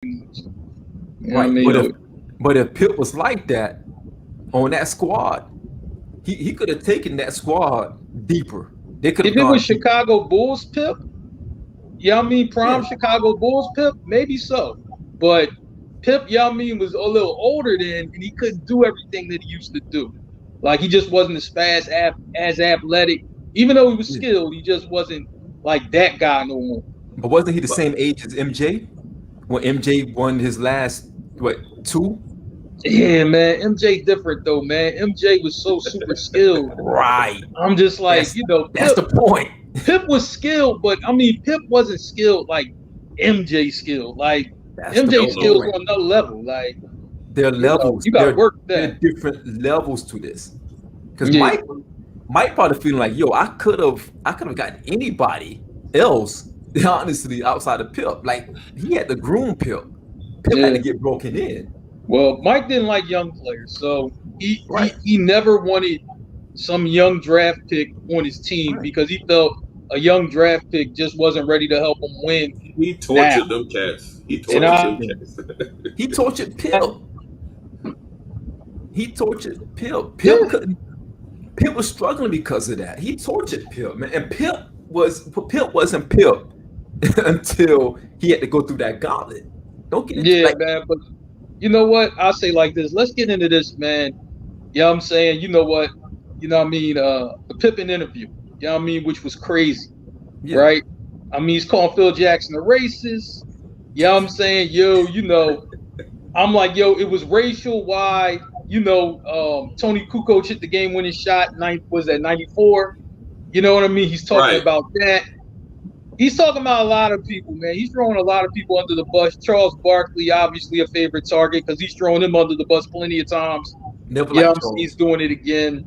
You know what I Right. mean? But if Pip was like that on that squad, he could have taken that squad deeper. They could have If it was gone deeper. Chicago Bulls Pip, yeah, I mean Yeah. prime Chicago Bulls Pip, maybe so. But Pip, yeah, I mean, was a little older then, and he couldn't do everything that he used to do. Like he just wasn't as fast, as athletic. Even though he was Yeah. skilled, he just wasn't like that guy no more. But wasn't he the But same age as MJ when MJ won his last what two? Yeah, man, MJ different though, man. MJ was so super skilled. Right. I'm just like, That's you know, that's the point. Pip was skilled, but I mean, Pip wasn't skilled like MJ skilled. Like That's the MJ hell no. skills point. on another level. Like There are levels. you got to work There that. are different levels to this. Because Yeah, Mike probably feeling like, yo, I could have gotten anybody else, honestly, outside of Pip. Like he had to groom Pip. Pip had yeah. to get broken in. Well, Mike didn't like young players, so he Right. he never wanted some young draft pick on his team Right. because he felt a young draft pick just wasn't ready to help him win He now. tortured them cats. He And tortured them cats. He tortured Pip. He tortured Pip. yeah, Pip was struggling because of that. He tortured Pip, man. And Pip wasn't Pip until he had to go through that gauntlet. Don't get it yeah, like man. But you know what? I'll say like this. Let's get into this, man. You know what I'm saying? You know what? You know what I mean? The Pippen interview. You know what I mean? Which was crazy, yeah. right? I mean, he's calling Phil Jackson a racist. You know what I'm saying? Yo, I'm like, yo, it was racial. Why? Tony Kukoc hit the game-winning shot. Was that 94? You know what I mean? He's talking Right. about that. He's talking about a lot of people, man. He's throwing a lot of people under the bus. Charles Barkley, obviously a favorite target because he's throwing him under the bus plenty of times. Never Yeah, like he's Charles. doing it again.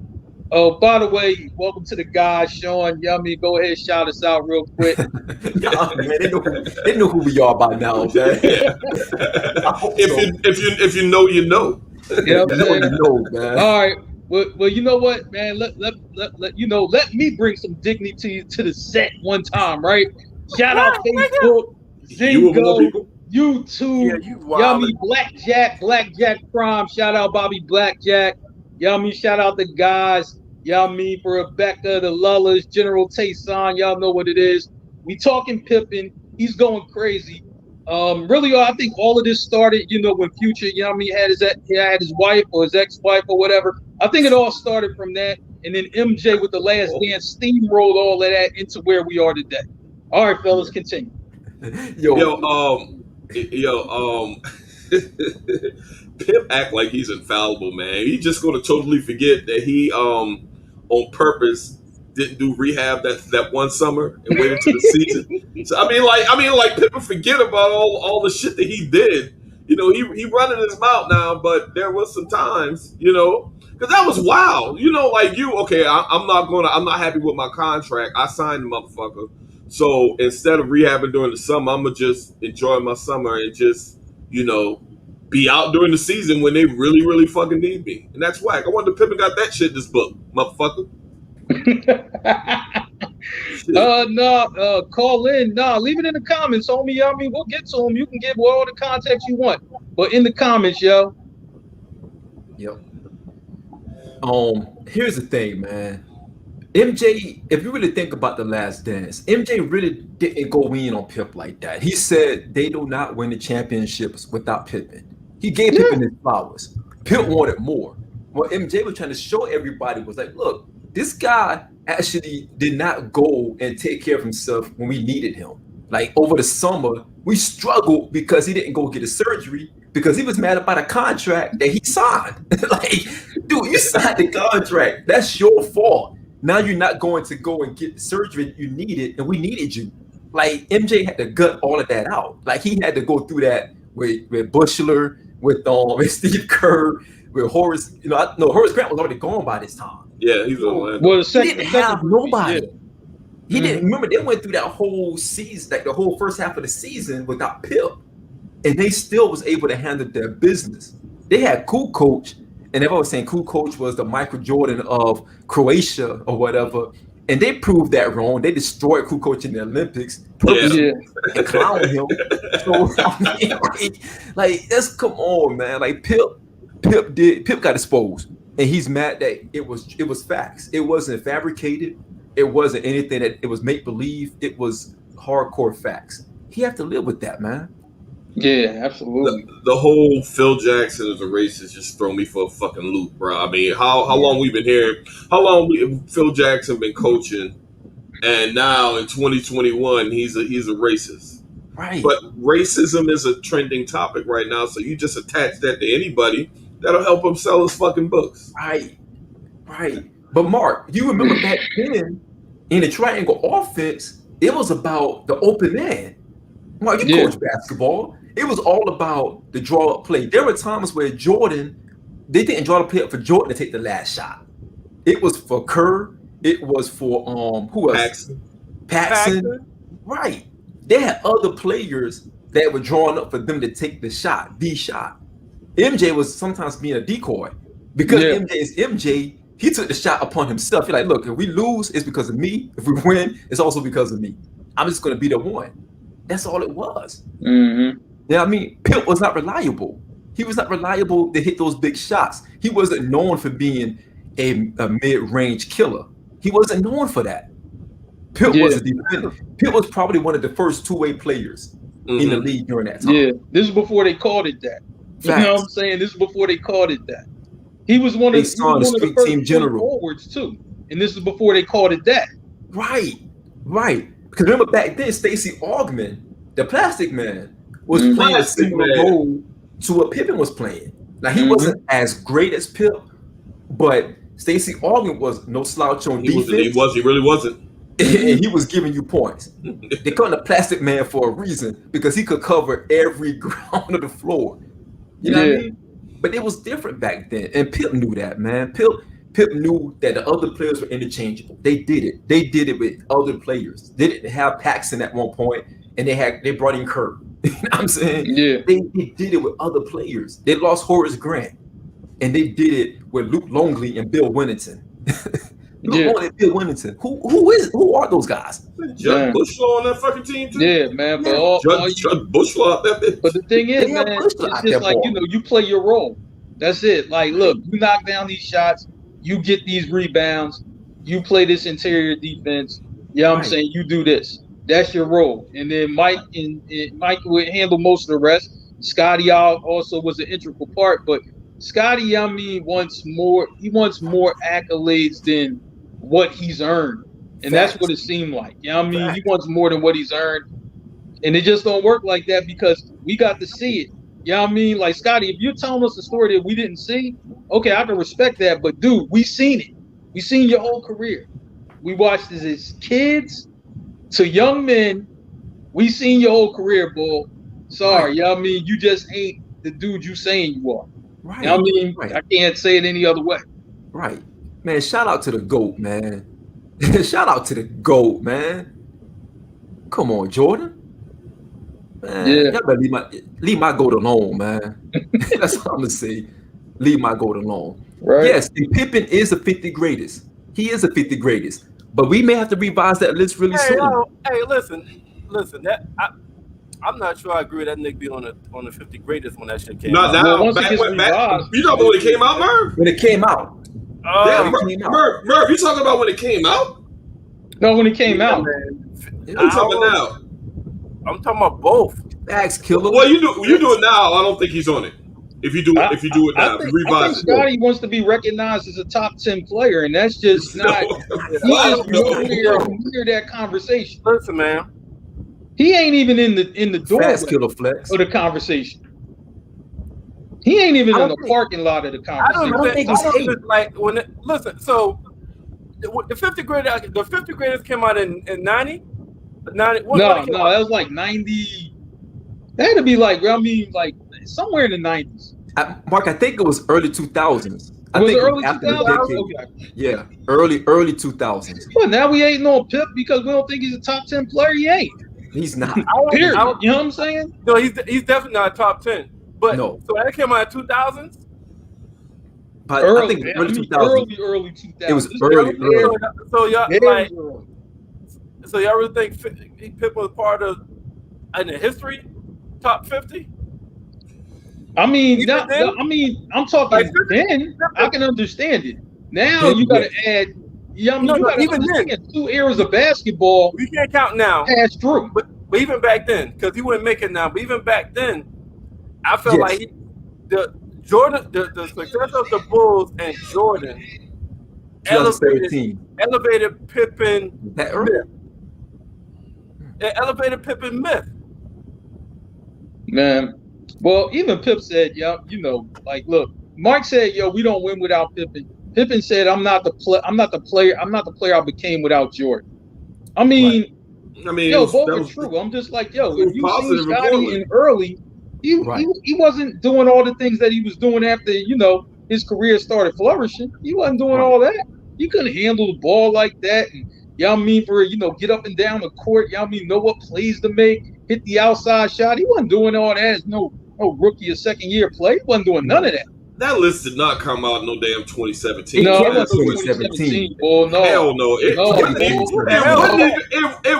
Oh, by the way, welcome to the guys, Shawn. Yeah, I mean, go ahead, shout us out real quick. Yeah, man, they know who we are by now, man. Yeah. I hope so. if you know, you know. You know what I'm You know, saying? you know, man. All right. Well, you know what, man? Let me bring some dignity to the set one time, right? Shout out Facebook, You of all Zingo, people. YouTube. Yeah, you Y'all wild. mean Blackjack Prime. Shout out Bobby Blackjack. Y'all mean shout out the guys. Y'all mean for Rebecca, the Lullas, General Tayson. Y'all know what it is. We talking Pippen. He's going crazy. Really, I think all of this started, when Future, had his wife or his ex-wife or whatever. I think it all started from that, and then MJ with the Last Dance steamrolled all of that into where we are today. All right, fellas, continue. Yo, Yo, Pip act like he's infallible, man. He's just gonna totally forget that he on purpose didn't do rehab that one summer and wait until the season. So I mean, Pip will forget about all the shit that he did. He running his mouth now, but there was some times, because that was wild. Okay, I'm not happy with my contract. I signed the motherfucker. So instead of rehabbing during the summer, I'm gonna just enjoy my summer and just, be out during the season when they really, really fucking need me. And that's whack. I wonder if Pippen got that shit in this book, motherfucker. Shit. No, call in. No, leave it in the comments, homie. I mean, we'll get to them. You can give all the context you want, but in the comments, yo. Yep. Here's the thing, man. MJ, if you really think about the Last Dance, MJ really didn't go in on Pip like that. He said they do not win the championships without Pippen. He gave Pippen his flowers. Pip wanted more. What MJ was trying to show everybody was like, look, this guy actually did not go and take care of himself when we needed him. Like over the summer, we struggled because he didn't go get a surgery because he was mad about a contract that he signed. Like, dude, you signed the contract. That's your fault. Now you're not going to go and get the surgery you needed, and we needed you. Like MJ had to gut all of that out. Like he had to go through that with Bushler, with Steve Kerr, with Horace. Horace Grant was already gone by this time. Yeah, he's on. Well, He didn't have nobody. Yeah. He didn't remember they went through that whole season, like the whole first half of the season without Pip, and they still was able to handle their business. They had cool coach. And they've always saying cool coach was the Michael Jordan of Croatia or whatever. And they proved that wrong. They destroyed Kukoc in the Olympics, purposely and clown him. So I mean, like, let's come on, man. Like Pip got exposed, and he's mad that it was facts. It wasn't fabricated. It wasn't anything that it was make believe. It was hardcore facts. He have to live with that, man. Yeah, absolutely. The whole Phil Jackson is a racist just throw me for a fucking loop, bro. I mean, how long we've been here? How long Phil Jackson been coaching? And now in 2021, he's a racist. Right. But racism is a trending topic right now, so you just attach that to anybody that'll help him sell his fucking books. Right. But Mark, you remember back then in the triangle offense, it was about the open man. Mark, you coach basketball. It was all about the draw up play. There were times where they didn't draw the play up for Jordan to take the last shot. It was for Kerr. It was for who else? Paxson. Right. They had other players that were drawn up for them to take the shot. MJ was sometimes being a decoy because MJ is MJ. He took the shot upon himself. He's like, look, if we lose, it's because of me. If we win, it's also because of me. I'm just going to be the one. That's all it was. Mm-hmm. Yeah, I mean, Pip was not reliable. He was not reliable to hit those big shots. He wasn't known for being a mid-range killer. He wasn't known for that. Pip was a defender. Pip was probably one of the first two-way players in the league during that time. Yeah, this is before they called it that. You know what I'm saying? This is before they called it that. He was one of the first team general forwards too, and this is before they called it that. Right. Because remember back then, Stacey Augmon, the Plastic Man, was playing a similar role to what Pippen was playing. Now he wasn't as great as Pip, but Stacey Augmon was no slouch on defense. He really wasn't. And he was giving you points. They call him the Plastic Man for a reason because he could cover every ground of the floor. You know what I mean? But it was different back then, and Pip knew that, man. Pip knew that the other players were interchangeable. They did it. They did it with other players. They didn't have Paxson at one point, and they brought in Kerr. You know what I'm saying? Yeah. They did it with other players. They lost Horace Grant, and they did it with Luke Longley and Bill Winnington. Bill Winnington. Who are those guys? Judd Bushlaw on that fucking team too. Yeah, man. But Judd Bushlaw that bitch. But the thing is, man, it's just like you play your role. That's it. Like, look, you knock down these shots, you get these rebounds, you play this interior defense. You know what I'm saying? You do this. That's your role. And then Mike would handle most of the rest. Scotty also was an integral part, but Scotty, I mean, wants more accolades than what he's earned. And that's what it seemed like. You know what I mean? He wants more than what he's earned. And it just don't work like that because we got to see it. You know what I mean? Like, Scotty, if you're telling us a story that we didn't see, okay, I can respect that. But, dude, we seen it. We seen your whole career. We watched this as kids to young men. We seen your whole career, bull. Sorry, you know what I mean? You just ain't the dude you saying you are. Right. You know what I mean? I can't say it any other way. Right. Man, shout out to the GOAT, man. Shout out to the GOAT, man. Come on, Jordan. Man, y'all better leave my GOAT alone, man. That's what I'm going to say. Leave my GOAT alone. Right. Yes, and Pippen is the 50 greatest. He is the 50 greatest. But we may have to revise that list really soon. Listen. I'm not sure I agree with that nigga being on the 50 greatest when that shit came out. Well, back, you talking about when it came out, Merv? When it came out. Merv, you talking about when it came out? No, when it came out. Man. I'm talking now. I'm talking about both. Facts, killer. Well, you do it now. I don't think he's on it. If you do it now, I think Scotty wants to be recognized as a top 10 player, and that's just not. He's near that conversation. Listen, man. He ain't even in the doorway of the conversation. He ain't even in the parking lot of the conversation. I don't think like when listen. So the 50 graders came out in 90. No, that was like 90. That had to be like, I mean, like somewhere in the 90s. Mark, I think it was early 2000s. Was it early 2000s? Okay. Yeah, early 2000s. Well, now we ain't no Pip because we don't think he's a top 10 player. He ain't. He's not. Period. You know what I'm saying? No, he's definitely not top 10. But no. So that came out in 2000s. But I think early 2000s. Early 2000s. It was early. So y'all Very like, early. so y'all really think Pippen was part of in the history top 50? I mean, Even then? I'm talking Like, then. I can understand it. Now Then, you got to add. Yeah, I mean, you got to even understand then, 2 eras of basketball we can't count now. passed through. But even back then, because he wouldn't make it now. But even back then, I felt like the success of the Bulls and Jordan elevated Pippen myth. It elevated Pippen myth. Man, well, even Pip said, yeah, you know, like, look, Marc said, yo, we don't win without Pippen. Pippen said, I'm not the player I became without Jordan. I mean, yo, both are true. I'm just like, yo, if you seen Scottie in early, he wasn't doing all the things that he was doing after, you know, his career started flourishing. He wasn't doing all that. He couldn't handle the ball like that. And y'all mean for, you know, get up and down the court. Y'all mean know what plays to make, hit the outside shot. He wasn't doing all that as no rookie or second year play. He wasn't doing none of that. That list did not come out no damn 2017. No, it wasn't 2017. Well, no. Hell no. It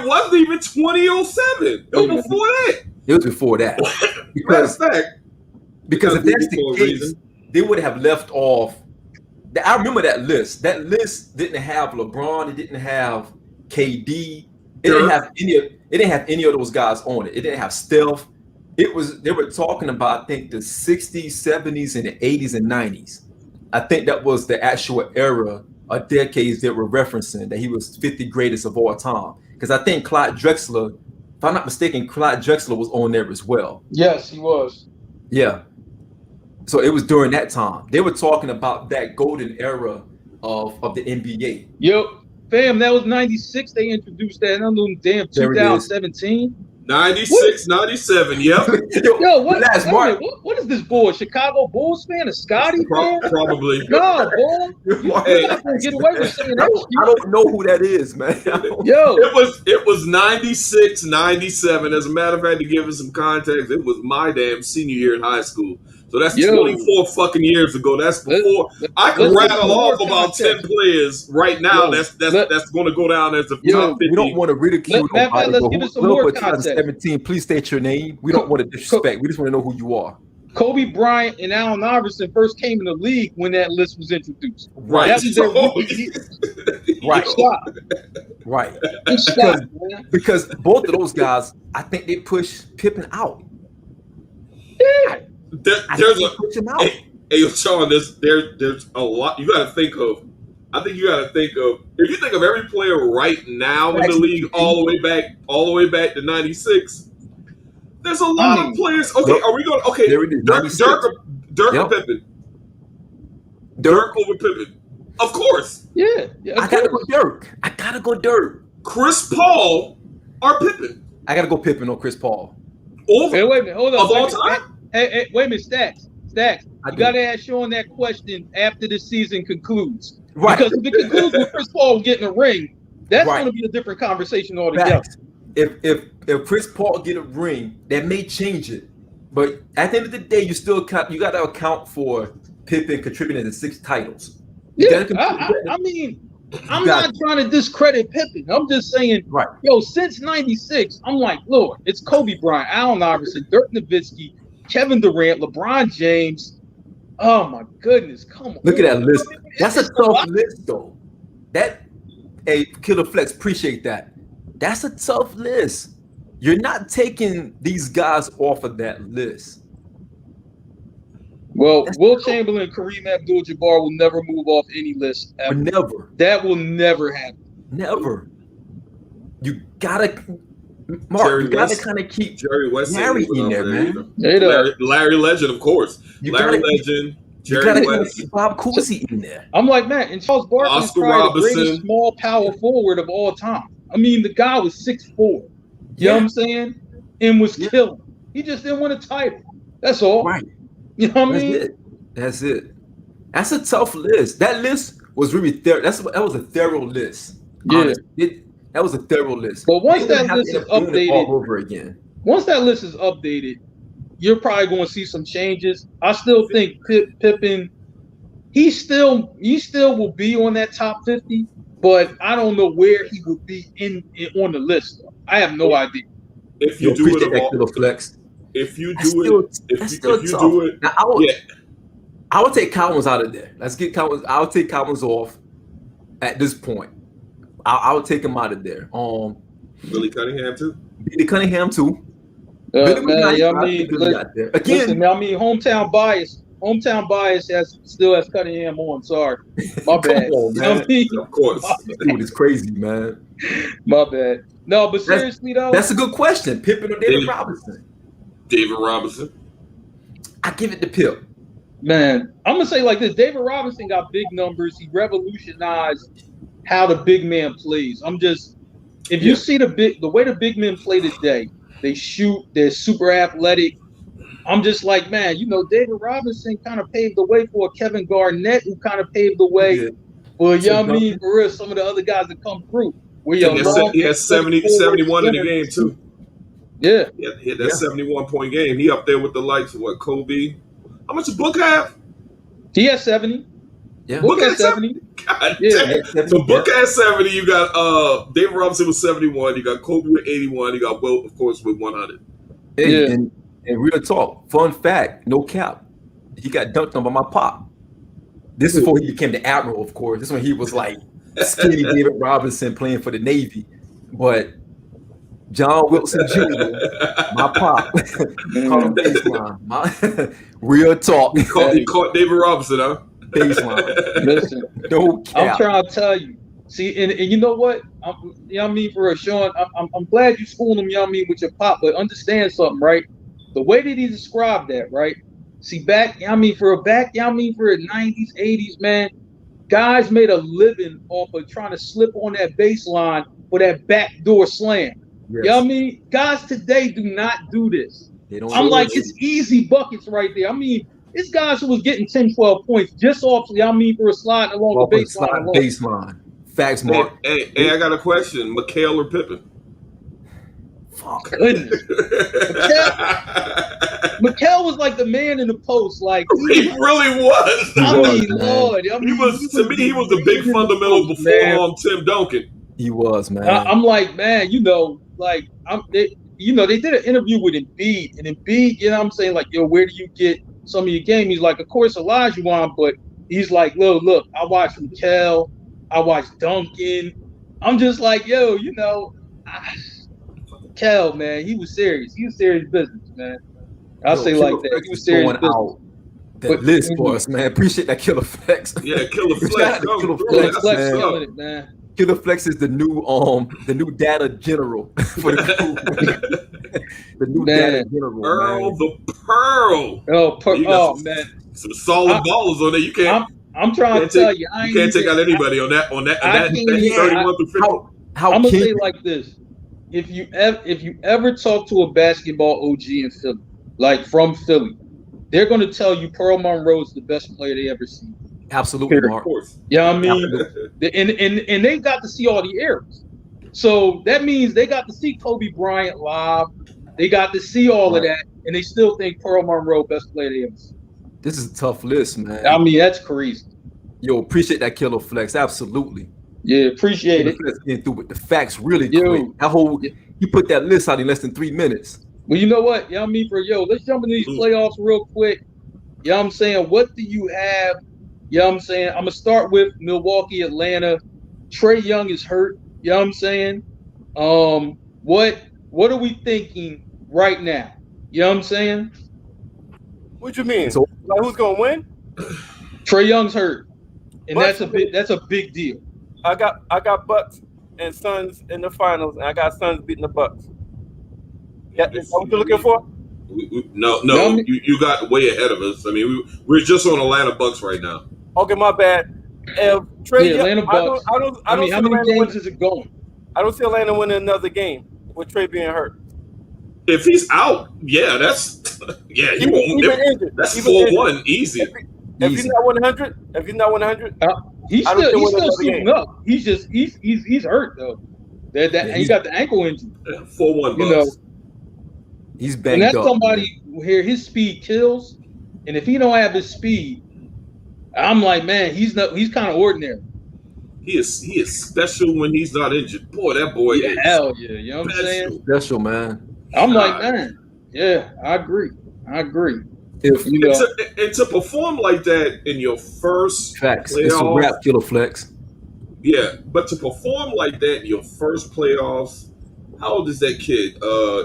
wasn't even 2007. It was before that. It was before that. Because if that's the case, they would have left off. I remember that list. That list didn't have LeBron. It didn't have KD. It didn't have any of those guys on it. It didn't have Steph. They were talking about, I think, the 60s, 70s, and the 80s and 90s. I think that was the actual era or decades they were referencing, that he was 50 greatest of all time. Because I think Clyde Drexler, if I'm not mistaken, Clyde Drexler was on there as well. Yes, he was. Yeah. So it was during that time. They were talking about that golden era of the NBA. Yo, fam, that was 96. They introduced that. And I'm doing damn 2017. 96, 97, yep. Yo, what is this boy? Chicago Bulls fan? A Scotty fan? Probably. No, boy. You're not gonna get away with saying that. I don't know who that is, man. Yo. It was 96, 97. As a matter of fact, to give it some context, it was my damn senior year in high school. So that's 24 fucking years ago. That's before I can rattle off about 10 players right now. That's going to go down as the top 50. We don't want to ridicule nobody. Let's give it some more context. 2017, please state your name. We don't want to disrespect. We just want to know who you are. Kobe Bryant and Allen Iverson first came in the league when that list was introduced. Right. That was their rookie year. Right. Because both of those guys, I think they pushed Pippen out. Yeah. There's hey, Shawn, there's a lot you got to think of. I think you got to think of, if you think of every player right now in the league all the way back to 96. There's a lot of players. Okay, are we going? Okay, Dirk or Pippen? Dirk over Pippen, of course. Yeah, I gotta go Dirk. Chris Paul or Pippen? I gotta go Pippen or Chris Paul. Hey, wait a minute, hold on. Of all time? Hey, wait a minute, Stacks. You got to ask Shawn that question after the season concludes. Right. Because if it concludes with Chris Paul getting a ring, that's going to be a different conversation altogether. Facts. If Chris Paul get a ring, that may change it. But at the end of the day, you got to account for Pippen contributing to 6 titles. I mean, I'm not trying to discredit Pippen. I'm just saying, yo, since 96, I'm like, Lord, it's Kobe Bryant, Allen Iverson, Dirk Nowitzki, Kevin Durant, LeBron James. Oh my goodness, come on. Look at that list. That's a tough list, though. Killer Flex, appreciate that. That's a tough list. You're not taking these guys off of that list. Well, Will Chamberlain and Kareem Abdul-Jabbar will never move off any list ever. Never. That will never happen. Never. You gotta, Marc, you gotta kind of keep Jerry West Larry in there, man. Larry Legend, of course. Larry Legend. Jerry West. Keep Bob Cousy in there. I'm like, man, and Charles Barkley is probably the greatest small power forward of all time. I mean, the guy was 6'4". You know what I'm saying? And was killing. He just didn't win a title. That's all. Right. You know what I mean? That's it. That's a tough list. That list was really thorough. That was a thorough list. Yeah. That was a thorough list. But once that list is updated all over again. Once that list is updated, you're probably going to see some changes. I still think Pippen he still will be on that top 50, but I don't know where he would be in on the list. I have no idea. If you do it, that killer flex. If you do it, if you do it, now, I would take Collins out of there. Let's get Collins. I'll take Collins off at this point. I'll take him out of there. Billy Cunningham too. Billy Cunningham too. Man, yeah, I mean, listen, I mean, hometown bias. Hometown bias still has Cunningham on. Sorry, my bad. On, man. You know what I mean? Of course, dude, it's crazy, man. My bad. No, but seriously though, that's a good question. Pippen or David Robinson? David Robinson. I give it to Pip. Man, I'm gonna say like this: David Robinson got big numbers. He revolutionized how the big man plays. If you see the way the big men play today, they shoot. They're super athletic. I'm just like, man, David Robinson kind of paved the way for Kevin Garnett, who kind of paved the way for, for real, some of the other guys that come through. He has 71 in the game too. Yeah. He had that 71-point game. He up there with the likes of Kobe. How much did Book have? He has 70. Yeah. Book has 70. God damn. So Book has 70. You got David Robinson with 71. You got Kobe with 81. You got Will, of course, with 100. Hey, and real talk, fun fact, no cap. He got dunked on by my pop. This is before he became the Admiral, of course. This is when he was like skinny David Robinson playing for the Navy. But John Wilson Jr., my pop, called him baseline. Real talk. He caught David Robinson, huh? Baseline. Listen, no cap. I'm trying to tell you. See, and you know what? For a Shawn, I'm glad you schooled him, with your pop, but understand something, right? The way that he described that, right? See, for the 90s, 80s, man, guys made a living off of trying to slip on that baseline for that backdoor slam. Yes. Guys today do not do this. I'm like, it's easy buckets right there. It's guys who was getting 10, 12 points just off, for a slide along the baseline. Facts, Marc. Hey, I got a question. McHale or Pippen? Fuck. Goodness. McHale was like the man in the post. Like he really was. Lord. He was the big fundamental before Tim Duncan. He was, man. I'm like, man, they did an interview with Embiid, and Embiid, like, yo, where do you get some of your game? He's like, of course, Olajuwon, but he's like, look, I watched McHale, I watched Duncan. I'm just like, yo, Kel, man, he was serious. He was serious business, man. I'll say like that. He was serious business. Out that list for us, man. Appreciate that Killer Flex. Yeah, Killer Flex. Killer Flex killing it, man. Killer Flex is the new data general for the crew. The new data general. Earl the Pearl. Oh, man. Some solid ballers on there. You can't. I'm trying to tell you, you can't take out anybody on that 31 to 50. I'm gonna say like this: if you ever talk to a basketball OG in Philly, like from Philly, they're gonna tell you Pearl Monroe is the best player they ever seen. Absolutely, Marc. Of course. Yeah, and they got to see all the eras. So that means they got to see Kobe Bryant live. They got to see all of that, and they still think Pearl Monroe best player they ever seen. This is a tough list, man. That's crazy. Yo, appreciate that Killer Flex. Absolutely. Yeah, appreciate it. Getting through with the facts really quick. You put that list out in less than 3 minutes. Well, you know what? Let's jump into these playoffs real quick. What do you have? I'm going to start with Milwaukee, Atlanta. Trae Young is hurt. What are we thinking right now? What you mean? So, who's going to win? Trae Young's hurt. And that's a big deal. I got Bucks and Suns in the finals, and I got Suns beating the Bucks. Yeah, is that what you're looking for? No, you got way ahead of us. We're just on Atlanta Bucks right now. Okay, my bad. Trae Atlanta Bucks. I don't how many games is it going? I don't see Atlanta winning another game with Trae being hurt. If he's out, he won't. That's 4-1 easy. If he's not 100, he's still suiting up. He's hurt though. He got the ankle injury. 4-1 Bucks. He's banged up. And that's somebody where his speed kills, and if he don't have his speed, I'm like, man, he's kind of ordinary. He is special when he's not injured. Boy, that boy Yeah, is hell yeah. You know what I'm saying? special. Special, man. I'm like, God. man, yeah, I agree. If You know, And to perform like that in your first facts, it's a playoff, rap, Killer Flex. yeah. But to perform like that in your first playoffs, how old is that kid?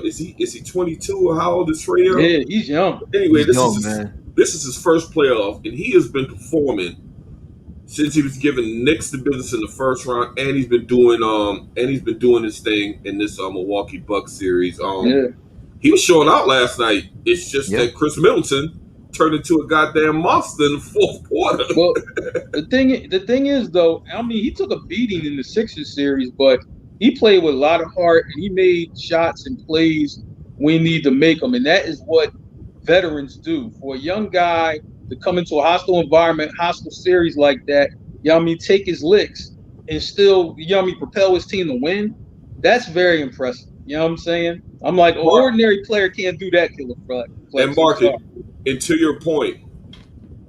Is he 22 or how old is Trey Young? yeah, he's young. Anyway, He's young, man. this is his first playoff, and he has been performing since he was given Knicks the business in the first round, and he's been doing his thing in this Milwaukee Bucks series. Yeah. He was showing out last night. It's just Yeah. that Chris Middleton turned into a goddamn monster in the fourth quarter. Well, the thing is though, I mean, he took a beating in the Sixers series, but he played with a lot of heart and he made shots and plays when he needed to make them, and that is what veterans do. For a young guy to come into a hostile environment, hostile series like that, you know what I mean, take his licks and still, you know what I mean, propel his team to win. That's very impressive. You know what I'm saying? I'm like, an ordinary player can't do that, Killer Flex. And Mark, and to your point,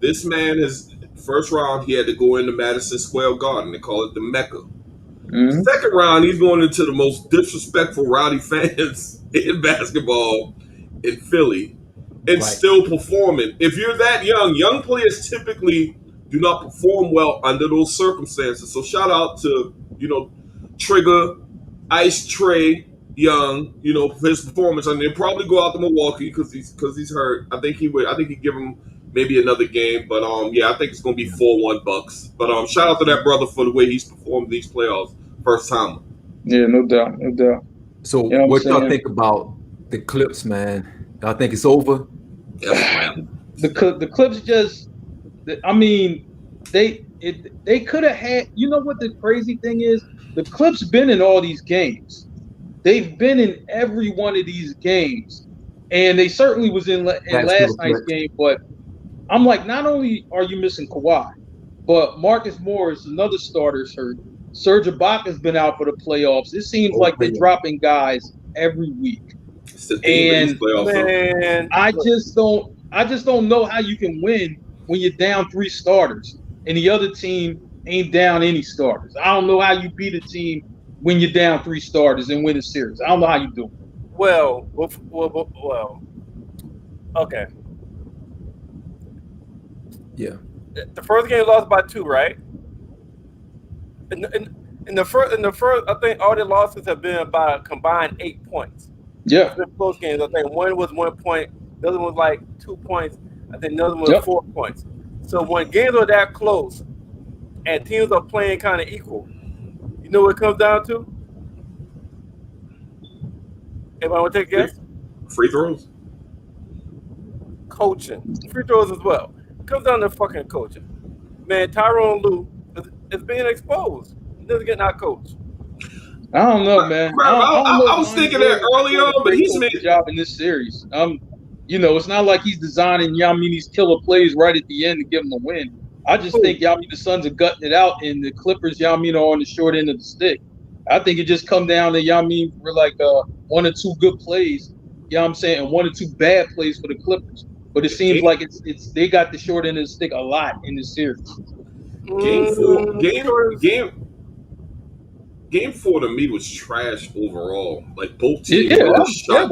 this man is first round. He had to go into Madison Square Garden. They call it the Mecca. Mm-hmm. Second round, he's going into the most disrespectful, rowdy fans in basketball in Philly, and still performing. If you're that young players typically do not perform well under those circumstances. So shout out to Trigger, Ice Trey Young, for his performance. I mean, he'll probably go out to Milwaukee because he's hurt. I think he'd give him maybe another game, but I think it's gonna be 4-1 Bucks. But shout out to that brother for the way he's performed these playoffs, first time. Yeah, no doubt. So what y'all think about the Clips, man? Y'all think it's over? The Clips just, I mean, they could have had. You know what the crazy thing is? The Clips been in all these games. They've been in every one of these games, and they certainly was in last night's game. But I'm like, not only are you missing Kawhi, but Marcus Morris, another starter's hurt. Serge Ibaka's been out for the playoffs. It seems like they're dropping guys every week, and man, I just don't know how you can win when you're down 3 starters and the other team ain't down any starters. I don't know how you beat a team when you're down 3 starters and win a series. I don't know how you do it. Well, okay. Yeah. The first game lost by 2, right? In the first, I think all the losses have been by a combined 8 points. Yeah. It's been close games. I think one was 1 point, the other one was like 2 points. I think another one was 4 points. So when games are that close and teams are playing kind of equal, you know what it comes down to? Anybody want to take a guess? Free throws? Coaching. Free throws as well. It comes down to fucking coaching. Man, Tyronn Lue is being exposed. He doesn't get out coached. I don't know, man. I was thinking that earlier, but he's made a job in this series. It's not like he's designing these killer plays right at the end to give him a win. I just think the Suns are gutting it out, and the Clippers are on the short end of the stick. I think it just come down to we're like 1 or 2 good plays, and 1 or 2 bad plays for the Clippers. But it seems like it's they got the short end of the stick a lot in this series. Game 4 to me was trash overall. Like both teams shot.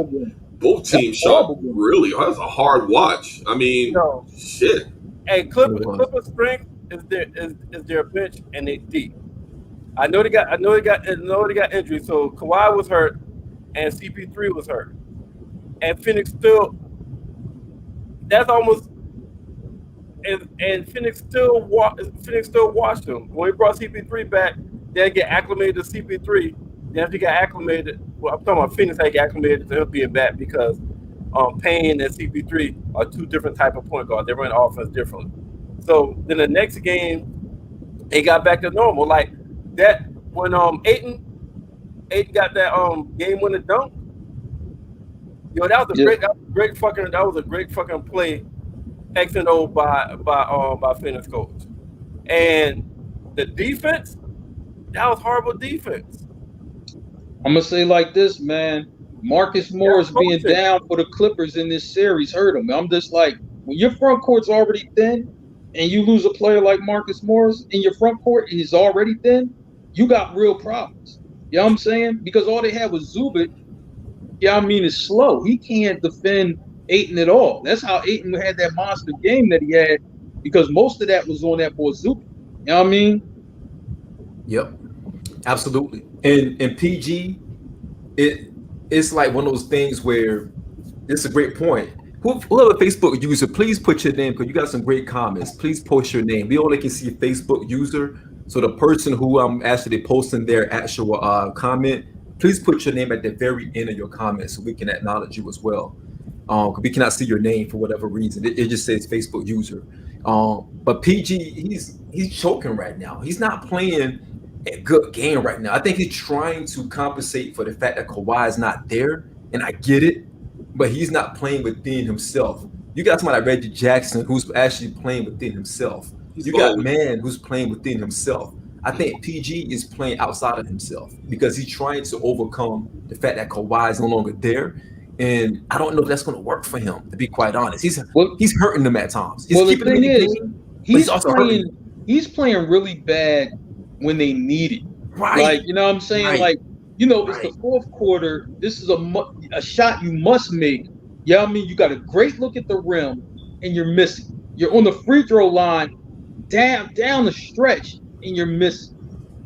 Both teams shot really. That was a hard watch. I mean, shit. Hey, Clippers' strength is their bench and they deep. I know they got injuries. So Kawhi was hurt, and CP3 was hurt, and Phoenix still. That's almost. And Phoenix still watched them. When we brought CP3 back, they get acclimated to CP3. Then after he got acclimated, well, I'm talking about Phoenix had to get acclimated to him being back because Payne and CP3 are 2 different type of point guards. They run offense differently. So then the next game, they got back to normal. Like that when Ayton got that game winning dunk. That was a great fucking play. X and O by Phoenix coach, and the defense, that was horrible defense. I'm gonna say like this, man. Marcus Morris being down for the Clippers in this series hurt him. I'm just like, when your front court's already thin and you lose a player like Marcus Morris in your front court and he's already thin, you got real problems. You know what I'm saying? Because all they had was Zubik. Yeah, I mean, is slow. He can't defend Ayton at all. That's how Ayton had that monster game that he had, because most of that was on that boy Zubik. You know what I mean? Yep, absolutely. And PG, it's like one of those things where it's a great point. Whoever Facebook user, please put your name, because you got some great comments. Please post your name. We only can see a Facebook user, so the person who I'm actually posting their actual comment, please put your name at the very end of your comment so we can acknowledge you as well. We cannot see your name for whatever reason. It just says Facebook user. But PG, he's choking right now. He's not playing a good game right now. I think he's trying to compensate for the fact that Kawhi is not there, and I get it, but he's not playing within himself. You got somebody like Reggie Jackson who's actually playing within himself. You got Man who's playing within himself. I think PG is playing outside of himself because he's trying to overcome the fact that Kawhi is no longer there. And I don't know if that's going to work for him, to be quite honest. He's hurting them at times. He's keeping them in the game, he's also playing. He's playing really bad when they need it. Right. Like, you know what I'm saying? Right. Like, you know, it's the fourth quarter. This is a shot you must make. Yeah, I mean, you got a great look at the rim, and you're missing. You're on the free throw line, down the stretch, and you're missing.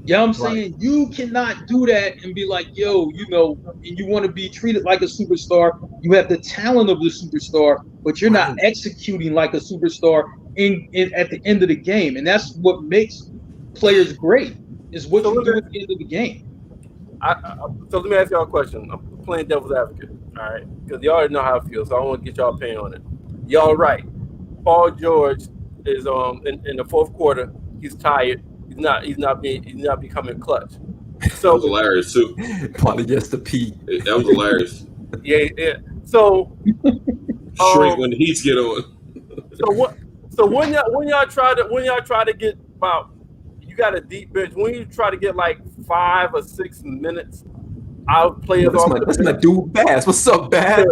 You know what I'm saying? You cannot do that and be like, yo, you know, and you want to be treated like a superstar. You have the talent of the superstar, but you're not executing like a superstar in at the end of the game. And that's what makes players great, is what you do at the end of the game. So let me ask y'all a question. I'm playing devil's advocate, all right? Because y'all already know how I feel, so I want to get y'all opinion on it. Y'all right. Paul George is in the fourth quarter. He's tired. He's not becoming clutch. So that was hilarious too. Probably gets the P. That was hilarious. Yeah. So shrink when the heats get on. So when y'all try to get about, you got a deep bench. When you try to get like 5 or 6 minutes out players off. That's my dude Bass. What's up, Bass?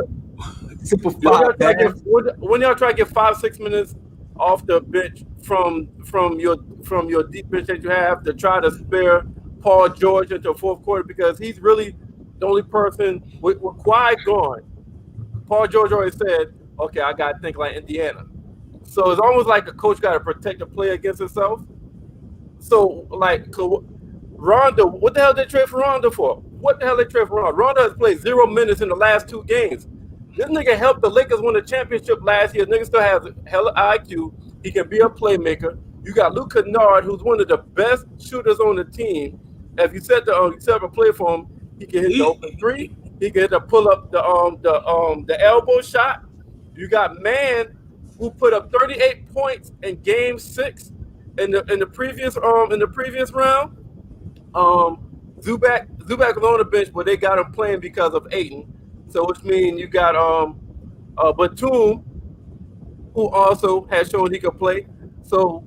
Simplified. When y'all try to get 5-6 minutes off the bench from your deep bench that you have to try to spare Paul George into the fourth quarter, because he's really the only person with Kawhi gone. Paul George already said, okay, I got to think like Indiana. So it's almost like a coach got to protect the player against himself. So, like, Rondo, what the hell did they trade for Rondo for? What the hell did they trade for Rondo? Rondo has played 0 minutes in the last 2 games. This nigga helped the Lakers win the championship last year. Nigga still has hella IQ. He can be a playmaker. You got Luke Kennard, who's one of the best shooters on the team. If you set up a play for him, he can hit the open three. He can hit the pull up the elbow shot. You got Man, who put up 38 points in Game 6 in the previous round. Zubac was on the bench, but they got him playing because of Ayton. So which means you got Batum, who also has shown he can play. So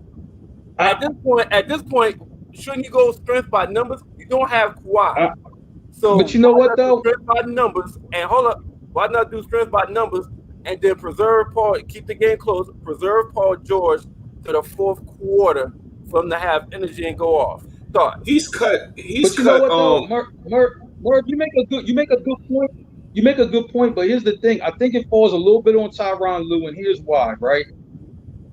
at this point, shouldn't you go strength by numbers? You don't have Kawhi. But you know what though? Strength by numbers, and hold up. Why not do strength by numbers and then preserve Paul, keep the game close, preserve Paul George to the fourth quarter for him to have energy and go off? Thought he's cut. But you know what though, Marc, you make a good point. You make a good point, but here's the thing. I think it falls a little bit on Tyronn Lue, and here's why, right?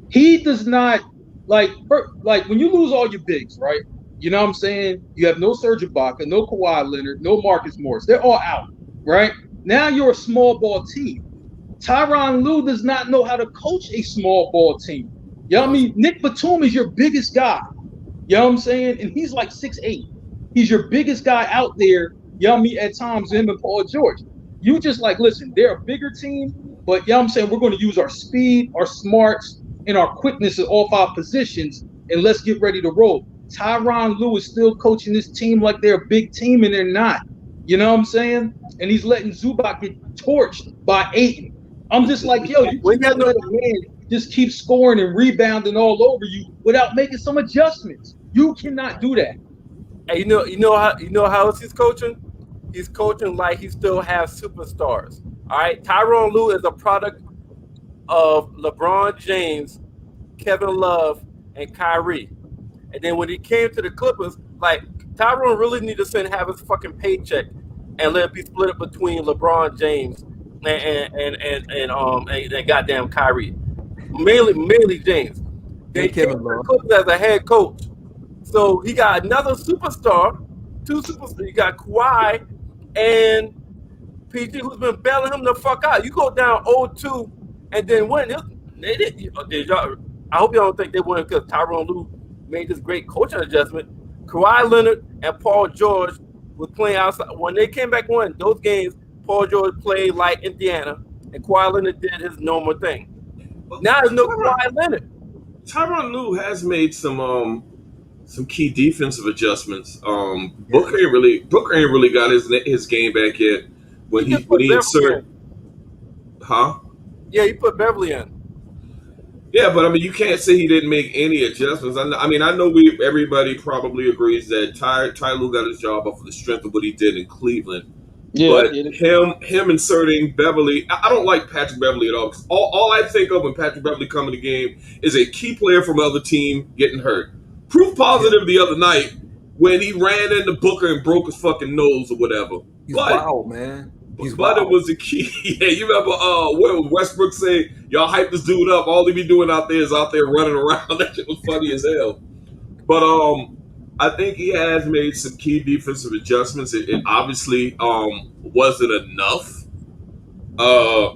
He does not, like when you lose all your bigs, right? You know what I'm saying? You have no Serge Ibaka, no Kawhi Leonard, no Marcus Morris. They're all out, right? Now you're a small ball team. Tyronn Lue does not know how to coach a small ball team. You know what I mean? Nick Batum is your biggest guy. You know what I'm saying? And he's like 6'8". He's your biggest guy out there. You know what I mean? At times, him and Paul George. You just like, listen, they're a bigger team, but you know what I'm saying? We're going to use our speed, our smarts, and our quickness at all 5 positions, and let's get ready to roll. Tyronn Lue is still coaching this team like they're a big team, and they're not. You know what I'm saying? And he's letting Zubac get torched by Ayton. I'm just like, yo, you can't let a man just keep scoring and rebounding all over you without making some adjustments. You cannot do that. And you know how else he's coaching? He's coaching like he still has superstars. All right, Tyronn Lue is a product of LeBron James Kevin Love, and Kyrie. And then when he came to the Clippers, like Tyrone really needed to have his fucking paycheck and let it be split up between LeBron James and goddamn Kyrie. Mainly James. They came Kevin to the Love. Clippers as a head coach. So he got another superstar, two superstars. You got Kawhi and PG, who's been bailing him the fuck out. You go down 0-2 and then win. They did. I hope y'all don't think they won because Tyronn Lue made this great coaching adjustment. Kawhi Leonard and Paul George was playing outside. When they came back on those games, Paul George played like Indiana, and Kawhi Leonard did his normal thing. Now there's no Kawhi Leonard. Tyronn Lue has made some key defensive adjustments. Booker ain't really got his game back yet. When he inserted, Yeah, he put Beverly in. Yeah, but I mean, you can't say he didn't make any adjustments. I know everybody probably agrees that Ty Lue got his job off of the strength of what he did in Cleveland. Yeah, but him inserting Beverly, I don't like Patrick Beverly at all. Cause all I think of when Patrick Beverly come in the game is a key player from another team getting hurt. Proof positive the other night when he ran into Booker and broke his fucking nose or whatever. He's wild, man. But it was a key. Yeah, you remember what Westbrook say? Y'all hype this dude up. All he be doing out there is running around. That shit was funny as hell. But I think he has made some key defensive adjustments. It obviously wasn't enough. But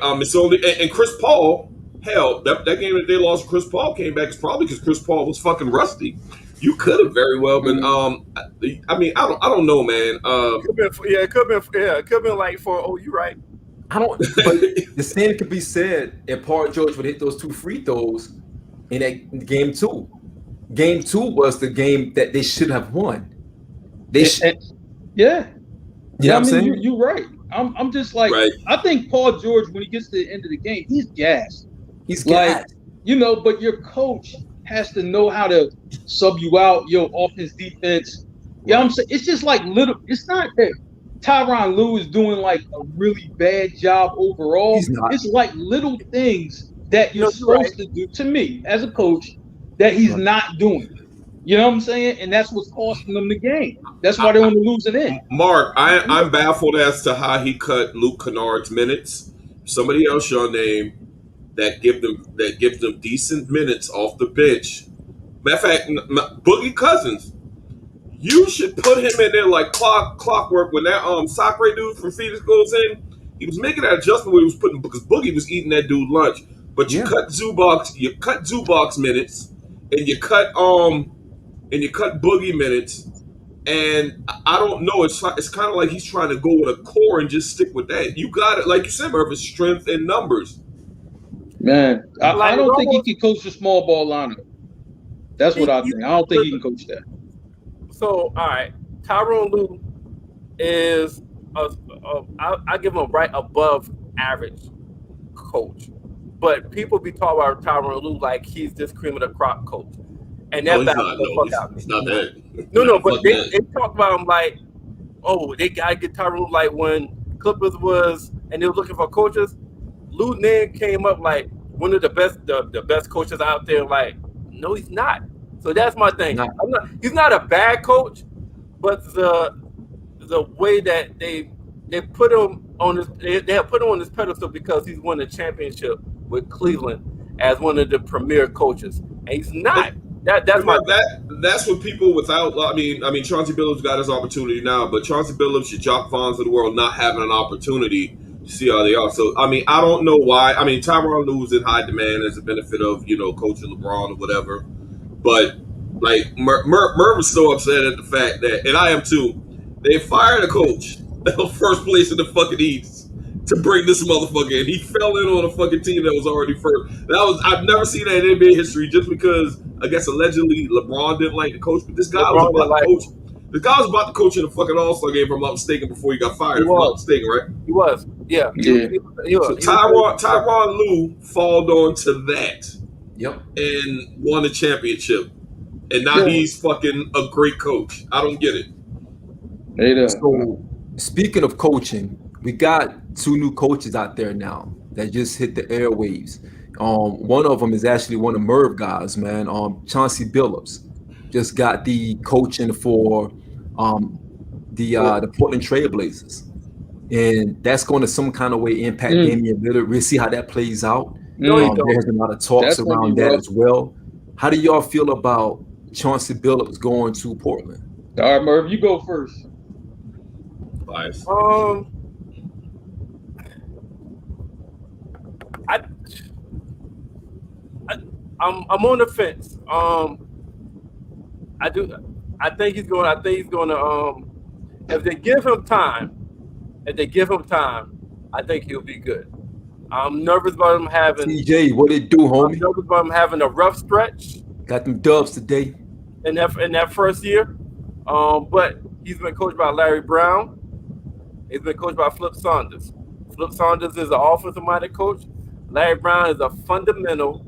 it's only and Chris Paul. Hell, that game that they lost, Chris Paul came back is probably because Chris Paul was fucking rusty. You could have very well been. I don't know, man. It could have been like for. Oh, you're right. I don't. But the same could be said if Paul George would hit those 2 free throws in that game 2. Game 2 was the game that they should have won. Yeah. You know what I'm saying? You're right. I'm just like, right. I think Paul George, when he gets to the end of the game, he's gassed. He's gassed. But your coach has to know how to sub you out, your offense, defense. You know what I'm saying? It's just like it's not that Tyronn Lue is doing like a really bad job overall. It's like little things that you're supposed to do, to me as a coach, that he's not doing. You know what I'm saying? And that's what's costing them the game. That's why they're on the losing end. Mark, I'm baffled as to how he cut Luke Kennard's minutes. Somebody else your name that gives them decent minutes off the bench. Matter of fact, Boogie Cousins, you should put him in there like clockwork. When that Sacre dude from Phoenix goes in, he was making that adjustment where he was putting, because Boogie was eating that dude lunch. But you cut Zubac minutes, and you cut Boogie minutes, and I don't know. It's kind of like he's trying to go with a core and just stick with that. You got it, like you said, Murphy, strength in numbers. Man, I don't think he can coach the small ball lineup. That's what I think. I don't think he can coach that. So, all right, Tyronn Lue is I give him a right above average coach, but people be talking about Tyronn Lue like he's this cream of the crop coach, and that's it's not that. No, but they talk about him like, oh, they gotta get Tyronn Lue like when Clippers was and they were looking for coaches. Lue name came up like one of the best coaches out there. Like, no, he's not. So that's my thing. He's not a bad coach, but the way that they put him on this, they have put him on this pedestal because he's won a championship with Cleveland as one of the premier coaches, and he's not. That's what people without. I mean, Chauncey Billups got his opportunity now, but Chauncey Billups, your Jock Vaughns of the world, not having an opportunity. See how they are. So, I mean, I don't know why. I mean, Tyronn Lue is in high demand as a benefit of, coaching LeBron or whatever. But, like, Merv is so upset at the fact that, and I am too, they fired a coach first place in the fucking East to bring this motherfucker in. He fell in on a fucking team that was already first. I've never seen that in NBA history just because, I guess, allegedly LeBron didn't like the coach, but this guy was about to coach. The guy was about to coach in the fucking All-Star game, if I'm not mistaken, before he got fired. If I'm not mistaken, right? He was, yeah. He was. So Tyronn Lue falled on to that. Yep. And won the championship. And now he's fucking a great coach. I don't get it. So, speaking of coaching, we got 2 new coaches out there now that just hit the airwaves. One of them is actually one of Merv guys, man. Chauncey Billups just got the coaching for the Portland Trailblazers, and that's going to some kind of way impact Damian Lillard. We'll see how that plays out. No, you don't. There's been a lot of talks That's gonna around be that rough. as well. How do y'all feel about Chauncey Billups going to Portland? All right, Merv, you go first. Bias. I'm on the fence. I think he's going. to. If they give him time, I think he'll be good. I'm nervous about him having. TJ, what it do, I'm homie? nervous about him having a rough stretch Got them dubs today. in that first year. But he's been coached by Larry Brown. He's been coached by Flip Saunders. Flip Saunders is an offensive-minded coach. Larry Brown is a fundamental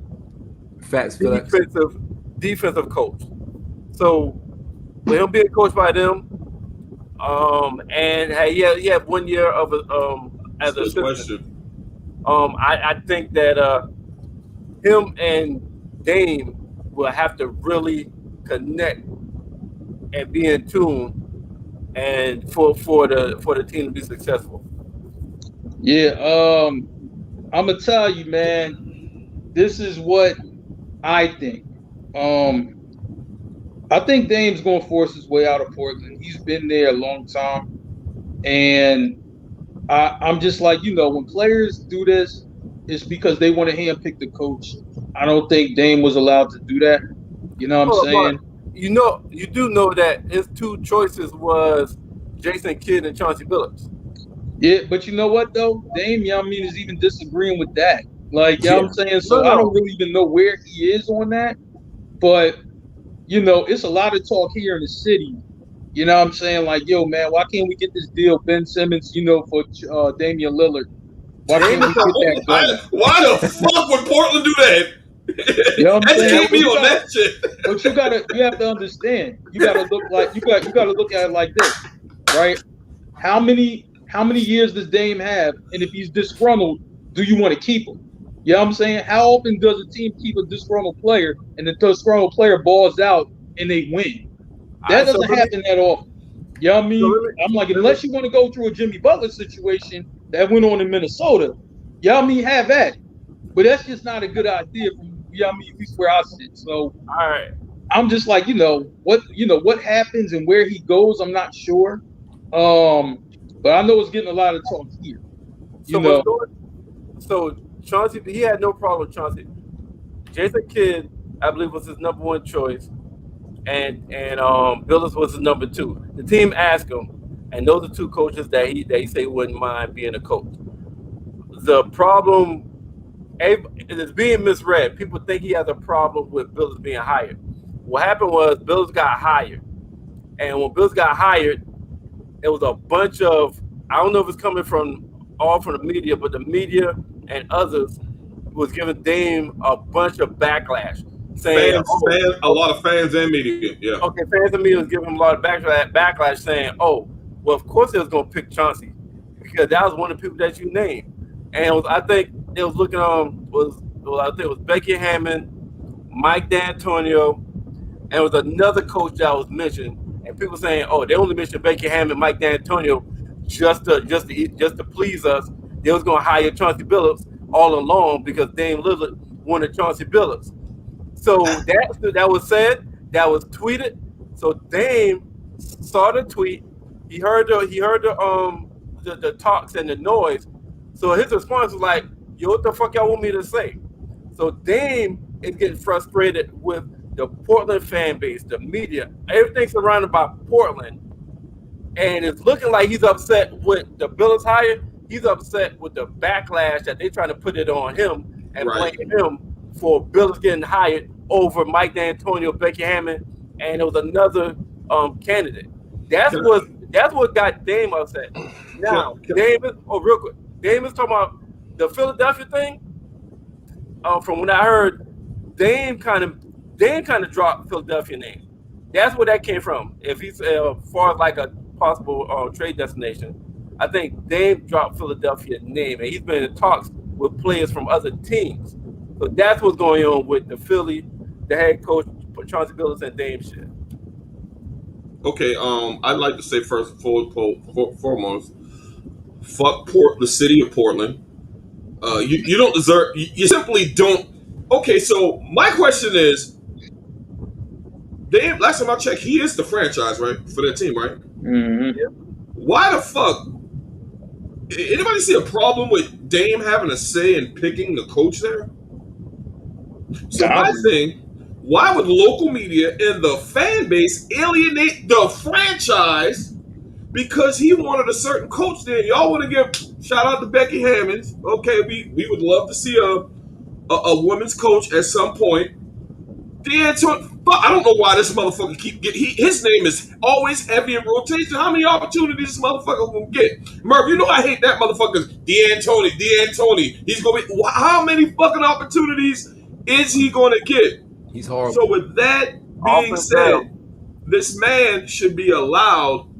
Facts, Felix. defensive coach. So with him being coached by them, and he had 1 year of as That's a a good question. I think that him and Dame will have to really connect and be in tune, and for the team to be successful. Yeah, I'm gonna tell you, man. This is what I think. I think Dame's gonna force his way out of Portland. He's been there a long time, and I'm just like, when players do this, it's because they want to handpick the coach. I don't think Dame was allowed to do that. You know what I'm saying? You do know that his two choices was Jason Kidd and Chauncey Billups. Yeah, but you know what though? Dame, is even disagreeing with that. Like, you know what I'm saying? So No. I don't really even know where he is on that. But, it's a lot of talk here in the city. You know what I'm saying? Like, yo, man, why can't we get this deal, Ben Simmons, for Damian Lillard? Why can't we get that going? Why the fuck would Portland do that? You know what I'm saying? Educate me on that shit. But you have to understand. You gotta look at it like this, right? How many years does Dame have? And if he's disgruntled, do you want to keep him? You know what I'm saying? How often does a team keep a disgruntled player and the disgruntled player balls out and they win? That doesn't happen that often. You know what I mean? I'm like, unless you want to go through a Jimmy Butler situation that went on in Minnesota, you know what I mean? Have at it. But that's just not a good idea from, at least where I sit. So All right. I'm just like, what happens and where he goes, I'm not sure. But I know it's getting a lot of talk here. So Chauncey, he had no problem with Chauncey. Jason Kidd, I believe, was his number one choice, and Billups was his number two. The team asked him, and those are two coaches that he say wouldn't mind being a coach. The problem is being misread. People think he has a problem with Billups being hired. What happened was Billups got hired, and when Billups got hired, it was a bunch of, I don't know if it's coming from the media, but the media and others was giving Dame a bunch of backlash, saying fans, a lot of fans and media. Yeah. Okay, fans and media was giving him a lot of backlash, saying, "Oh, well, of course they was gonna pick Chauncey because that was one of the people that you named." And I think it was looking I think it was Becky Hammond, Mike D'Antonio, and it was another coach that was mentioned. And people saying, "Oh, they only mentioned Becky Hammond, Mike D'Antonio just to please us. They was gonna hire Chauncey Billups all along because Dame Lillard wanted Chauncey Billups." So that was said, that was tweeted. So Dame saw the tweet. He heard the talks and the noise. So his response was like, "Yo, what the fuck y'all want me to say?" So Dame is getting frustrated with the Portland fan base, the media, everything surrounded by Portland. And it's looking like he's upset with the Billups hire. He's upset with the backlash that they're trying to put it on him and blame him for Billups getting hired over Mike D'Antonio, Becky Hammond, and it was another candidate. That's what got Dame upset. Now, real quick, Dame is talking about the Philadelphia thing. From what I heard, Dame kind of dropped Philadelphia name. That's where that came from. If he's as far as like a possible trade destination, I think Dame dropped Philadelphia name, and he's been in talks with players from other teams. So that's what's going on with the Philly, the head coach Chauncey Billups and Dame shit. Okay, I'd like to say first and foremost, fuck the city of Portland. You don't deserve. You simply don't. Okay, so my question is, Dame. Last time I checked, he is the franchise, right, for that team, right? Mm-hmm. Yep. Why the fuck? Anybody see a problem with Dame having a say in picking the coach there? So my thing, why would local media and the fan base alienate the franchise because he wanted a certain coach there? Y'all want to give shout out to Becky Hammonds. Okay, we would love to see a women's coach at some point. D'Antoni, I don't know why this motherfucker his name is always heavy in rotation. How many opportunities this motherfucker gonna get? Murph, you know I hate that motherfucker. D'Antoni. He's gonna be. How many fucking opportunities is he gonna get? He's horrible. So with that being said, this man should be allowed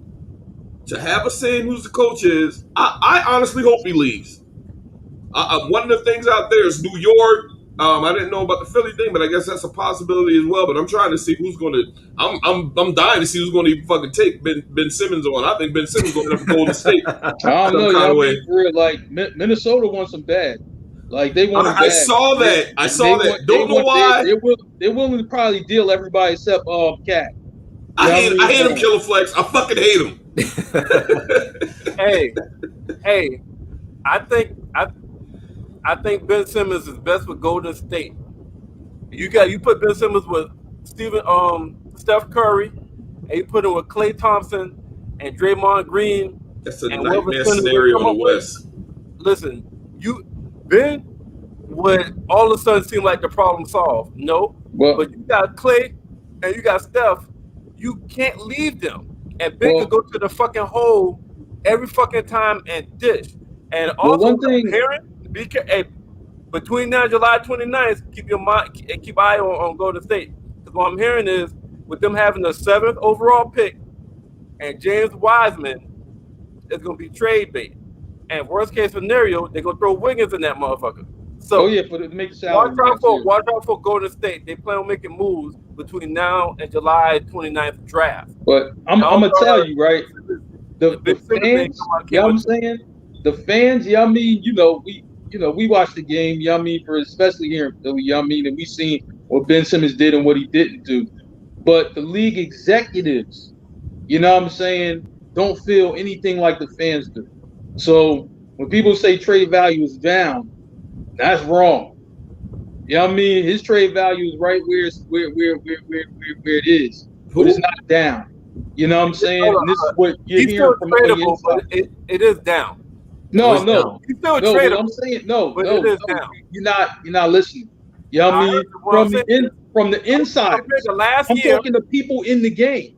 to have a say in who the coach is. I honestly hope he leaves. One of the things out there is New York. I didn't know about the Philly thing, but I guess that's a possibility as well. But I'm trying to see who's going to. I'm dying to see who's going to even fucking take Ben Simmons on. I think Ben Simmons going to have to Golden State. I don't know. Y'all be for real. Like Minnesota wants him bad. Like they want him bad. I saw that. Don't know why. They're willing to probably deal everybody except Cat. I hate him, Killer Flex. I fucking hate him. Hey, I think Ben Simmons is best with Golden State. You put Ben Simmons with Steph Curry, and you put him with Klay Thompson and Draymond Green. That's a nightmare scenario in the West. Listen, Ben would all of a sudden seem like the problem solved. No, but you got Klay and you got Steph. You can't leave them, and Ben could go to the fucking hole every fucking time and dish. And also, one thing. Between now and July 29th, keep your mind and keep eye on Golden State. Because what I'm hearing is, with them having the 7th overall pick and James Wiseman is going to be trade bait. And worst case scenario, they're going to throw Wiggins in that motherfucker. So, for the make salary. Watch out for Golden State. They plan on making moves between now and July 29th draft. But I'm going to tell you, right? The fans, you know what I'm saying? The fans, I mean, we watched the game, I mean, for especially here in Philly, I mean, and we seen what Ben Simmons did and what he didn't do. But the league executives, you know what I'm saying, don't feel anything like the fans do. So when people say trade value is down, that's wrong. You know what I mean? His trade value is right where it is, but it's not down. You know what I'm saying? And this is what you're hearing from tradable, but it is down. No. He's still no, tradable. I'm saying but it is down. You're not listening. You know what I mean? From the inside, I'm talking to people in the game.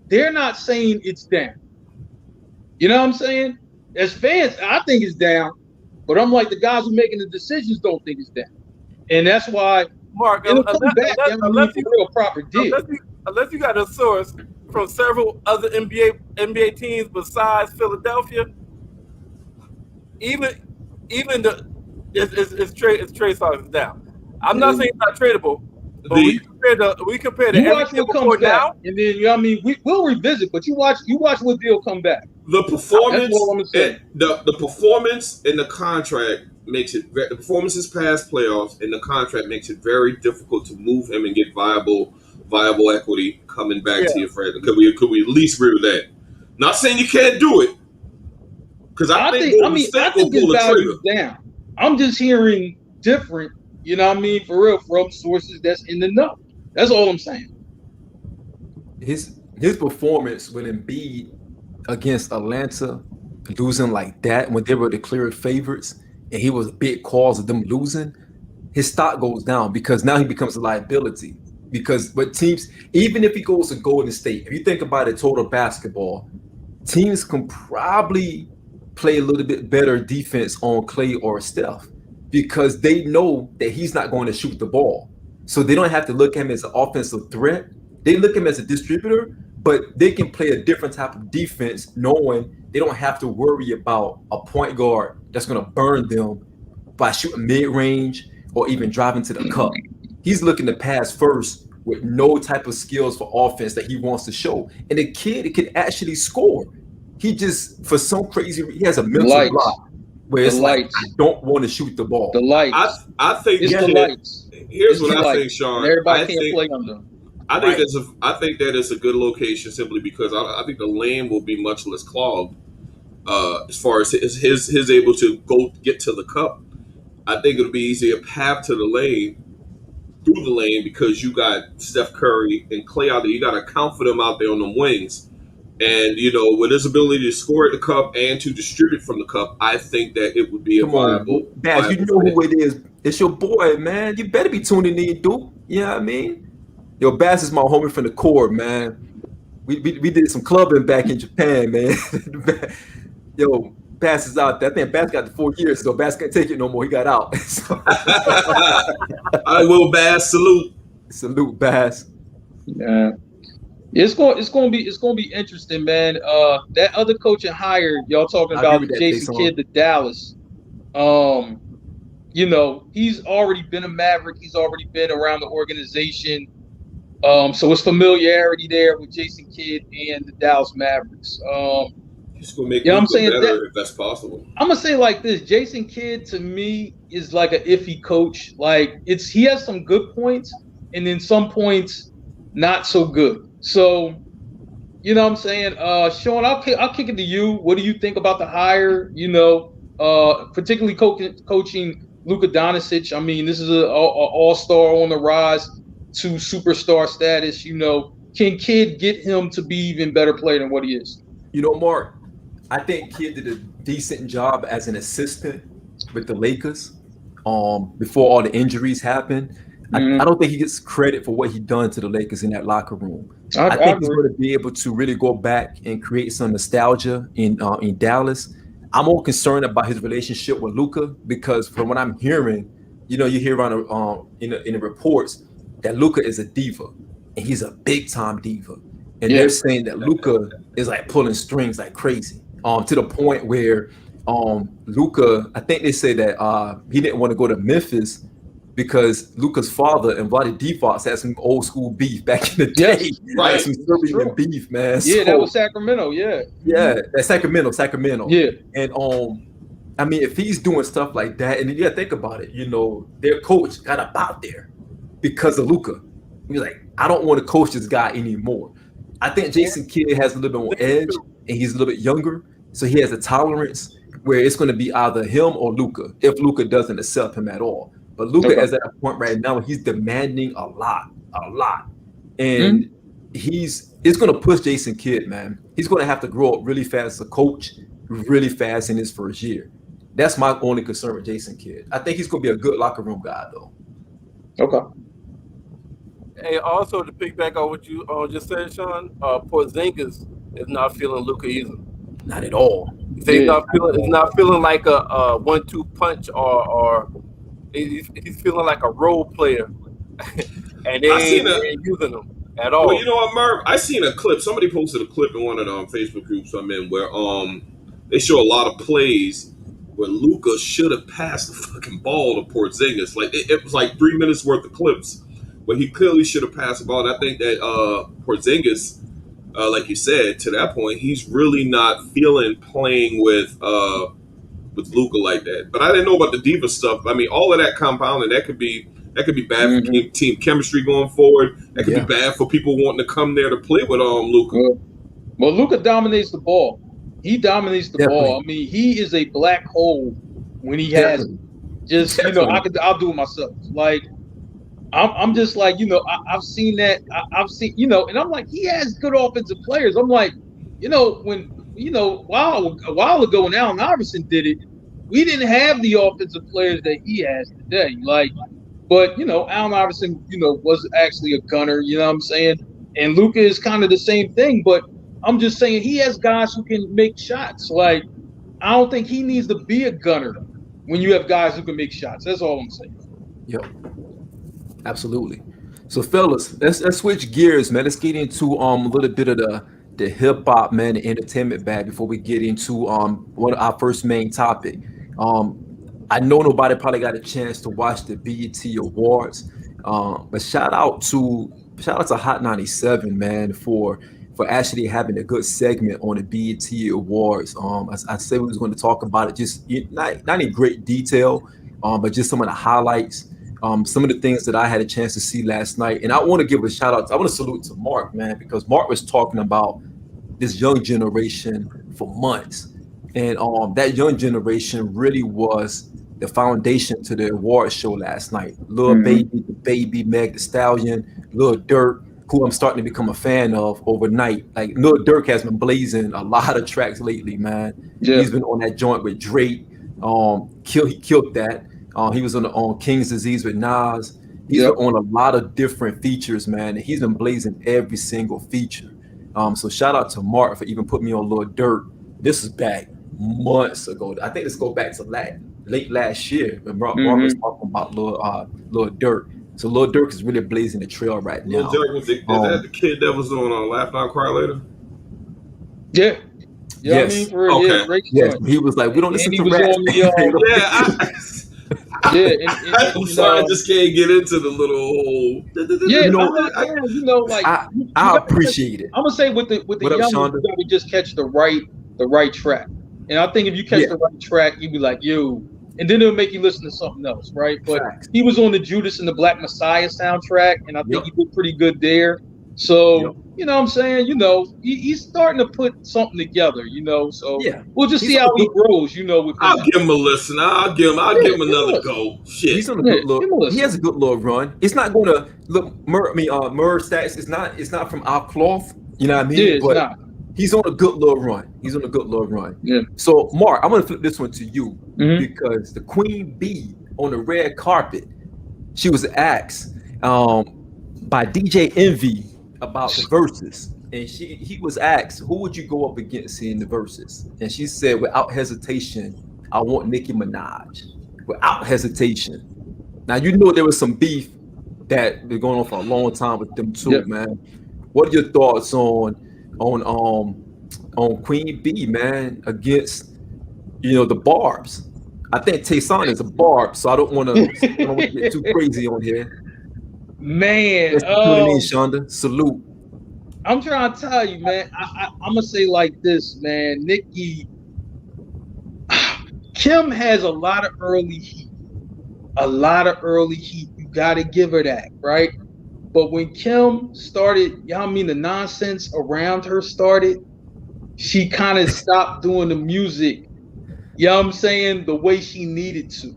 They're not saying it's down. You know what I'm saying? As fans, I think it's down, but I'm like the guys who are making the decisions don't think it's down, and that's why Mark, it'll come back. Unless you real proper deal. Unless you got a source from several other NBA teams besides Philadelphia. Even it's trade stocks is down. I'm not saying it's not tradable, but we compare the you watch what comes back, now, and then you know what I mean we'll revisit. But you watch what deal come back. The performance, the performance in the contract makes it. The performances past playoffs and the contract makes it very difficult to move him and get viable equity coming back to your franchise. Could we at least agree with that? Not saying you can't do it. Because I think his value is down. I'm just hearing different, you know what I mean, for real, from sources that's in the know. That's all I'm saying. His performance with Embiid against Atlanta, losing like that when they were the clear favorites, and he was a big cause of them losing, his stock goes down because now he becomes a liability. Because what teams, even if he goes to Golden State, if you think about it, total basketball, teams can probably play a little bit better defense on Klay or Steph because they know that he's not going to shoot the ball. So they don't have to look at him as an offensive threat. They look at him as a distributor, but they can play a different type of defense knowing they don't have to worry about a point guard that's going to burn them by shooting mid-range or even driving to the cup. He's looking to pass first with no type of skills for offense that he wants to show. And the kid can actually score. He just, for some crazy, he has a mental block where it's like, I don't want to shoot the ball. The lights. I think it's the lights. Here's what I think, Shawn. And everybody can't play on them. I think that is a good location simply because I think the lane will be much less clogged as far as his able to go get to the cup. I think it'll be easier path to the lane through the lane because you got Steph Curry and Klay out there. You got to account for them out there on them wings. And, with his ability to score at the cup and to distribute from the cup, I think that it would be a viable. Baz, you know who it is. It's your boy, man. You better be tuning in, dude. You know what I mean? Yo, Baz is my homie from the core, man. We did some clubbing back in Japan, man. Yo, Baz is out there. I think Baz got the 4 years, so Baz can't take it no more. He got out. I will, Baz. Salute, Baz. Yeah. It's gonna be interesting, man. That other coaching hire y'all talking about, Jason Kidd to Dallas. He's already been a Maverick. He's already been around the organization. So it's familiarity there with Jason Kidd and the Dallas Mavericks. He's gonna make I'm saying better if that's possible. I'm gonna say like this: Jason Kidd to me is like an iffy coach. Like he has some good points, and then some points not so good. So, what I'm saying? Shawn, I'll kick it to you. What do you think about the hire? Particularly coaching Luka Doncic. I mean, this is an all-star on the rise to superstar status. Can Kidd get him to be even better player than what he is? Mark, I think Kidd did a decent job as an assistant with the Lakers before all the injuries happened. I don't think he gets credit for what he done to the Lakers in that locker room. I think he's going to be able to really go back and create some nostalgia in Dallas. I'm more concerned about his relationship with Luka because from what I'm hearing, you hear around in the reports that Luka is a diva and he's a big time diva, and they're saying that Luka is like pulling strings like crazy to the point where Luka, I think they say that he didn't want to go to Memphis because Luka's father and Vlade Divac had some old school beef back in the day. Right. Some Serbian beef, man. Yeah, that was Sacramento, yeah. Yeah, that's Sacramento. Yeah. And I mean, if he's doing stuff like that, and you gotta think about it, their coach got up out there because of Luka. He's like, I don't want to coach this guy anymore. I think Jason Kidd has a little bit more edge and he's a little bit younger. So he has a tolerance where it's going to be either him or Luka if Luka doesn't accept him at all. But Luka is at a point right now where he's demanding a lot. And it's going to push Jason Kidd, man. He's going to have to grow up really fast as a coach, really fast in his first year. That's my only concern with Jason Kidd. I think he's going to be a good locker room guy, though. Okay. Hey, also to piggyback on what you just said, Shawn, Porzingis is not feeling Luka either. Not at all. He's not feeling like a 1-2 punch or he's feeling like a role player, and they ain't using him at all. Well, you know what, Marc? I seen a clip. Somebody posted a clip in one of the Facebook groups I'm in where they show a lot of plays where Luka should have passed the fucking ball to Porzingis. Like it was like 3 minutes worth of clips where he clearly should have passed the ball. And I think that Porzingis, like you said, to that point, he's really not feeling playing with Luka like that. But I didn't know about the diva stuff. I mean, all of that compounding, that could be bad for team chemistry going forward. That could be bad for people wanting to come there to play with Luka. Well, Luka dominates the ball. He dominates the ball. I mean, he is a black hole when he has it. Just I'll do it myself. Like I'm just like, I've seen that. I've seen, and I'm like, he has good offensive players. I'm like, when a while ago when Allen Iverson did it, we didn't have the offensive players that he has today. Like, but Allen Iverson, was actually a gunner. You know what I'm saying? And Luka is kind of the same thing, but I'm just saying he has guys who can make shots. Like, I don't think he needs to be a gunner when you have guys who can make shots. That's all I'm saying. Yep. Absolutely. So, fellas, let's switch gears, man. Let's get into a little bit of the hip hop, man, the entertainment bag before we get into one of our first main topic. I know nobody probably got a chance to watch the BET Awards, but shout out to Hot 97, man, for actually having a good segment on the BET Awards. I said we was going to talk about it, just not in great detail, but just some of the highlights, some of the things that I had a chance to see last night. And I want to give a shout out. I want to salute to Marc, man, because Marc was talking about this young generation for months, and that young generation really was the foundation to the award show last night. Lil Baby, the Baby, Meg Thee Stallion, Lil Durk, who I'm starting to become a fan of overnight. Like Lil Durk has been blazing a lot of tracks lately, man. Yeah. He's been on that joint with Drake. He killed that. He was on King's Disease with Nas. He's been on a lot of different features, man. And he's been blazing every single feature. So shout out to Marc for even putting me on Lil Durk. This is back months ago. I think this go back to late last year when Marc was talking about Lil Durk. So Lil Durk is really blazing the trail right now. Lil Durk is that the kid that was on Laugh Not Cry Later? Yeah. Yes. I mean, for great yes. He was like, we don't listen to rap. I'm sorry, I just can't get into the little whole. I appreciate it. I'm gonna say with the young, you gotta just catch the right track. And I think if you catch the right track, you'd be like, yo, and then it'll make you listen to something else, right? But he was on the Judas and the Black Messiah soundtrack, and I think he did pretty good there. So, you know what I'm saying? You know, he's starting to put something together, you know. So we'll just see how he grows, you know. I'll give him a listen. I'll give him another go. Shit. He's on a good little. He has a good little run. It's not going to look. Murr Stacks is not from our cloth. You know what I mean? Yeah, but he's on a good little run. Yeah. So, Marc, I'm going to flip this one to you because the Queen Bee on the red carpet, she was asked by DJ Envy about the verses, and he was asked, who would you go up against in the verses? And she said, without hesitation, I want Nicki Minaj. Without hesitation. Now, you know there was some beef that been going on for a long time with them too, man. What are your thoughts on Queen Bee, man, against the Barbs? I think Tayson is a Barb, so I don't want to get too crazy on here. Man, Shonda, salute. I'm trying to tell you, man. I'm gonna say like this, man. Nicki, Kim has a lot of early heat. You gotta give her that, right? But when Kim started, the nonsense around her started, she kind of stopped doing the music. You know what I'm saying? The way she needed to.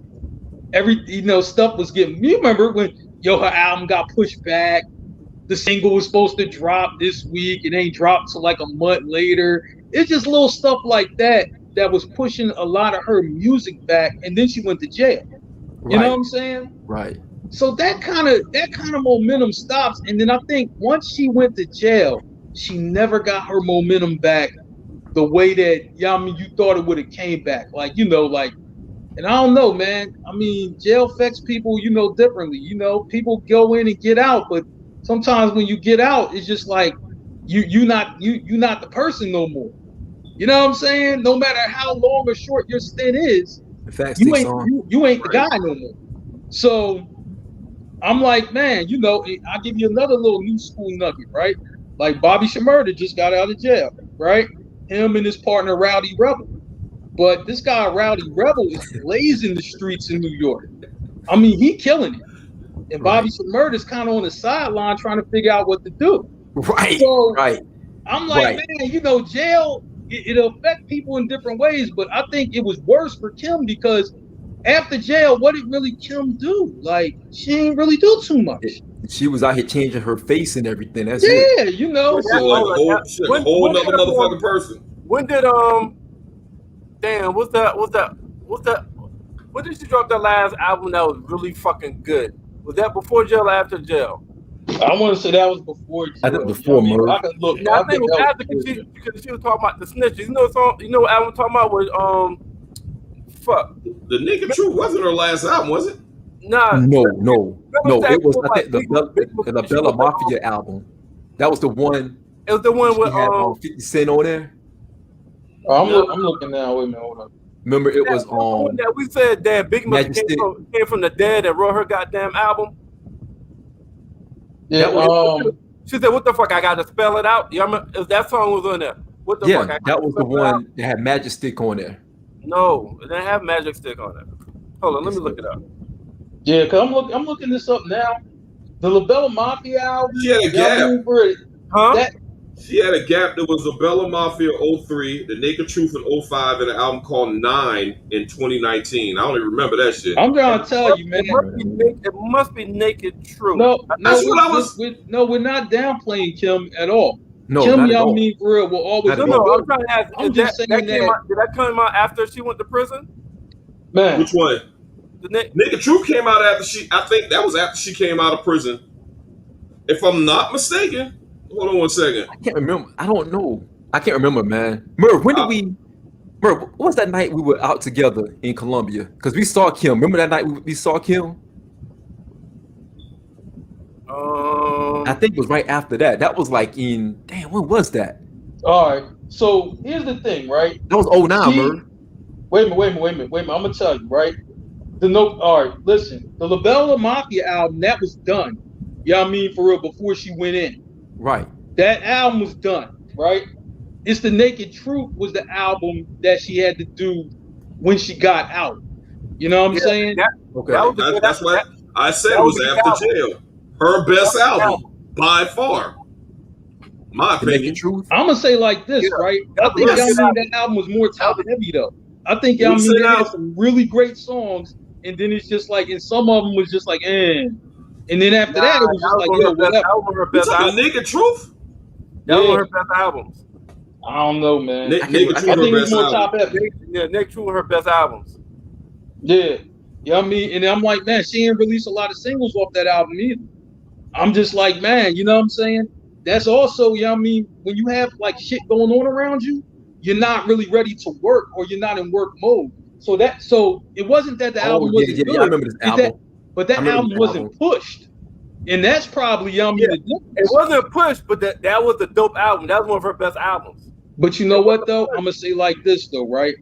Stuff was getting. You remember when? Her album got pushed back. The single was supposed to drop this week. It ain't dropped till like a month later. It's just little stuff like that was pushing a lot of her music back. And then she went to jail. You know what I'm saying? Right. So that kind of momentum stops. And then I think once she went to jail, she never got her momentum back the way that you thought it would have came back. And I don't know, man. I mean, jail affects people, differently. People go in and get out, but sometimes when you get out, it's just like you're not the person no more. You know what I'm saying? No matter how long or short your stint is, you ain't the guy no more. So I'm like, man, I'll give you another little new school nugget, right? Like Bobby Shmurda just got out of jail, right? Him and his partner Rowdy Rebel. But this guy, Rowdy Rebel, is blazing the streets in New York. I mean, he killing it. And Bobby Shmurda is kind of on the sideline trying to figure out what to do. Right. So I'm like, man, jail, it'll affect people in different ways. But I think it was worse for Kim because after jail, what did really Kim do? Like, she didn't really do too much. She was out here changing her face and everything. That's it. She's like a whole nother motherfucking person. When did damn, what's that? When did she drop that last album that was really fucking good? Was that before jail or after jail? I want to say that was before jail. I think before Merv. I can look. I think it was after because she was talking about the snitches. You know what song? You know what album I'm talking about? Was fuck. The Nigga True wasn't her last album, was it? Nah. No. It was I think the Bella Mafia album. That was the one. It was the one with 50 Cent on there. I'm looking now. Wait a minute, hold on. Remember, it was That one that we said, damn, Big must Majestic. came from the dead and wrote her goddamn album. Yeah, She said, "What the fuck? I got to spell it out." Yeah, that song was on there. What the Yeah, fuck? that was the one that had Magic Stick on there. No, it didn't have Magic Stick on it. Hold on, let me look it up. yeah, cause I'm looking this up now. The LaBella Mafia album. She had a gap. Huh? That, She had a gap. There was Bella Mafia 03, The Naked Truth in 05, and an album called 9 in 2019. I don't even remember that shit. I'm trying to tell you, man. It must be Naked Truth. We're not downplaying Kim at all. No, Kim, not at y'all all. mean for real, will always Not be at all. good. I'm trying to ask. I'm just saying that. Did that come out after she went to prison? Man, Which one? The Naked Truth came out after I think that was after she came out of prison. If I'm not mistaken. Hold on one second. I can't remember. I don't know. I can't remember, man. Merv, when did Merv, what was that night we were out together in Colombia? Because we saw Kim. Remember that night we saw Kim? I think it was right after that. That was like when was that? all right. So here's the thing, right? That was 09, Merv. Wait a minute. I'm gonna tell you, right? All right, listen. The LaBella Mafia album, that was done. You know what I mean? For real, before she went in. Right. That album was done, right? It's The Naked Truth was the album that she had to do when she got out. You know what I'm saying? Okay. That's what I said. It was after jail. Her best album by far. My opinion. Naked Truth. I'm gonna say like this, right? I think that album was more top heavy though. I think y'all mean they had some really great songs, and then it's just like, and some of them was just like, And then after that, it was just like, yo, whatever. That was her best album. Naked Truth? That was her best albums. I don't know, man. I think it's more top heavy. Yeah, Naked Truth were her best albums. Yeah. You know what I mean? And I'm like, man, she didn't release a lot of singles off that album either. I'm just like, man, you know what I'm saying? That's also, you know what I mean, when you have like shit going on around you, you're not really ready to work or you're not in work mode. So it wasn't that the album wasn't good. Yeah, I remember this album. But that album wasn't pushed. And that's probably, you know what I mean, it wasn't pushed, but that was a dope album. That was one of her best albums. But you know what though? I'm gonna say like this though, right?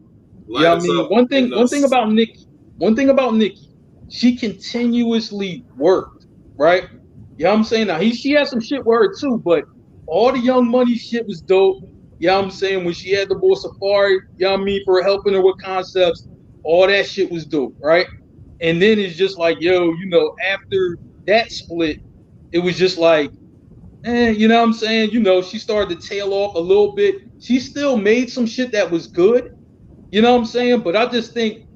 Yeah, I mean, one thing about Nicki, she continuously worked, right? You know what I'm saying? Now she had some shit with her too, but all the Young Money shit was dope. You know what I'm saying? When she had the boy Safari, you know what I mean, for helping her with concepts, all that shit was dope, right? And then it's just like, yo, you know, after that split, it was just like, you know what I'm saying? You know, she started to tail off a little bit. She still made some shit that was good, you know what I'm saying? But I just think,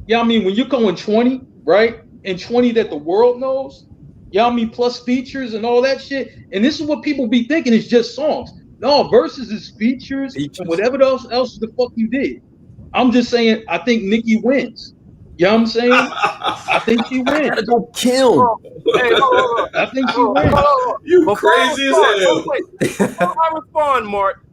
you know what I mean, when you're going 20, right? And 20 that the world knows, you know what I mean, plus features and all that shit. And this is what people be thinking is just songs. No, verses is features and whatever else the fuck you did. I'm just saying, I think Nicki wins. You know what I'm saying? I think she wins. Gotta go kill. Hey, hold on. I think she wins. You crazy as hell. Before I respond, Mark,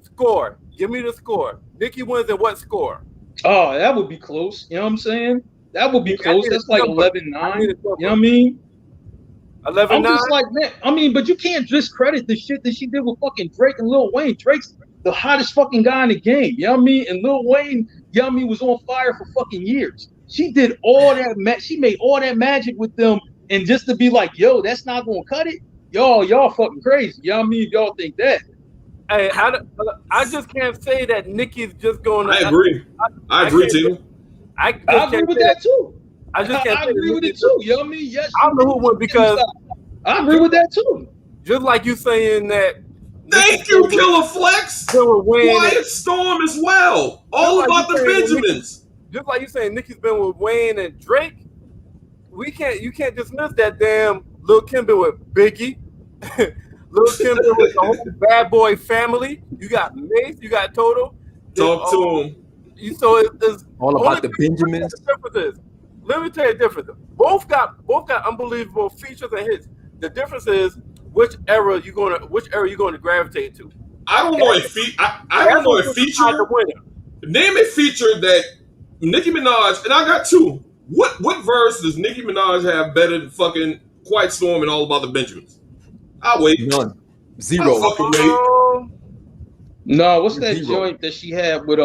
score. Give me the score. Nicki wins in what score? Oh, that would be close. You know what I'm saying? That would be close. That's like 11-9. You know what I mean? 11-9? I'm just like, man, I mean, but you can't discredit the shit that she did with fucking Drake and Lil Wayne. Drake's the hottest fucking guy in the game. You know what I mean? And Lil Wayne, you know what I mean, was on fire for fucking years. She did all that. She made all that magic with them. And just to be like, yo, that's not going to cut it. Y'all fucking crazy. You know what I mean? If y'all think that. Hey, I just can't say that Nicki's just going to. I agree. I agree, Tina. I agree with that too. I agree with it too. You know what I mean? Yes. I don't know who won because I agree with that too. Just like you saying that. Thank you, Killer Flex. Quiet Storm as well. All about the Benjamins. Just like you saying, Nicki's been with Wayne and Drake. You can't dismiss that damn Lil Kim been with Biggie. Lil Kim been with the whole Bad Boy family. You got Mace. You got Toto. Talk to him. So it's all about the Benjamins. Let me tell you the difference. Both got unbelievable features and hits. The difference is which era you going to gravitate to. I don't know a feature. Name a feature that Nicki Minaj, and I got two. What verse does Nicki Minaj have better than fucking Quiet Storm and All About the Benjamins? I'll wait. None. Zero. I'll fucking wait. No, what's that joint that she had with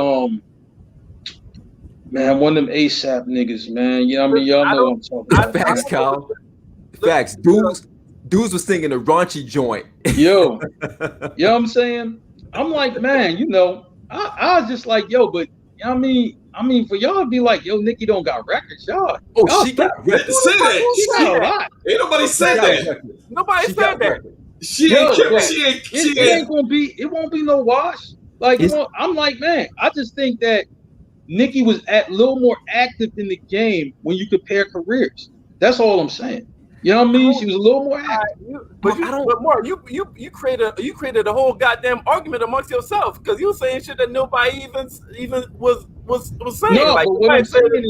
Man, one of them ASAP niggas, man. You know what I mean? Y'all know what I'm talking about. Facts, Kyle. Facts. Dudes was singing a raunchy joint. Yo, you know what I'm saying? I'm like, man, you know, I was just like, yo, but you know what I mean, for y'all to be like, yo, Nicki don't got records, y'all. Oh, she got Didn't records. say that. She got a lot. Ain't nobody said that. Nobody She said got that. records. She Yo, ain't. but She ain't. It ain't gonna be. It won't be no wash. Like I'm like, man, I just think that Nicki was a little more active in the game when you compare careers. That's all I'm saying. You know what I mean? She was a little more active. But Mark, you created a whole goddamn argument amongst yourself because you were saying shit that nobody even was saying. No, like, but what I'm saying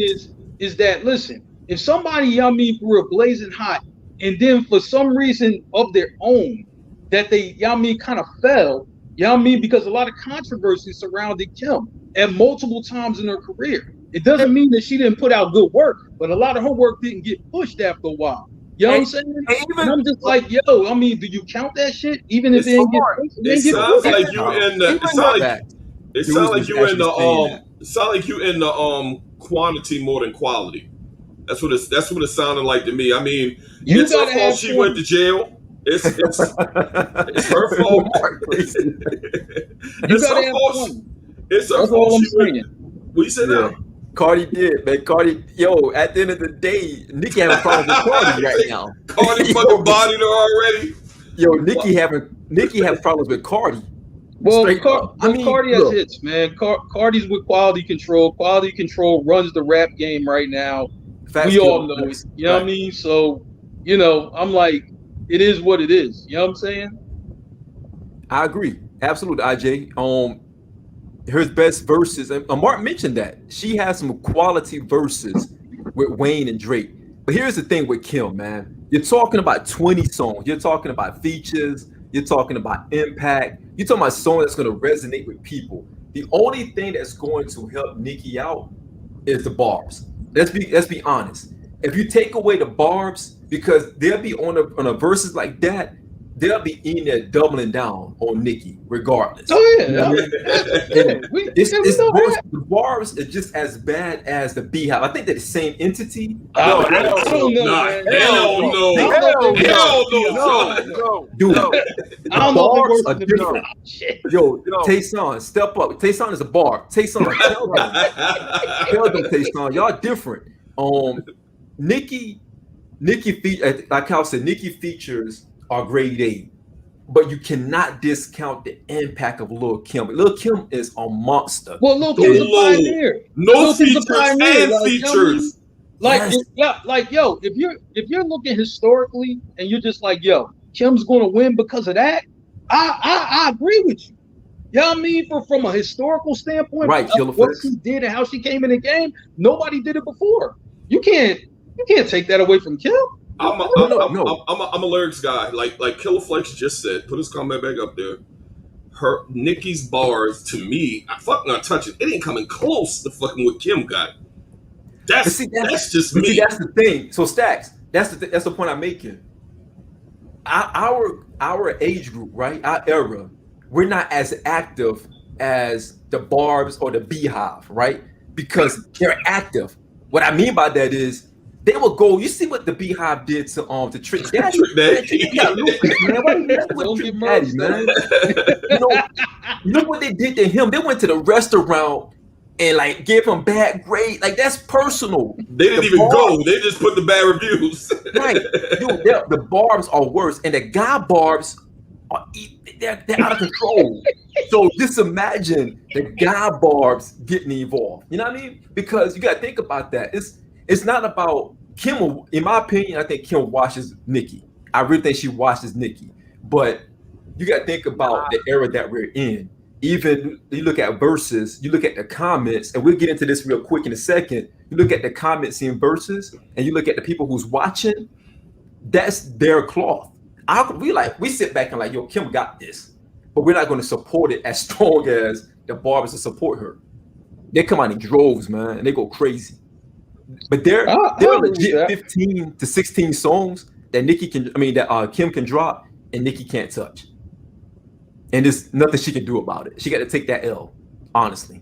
is that listen, if somebody, you know what I mean, were blazing hot, and then for some reason of their own, that they, you know what I mean, kind of fell, you know what I mean, because a lot of controversy surrounded Kim at multiple times in her career. It doesn't mean that she didn't put out good work, but a lot of her work didn't get pushed after a while. You know what I'm saying? And I'm just like, yo, I mean, do you count that shit? Even if it didn't get pushed? It sounds like you in the. It sounds like you in the. It sounds like you in the quantity more than quality. That's what it sounded like to me. I mean, it's her fault she went to jail. It's her fault. It's her fault. It's her fault. She went. What you said now? Cardi did, man. Cardi, yo, at the end of the day, Nicki having problems with Cardi right now. Cardi fucking bodied her already. Yo, Nicki having problems with Cardi. Well, Cardi has hits, man. Cardi's with quality control. Quality control runs the rap game right now. We all know it. You know what I mean? So, you know, I'm like, it is what it is. You know what I'm saying? I agree. Absolutely, IJ. Her best verses, and Marc mentioned that she has some quality verses with Wayne and Drake. But here's the thing with Kim, man. You're talking about 20 songs. You're talking about features. You're talking about impact. You're talking about songs that's going to resonate with people. The only thing that's going to help Nicki out is the barbs. Let's be honest. If you take away the barbs, because they'll be on a verses like that, they'll be in there doubling down on Nicki regardless. Oh yeah, the barbs are just as bad as the Beehive. I think they're the same entity. I don't know. Hell no. Dude, I don't know. Barbs are different. Yo, Tay-Son, step up. Tay-Son is a barb. Tay-Son, tell them Tay-Son, y'all different. Nicki, like Kyle said, Nicki features are grade A, but you cannot discount the impact of Lil' Kim. Lil' Kim is a monster. Well, Lil' Kim's a pioneer. No features and features. Like, yo, if you're looking historically and you're just like, yo, Kim's gonna win because of that, I agree with you. You know what I mean? From a historical standpoint, right? What she did and how she came in the game, nobody did it before. You can't take that away from Kim. I'm a lyrics guy. Like Killer Flex just said, put his comment back up there. Her Nicki's bars to me, I fucking not touching. It ain't coming close to fucking what Kim got. That's just me. That's the thing. So Stacks, that's the point I'm making. Our age group, right? Our era, we're not as active as the Barbs or the Beehive, right? Because they're active. What I mean by that is they will go. You see what the Beehive did to Trick Daddy? They got Lucas, man. Why don't Trick Daddy, man? You know what they did to him? They went to the restaurant and like gave him bad grade. Like that's personal. They didn't even go. They just put the bad reviews. Right. Dude, the Barbs are worse, and the guy Barbs are they're out of control. So just imagine the guy Barbs getting involved. You know what I mean? Because you got to think about that. It's not about Kim. In my opinion, I think Kim washes Nicki. I really think she washes Nicki. But you got to think about the era that we're in. Even you look at verses, you look at the comments, and we'll get into this real quick in a second. You look at the comments in verses, and you look at the people who's watching. That's their cloth. We sit back and like, yo, Kim got this, but we're not going to support it as strong as the Barbers to support her. They come out in droves, man, and they go crazy. But they're legit 15 to 16 songs that Kim can drop and Nicki can't touch. And there's nothing she can do about it. She got to take that L, honestly.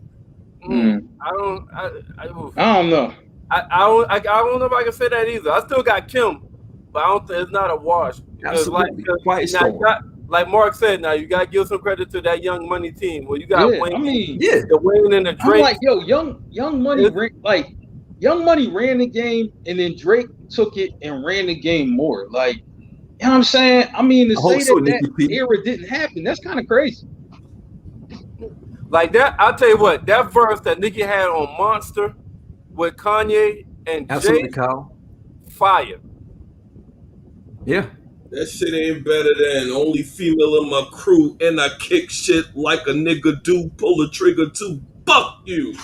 I don't. I don't know. I don't know if I can say that either. I still got Kim, but I don't think it's not a wash because Absolutely. Quiet now you storm. got, like Mark said, now you got to give some credit to that Young Money team. Well, you got Yeah, Wayne, I mean, Yeah. the Wayne and the I'm Drake. like, yo, Young Money Young Money ran the game, and then Drake took it and ran the game more. Like, you know what I'm saying? I mean, to I hope say so, that Nikki P. era didn't happen, that's kind of crazy. Like that, I'll tell you what, that verse that Nicki had on Monster with Kanye and Absolutely, Jay, Kyle. fire. Yeah. That shit ain't better than only female in my crew, and I kick shit like a nigga do. Pull the trigger too. Fuck you.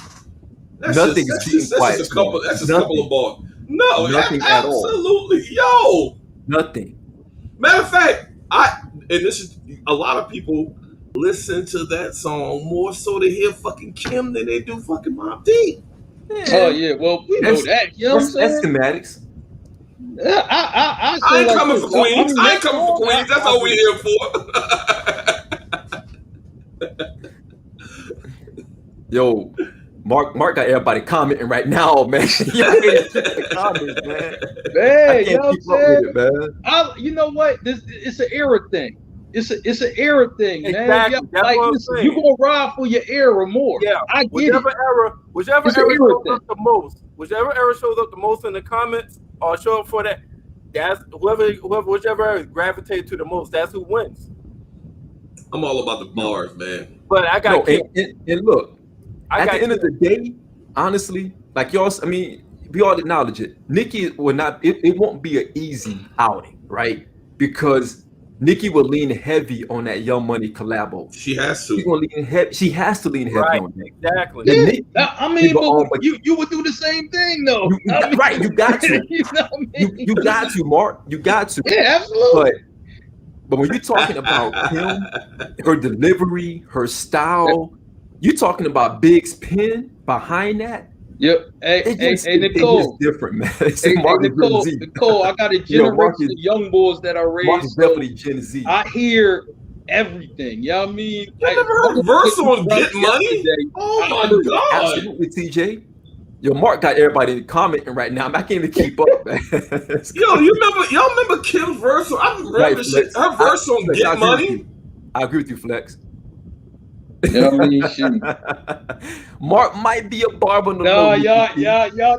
Nothing is beating Quiet A couple. Storm. That's just a couple of bars. No, Nothing at all. absolutely, yo. Nothing. Matter of fact, and this is a lot of people listen to that song more so to hear fucking Kim than they do fucking Mobb Deep. Oh yeah, well we know that. You know what I'm That's saying? schematics. Yeah, I say ain't like coming this. for Queens. I ain't next coming for song, Queens. That's all we here for. Yo, Mark got everybody commenting right now, man. Y'all can't keep the comments, man. Man, I you know can't what I'm keep up saying? with it, man. You know what? It's an era thing. It's an era thing, man. Exactly. Yeah, like listen, you gonna ride for your era more. Yeah, I get whichever it. era It's an shows era up the most, whichever era shows up the most in the comments or show up for that, that's whichever era gravitates to the most, that's who wins. I'm all about the bars, man. But I got Kim. And look, I at the end of the day, honestly, like y'all, I mean, we all acknowledge it. Nicki will not. It won't be an easy outing, right? Because Nicki will lean heavy on that Young Money collabo. She has to. She's gonna lean heavy. She has to lean heavy on that. Exactly. And Yeah, Nicki, I mean, but you would do the same thing though. right? You got to. You know what I mean? You got to, Mark. You got to. Yeah, absolutely. But when you're talking about Kim, her delivery, her style, you're talking about Big's pen behind that. Yep. Hey, Nicole. It's different, man. It's Hey, Mark is Nicole, I got a generation of young boys that are raised. Mark is definitely Gen Z. I hear everything. You know what I mean? You never heard verse on Get Money? Oh my god. Absolutely, TJ. Yo, Mark got everybody commenting right now. I can't even keep up, man. Y'all remember Kim's verse? I remember her verse on Get Money. I agree with you, Flex. You know what I mean? Shoot. Mark might be a barber. No, y'all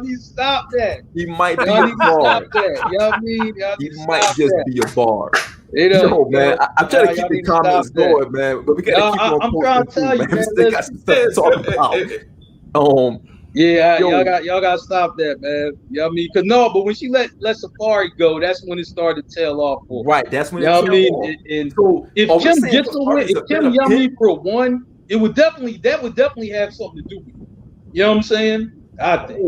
need to stop that. He might be Y'all a need to bar. stop that. You know what I mean? He might just be a bar. Yo, man, I'm trying to keep the comments going, man. But we gotta keep on. I'm trying to tell you, man. We still got some stuff to talk about. Yeah, y'all got to stop that, man. You know what I mean? But when she let Safari go, that's when it started to tail off for her. Right, that's when you know what I mean? And so if Kim gets a win, if Kim Yummy for one, that would definitely have something to do with it. You know what I'm saying? I think.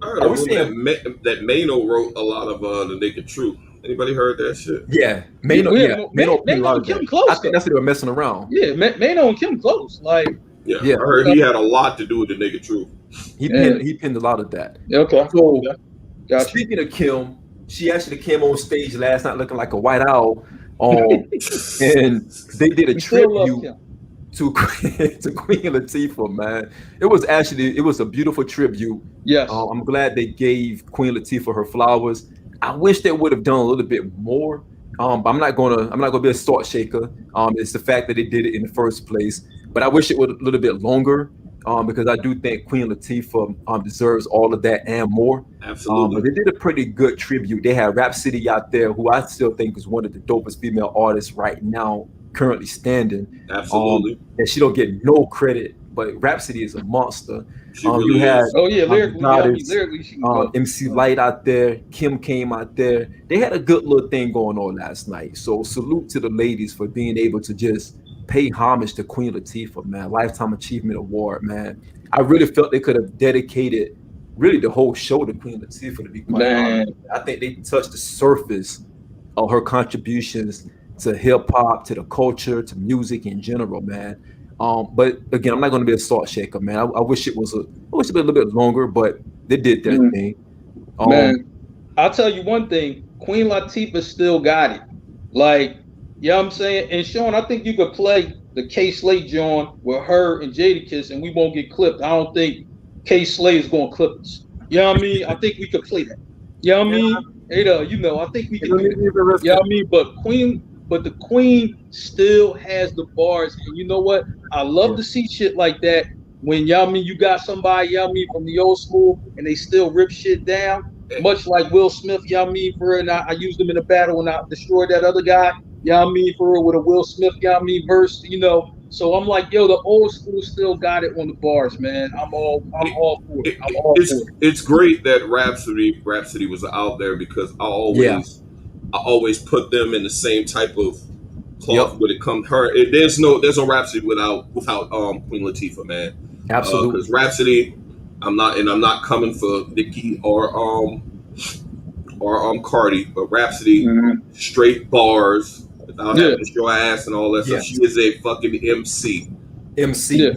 I heard that Mano wrote a lot of the Naked Truth. Anybody heard that shit? Yeah, Mano and Kim close. I think that's what they were messing around. Yeah, Mano and Kim close. Like. Yeah, I heard he had a lot to do with the Naked Truth. He pinned a lot of that. Okay. So, speaking of Kim, she actually came on stage last night looking like a white owl. And they did a tribute to Queen Latifah, man. It was a beautiful tribute. Yes. I'm glad they gave Queen Latifah her flowers. I wish they would have done a little bit more. But I'm not gonna be a salt shaker. It's the fact that they did it in the first place. But I wish it was a little bit longer. Because I do think Queen Latifah deserves all of that and more. Absolutely. But they did a pretty good tribute. They had Rhapsody out there, who I still think is one of the dopest female artists right now, currently standing. Absolutely. And she don't get no credit, but Rhapsody is a monster. Really you had lyrically, MC Light out there. Kim came out there. They had a good little thing going on last night. So salute to the ladies for being able to just pay homage to Queen Latifah, man. Lifetime Achievement Award, man. I really felt they could have dedicated really the whole show to Queen Latifah, to be quite honest. I think they touched the surface of her contributions to hip hop, to the culture, to music in general, man. But again, I'm not going to be a salt shaker, man. I wish it was a little bit longer, but they did their thing. Man, I'll tell you one thing: Queen Latifah still got it. Like Yeah, I'm saying, and Shawn, I think you could play the K Slate John with her and Jadakiss, and we won't get clipped. I don't think K Slate is going to clip us. You know what I mean? I think we could play that. You know what I Yeah, mean? Ada, you know, I think we you can don't do need that. to even risk You know it. what I mean? But the Queen still has the bars, and you know what? I love Yeah. to see shit like that when y'all mean you got somebody, y'all mean from the old school, and they still rip shit down, much like Will Smith, y'all mean for, and I used him in a battle and I destroyed that other guy. Y'all mean for real with a Will Smith, y'all mean verse, you know. So I'm like, yo, the old school still got it on the bars, man. I'm It, all for it. I'm all for it. it's great that Rhapsody was out there because Yeah. I always put them in the same type of cloth Yep. when it comes her. There's no Rhapsody without Queen Latifah, man. Because Absolutely. Rhapsody, I'm not coming for Nicki or Cardi, but Rhapsody Mhm. straight bars without Yeah, having to show ass and all that stuff. She Yes. is a fucking MC. yeah, MC.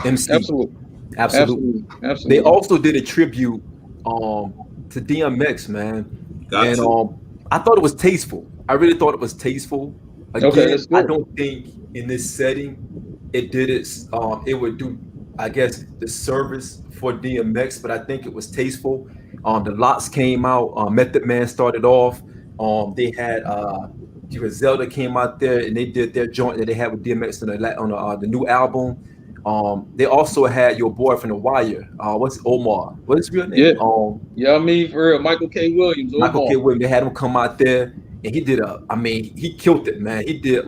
MC. absolutely, Absolutely. absolutely, They absolutely. also did a tribute to DMX, man. Got And to. I thought it was tasteful. I really thought it was tasteful. Okay, let's Again, I do it. don't think in this setting it did it. It would do, I guess, the service for DMX, but I think it was tasteful. The lots came out. Method Man started off. They had Zelda came out there and they did their joint that they had with DMX on the new album. They also had your boy from The Wire. What's Omar? What's his real Yeah, name? yeah. I mean for real, Michael K. Williams, Michael Omar. K. Williams. They had him come out there, and he did he killed it, man. He did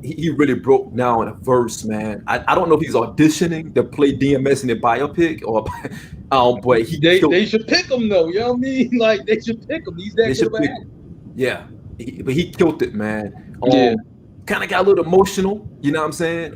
he really broke down a verse, man. I don't know if he's auditioning to play DMS in the biopic or, but he killed They it. should pick him though. You know what I mean? Like they should pick him. He's that They good should of an pick actor. him. Yeah, but he killed it, man. Yeah, Kind of got a little emotional, you know what I'm saying?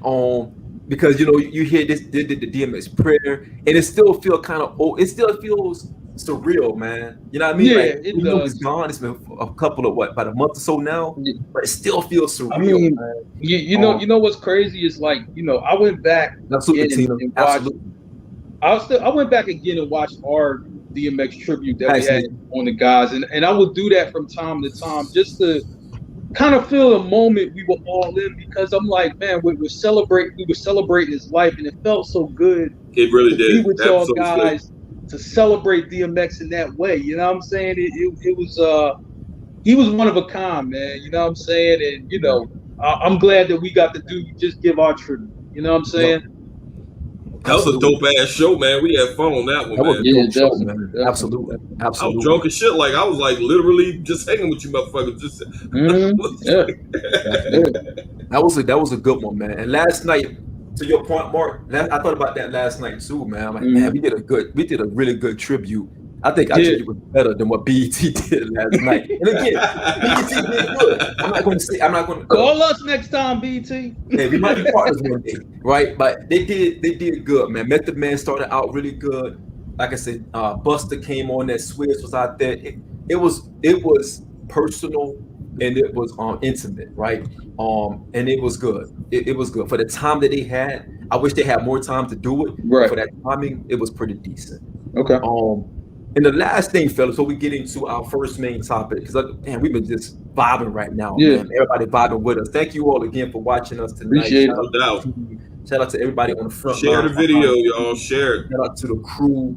Because you hear this, they did the DMX prayer, and it still feel kind of old. It still feels surreal, man. You know what I mean? yeah, Like it we know he's does. gone. It's been a couple of about a month or so now, Yeah. but it still feels I surreal, mean, man. you know what's crazy is like I went back Absolutely, again Tina. and watched. Absolutely. I went back again and watched our DMX tribute that we Thanks, had Nick. on the guys, and I would do that from time to time just to kind of feel the moment we were all in because I'm like, man, we were celebrating his life, and it felt so good It really to be did. with That y'all episode was good. guys to celebrate DMX in that way. You know what I'm saying? It was he was one of a kind, man. You know what I'm saying? And Yeah. I'm glad that we got to just give our tribute. You know what I'm Yep. saying? That was a Absolutely. dope ass show, man. We had fun on that one, That was a man. Yeah, dope show, definitely, man. definitely. Absolutely. I was Absolutely. drunk as shit. Like I was like literally just hanging with you motherfuckers. Just Yeah, Definitely. yeah. That was a good one, man. And last night, to your point, Mark, I thought about that last night too, man. I'm like, man, Mhm. we did a really good tribute. I think our Yeah. tribute was better than what BET did last night. And again, BET did good. I'm not going to Call us next time, BT. hey, we might be partners one day, right? But they did good, man. Method Man started out really good. Like I said, Buster came on, that Swizz was out there. It was personal and it was intimate, right? And it was good. It was good for the time that they had. I wish they had more time to do it, but Right. for that timing, it was pretty decent. Okay. And the last thing, fellas, so we get into our first main topic, because man, we've been just vibing right now, Yeah. man. Everybody vibing with us. Thank you all again for watching us tonight. Appreciate it. no doubt. Shout out to everybody on the front Share line. the video, y'all. Share it. Shout out to the crew.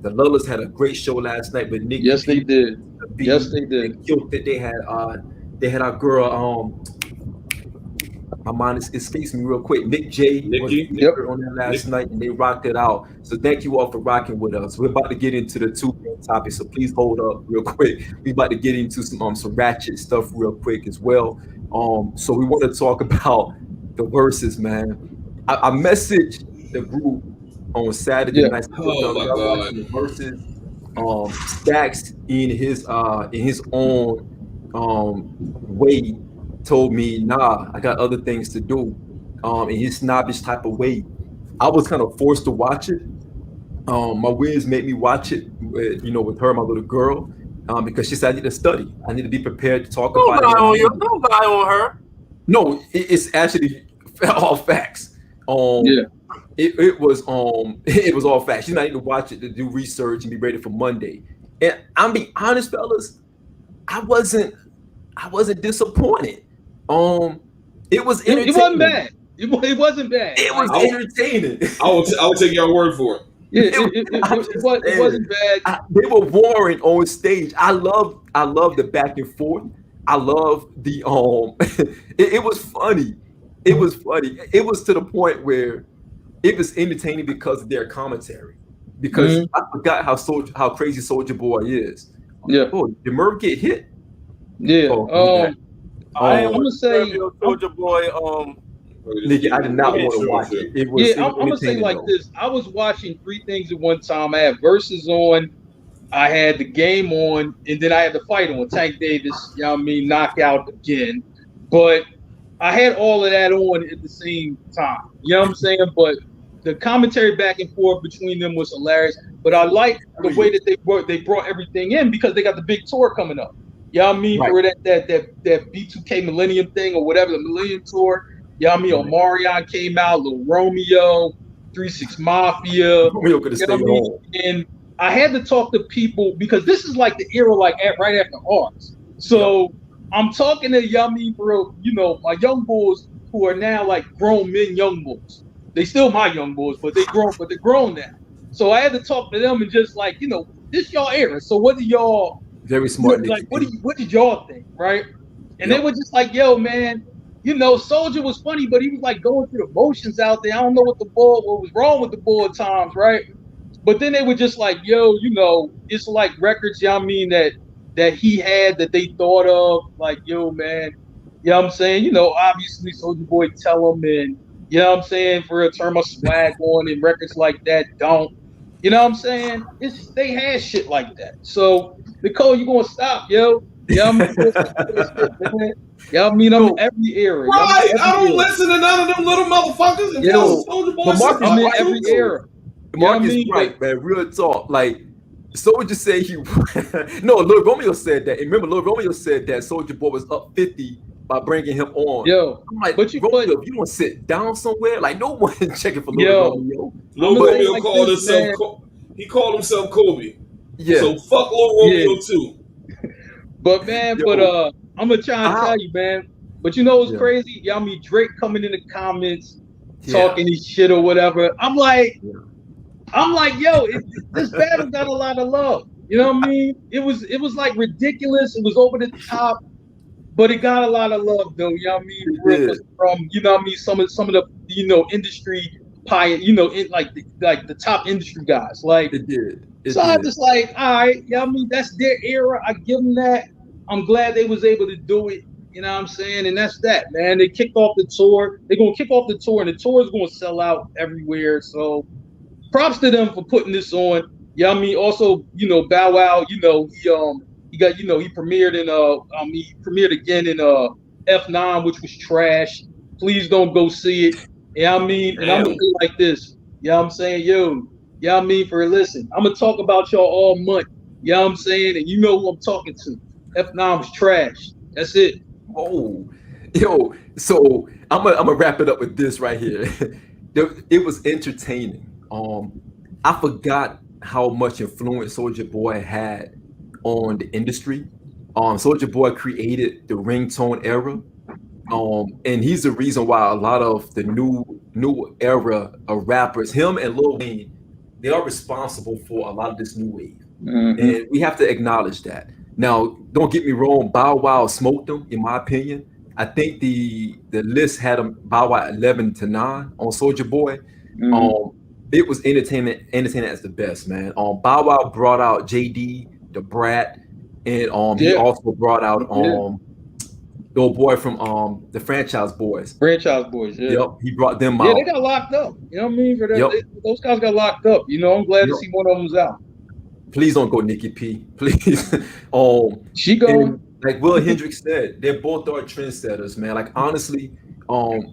The Lullas had a great show last night with Nikki. Yes, they did. B. Yes, they They did. killed it. They had our girl. My mind escapes me real quick. Nick J was Nikki. Yep. on there last night, and they rocked it out. So thank you all for rocking with us. We're about to get into the two main topics, so please hold up real quick. We're about to get into some ratchet stuff real quick as well. So we want to talk about the verses, man. I messaged the group on Saturday Yeah. night. Oh, my Y'all God. watching the verses. Stacks in his own way told me, nah, I got other things to do. In his snobbish type of way, I was kind of forced to watch it. My Wiz made me watch it, with her, my little girl, because she said I need to study. I need to be prepared to talk Don't about lie on you. it. Don't lie on her. No, it's actually all facts. Yeah. It was it was all facts. She's not even watch it to do research and be ready for Monday. And I'm being honest, fellas, I wasn't disappointed. It was entertaining. It wasn't bad. It wasn't bad. It was entertaining. I will take your word for it. Yeah, it wasn't bad. They were warring on stage. I love the back and forth. I love the it was funny. It was funny. It was to the point where it was entertaining because of their commentary. Because I forgot how crazy Soulja Boy is. Yeah. Oh, did Merv get hit? Yeah. I am gonna say Soulja Boy. Nigga, I did not want to watch it. It was, I'm gonna say like this. I was watching 3 things at one time. I had Versus on, I had the game on, and then I had the fight on. Tank Davis, you know what I mean, knockout again. But I had all of that on at the same time. You know what I'm saying? But the commentary back and forth between them was hilarious. But I like the way that they brought everything in because they got the big tour coming up. You know what I mean? Right. For that B2K Millennium thing or whatever, the Millennium Tour. You know what I mean? Omarion came out, Lil Romeo, 3-6 Mafia. Romeo could have stayed home. And I had to talk to people because this is like the era right after ours. So I'm talking to Yummy for my young bulls who are now like grown men, young bulls. They still my young bulls, but they're grown now. So I had to talk to them and just like, this y'all era. So what do y'all very smart? Like, what did y'all think, right? And they were just like, yo, man, Soulja was funny, but he was like going through the motions out there. I don't know what was wrong with the bull at times, right? But then they were just like, yo, it's like records, I mean, that he had that they thought of, like, yo, man, you know what I'm saying? Obviously Soulja Boy tell him, and you know what I'm saying, for a term of swag on and records like that don't. You know what I'm saying? They had shit like that. So Nicole, you gonna stop, yo? Yeah, I mean, I'm in every era. Right, I don't listen to none of them little motherfuckers. And Soulja Boy, but Marc is in every era. Marc is right, man. Real talk. Like Soulja said he. No, Lil Romeo said that. And remember, Lil Romeo said that Soulja Boy was up 50 by bringing him on. Yo, I'm like, if you don't sit down somewhere, like no one checking for Lil Romeo. Lil Romeo called himself. He called himself Kobe. Yeah. So fuck Lil Romeo too. But man, I'm gonna try and tell you, man. But what's crazy? Y'all mean Drake coming in the comments talking his shit or whatever. I'm like, yo, this battle got a lot of love. You know what I mean? It was like ridiculous. It was over the top, but it got a lot of love though. You know what I mean? From some of the industry in like the top industry guys. Like it did. I'm just like, all right, I mean, that's their era. I give them that. I'm glad they was able to do it. You know what I'm saying? And that's that, man. They kicked off the tour. They're going to kick off the tour, and the tour is going to sell out everywhere. So props to them for putting this on. Yeah, I mean, also, Bow Wow, he got, he premiered he premiered again in F9, which was trash. Please don't go see it. Yeah, I mean, and I'm going to say like this. Yeah, I'm saying, yo, yeah, I mean, listen, I'm going to talk about y'all all month. Yeah, I'm saying, and you know who I'm talking to. F9 was trash. That's it. Oh, yo, so I'm gonna wrap it up with this right here. It was entertaining. I forgot how much influence Soulja Boy had on the industry. Soulja Boy created the ringtone era. And he's the reason why a lot of the new era of rappers, him and Lil Wayne, they are responsible for a lot of this new wave. And we have to acknowledge that. Now, don't get me wrong, Bow Wow smoked them, in my opinion. I think the list had him Bow Wow 11-9 on Soulja Boy. It was entertaining as the best, man. Bow Wow brought out JD, the Brat, and he also brought out the old boy from the Franchise Boys. Yep, he brought them out. Yeah, they got locked up. You know what I mean? Those guys got locked up. I'm glad to see one of them's out. Please don't go Nikki P. Please. She going. Like Will Hendricks said, they both are trendsetters, man. Like honestly, what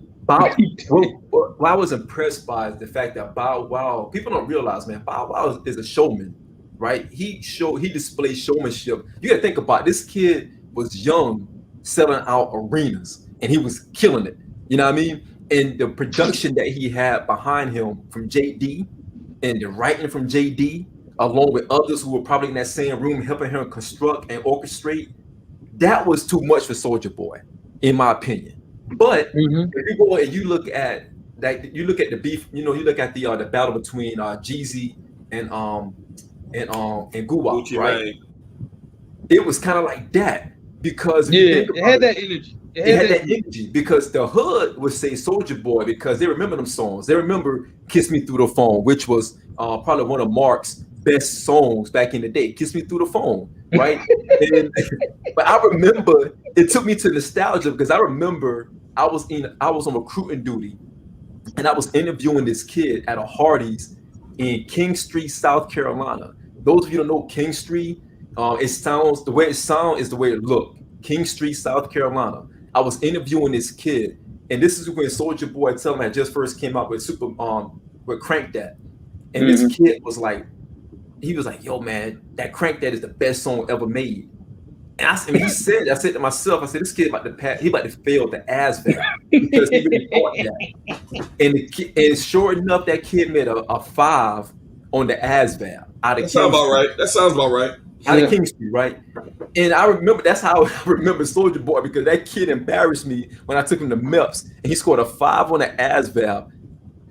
I was impressed by is the fact that Bow Wow, people don't realize, man, Bow Wow is a showman, right? He displays showmanship. You gotta think about it. This kid was young, selling out arenas, and he was killing it. You know what I mean? And the production that he had behind him from JD and the writing from JD, along with others who were probably in that same room helping him construct and orchestrate, that was too much for Soulja Boy. in my opinion. But Mhm. if you go and you look at the beef, you look at the battle between Jeezy and Guwap, Gucci right? Mane. It was kind of like that because if you Yeah, think it about had it, that energy. It it had had that that energy. energy because the hood would say Soldier Boy because they remember them songs. They remember Kiss Me Through the Phone, which was probably one of Marc's best songs back in the day. Kiss Me Through the Phone, right? And but I remember it took me to nostalgia because I remember I was on recruiting duty and I was interviewing this kid at a Hardee's in King Street, South Carolina. Those of you don't know King Street, it sounds the way it sounds is the way it looked. King Street, South Carolina. I was interviewing this kid, and this is when Soldier Boy Tell Me had just first came out with with Crank That, and this Mhm. kid was like, he was like, "Yo, man, that Crank That is the best song ever made." And I said to myself, I said, this kid about to he about to fail the ASVAB because he really thought that. And sure enough, that kid made a 5 on the ASVAB out of That sounds King about Street, right. That sounds about right. out of Yeah. King Street, right? And I remember that's how I remember Soldier Boy because that kid embarrassed me when I took him to MEPS and he scored a 5 on the ASVAB.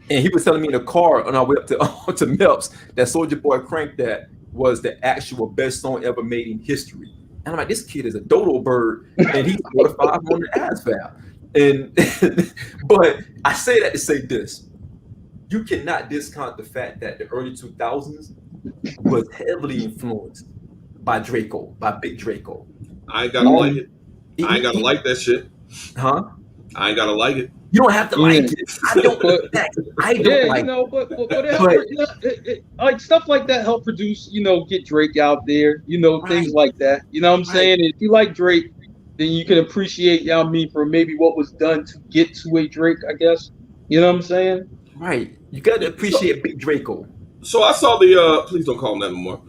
And he was telling me in the car on our way up to to MEPS that Soldier Boy Crank That was the actual best song ever made in history. And I'm like, this kid is a dodo bird, and he scored a 5 on the ASVAB. And but I say that to say this: you cannot discount the fact that the early 2000s was heavily influenced by Draco, by Big Draco. I ain't gotta like it. I ain't gotta He- like that shit. huh? I ain't gotta like it. You don't have to Yeah. like it. I don't. But I don't yeah, like but it it. helped. But Like stuff like that help produce. Get Drake out there. Things right, like that. You know what I'm right. saying? And if you like Drake, then you can appreciate for maybe what was done to get to a Drake. I guess. You know what I'm saying? Right. You got to So, appreciate Big Draco. so I saw the please don't call him that no more.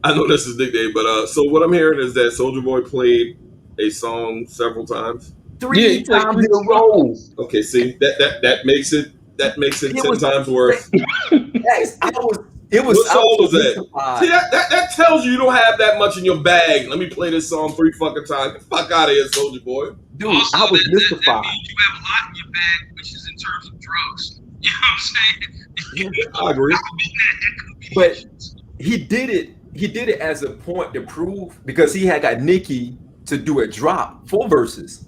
I know that's his nickname, but so what I'm hearing is that Soldier Boy played a song several times. Yeah, Three he played times three in a row. songs. Okay, see that makes it It 10 was times worse. yes, What I song was was so that? See, mystified. that tells you don't have that much in your bag. Let me play this song 3 fucking times. Get the fuck out of here, Soldier Boy. Dude, Also, I was that mystified. means you have a lot in your bag, which is in terms of drugs. You know what I'm saying? Yeah. I agree. That could be that. That could be the But issues. he did it as a point to prove because he had got Nicki to do a drop 4 verses,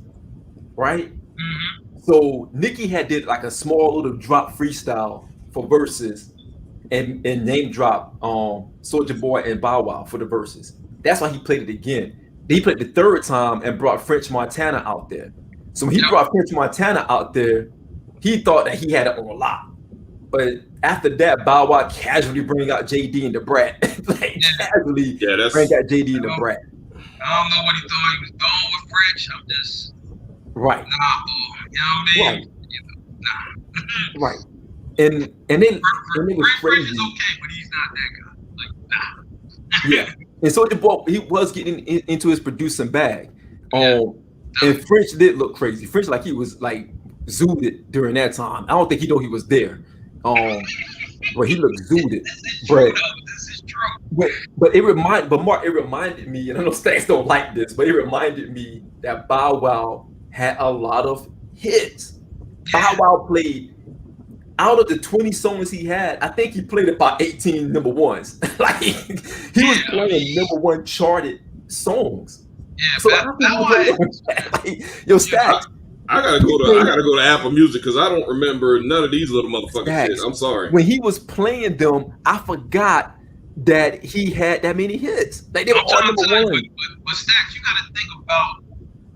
right? Mhm. So Nicki had did like a small little drop freestyle for verses and name drop Soulja Boy and Bow Wow for the verses. That's why he played it again. He played the 3rd time and brought French Montana out there. So when he Yep. brought French Montana out there, he thought that he had it on lock. But after that, Bow Wow casually bring out JD and the Brat. Like Yeah. casually Yeah, that's bring out JD and the Brat. I don't know what he thought he was going with French. I'm just Right, nah, boy. You know what I mean? right, You know, nah. right. And it was French is crazy. okay, but he's not that guy. Like, nah. Yeah. And Soulja Boy, he was getting into his producing bag. Yeah. And French did look crazy. French like he was like zooted during that time. I don't think he know he was there. But he looked zooted. This is true, But though. This is true. Mark, it reminded me, and I know Stacks don't like this, but it reminded me that Bow Wow had a lot of hits. Bow Wow played out of the 20 songs he had, I think he played about 18 number ones. Like he was playing number 1 charted songs. Yeah, So but how that can you like, yo, Stacks, I gotta go to Apple Music because I don't remember none of these little motherfucking Stacks. shit. I'm sorry. When he was playing them, I forgot that he had that many hits. Like they were I'm all trying to number tell 1. you, but Stacks, you gotta think about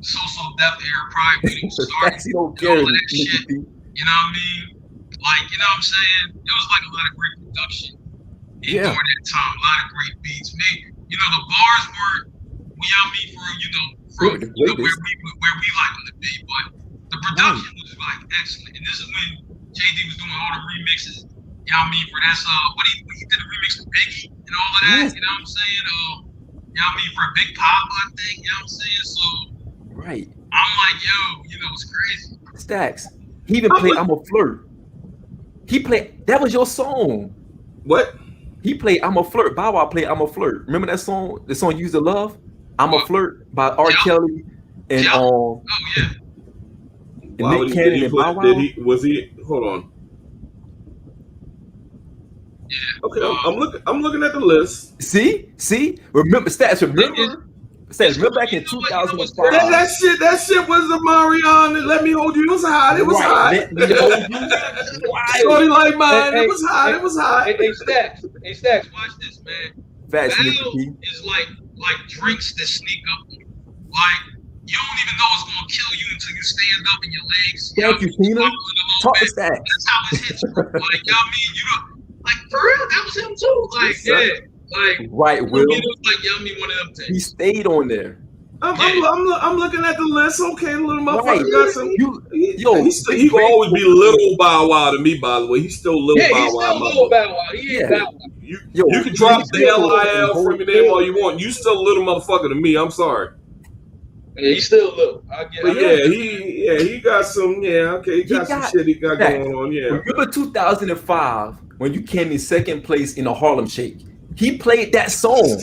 So Def era prime when he started. Stacks, he don't and care. all of that Nigga shit. B. You know what I mean? Like, you know what I'm saying? It was like a lot of great production Yeah. during that time. A lot of great beats. Maybe, the bars weren't, you know what I mean, from They were the where greatest. we like them to be, but the production was like excellent. And this is when JD was doing all the remixes. You know what I mean? For that's when he did the remix with Biggie and all of that. Yes. You know what I'm saying? You know what I mean? For Big Pop, I think. You know what I'm saying? So Right. I'm like, yo, it's crazy. Stacks. He even played I'm a Flirt. He played, that was your song. What? He played I'm a Flirt. Bow Wow played I'm a Flirt. Remember that song? The song Use the Love? I'm a Flirt by R. Yeah. Kelly And Yeah. Oh yeah. Why Nick would he, Cannon did he and put? Bow Wow. Did he? Was he? Hold on. Yeah. Okay, I'm looking at the list. See, remember stats. Remember back in You know what's crazy? $2,005. That shit was the Marion. Let me hold you. It was hot. It was Right, hot. let me hold you. Shorty like mine. Hey, it was hot. It was hot. Hey, Stacks. Hey, Stacks. Watch this, man. Facts, Bow Nicky P. is like drinks that sneak up on you. Like you don't even know it's gonna kill you until you stand up and your legs. Thank you, Tina. Talk to Stacks. That's how it hits you. Like y'all mean you know, like for real, that was him too. Like Yes, sir. yeah, like Right, Will. it was like y'all mean one of them He things. stayed on there. I'm looking at the list. Okay, little motherfucker Right. got some. He will always be little Bow Wow to me. By the way, he's still little Yeah, Bow he's Wow. still little Bow Wow. He ain't Yeah. Bow Wow. You can drop the LIL from your name all you want. You still a little motherfucker to me. I'm sorry. Yeah, he's still little. But he got some. Yeah, okay, he got some shit he got going on. Yeah. Remember 2005 when you came in second place in a Harlem Shake? He played that song.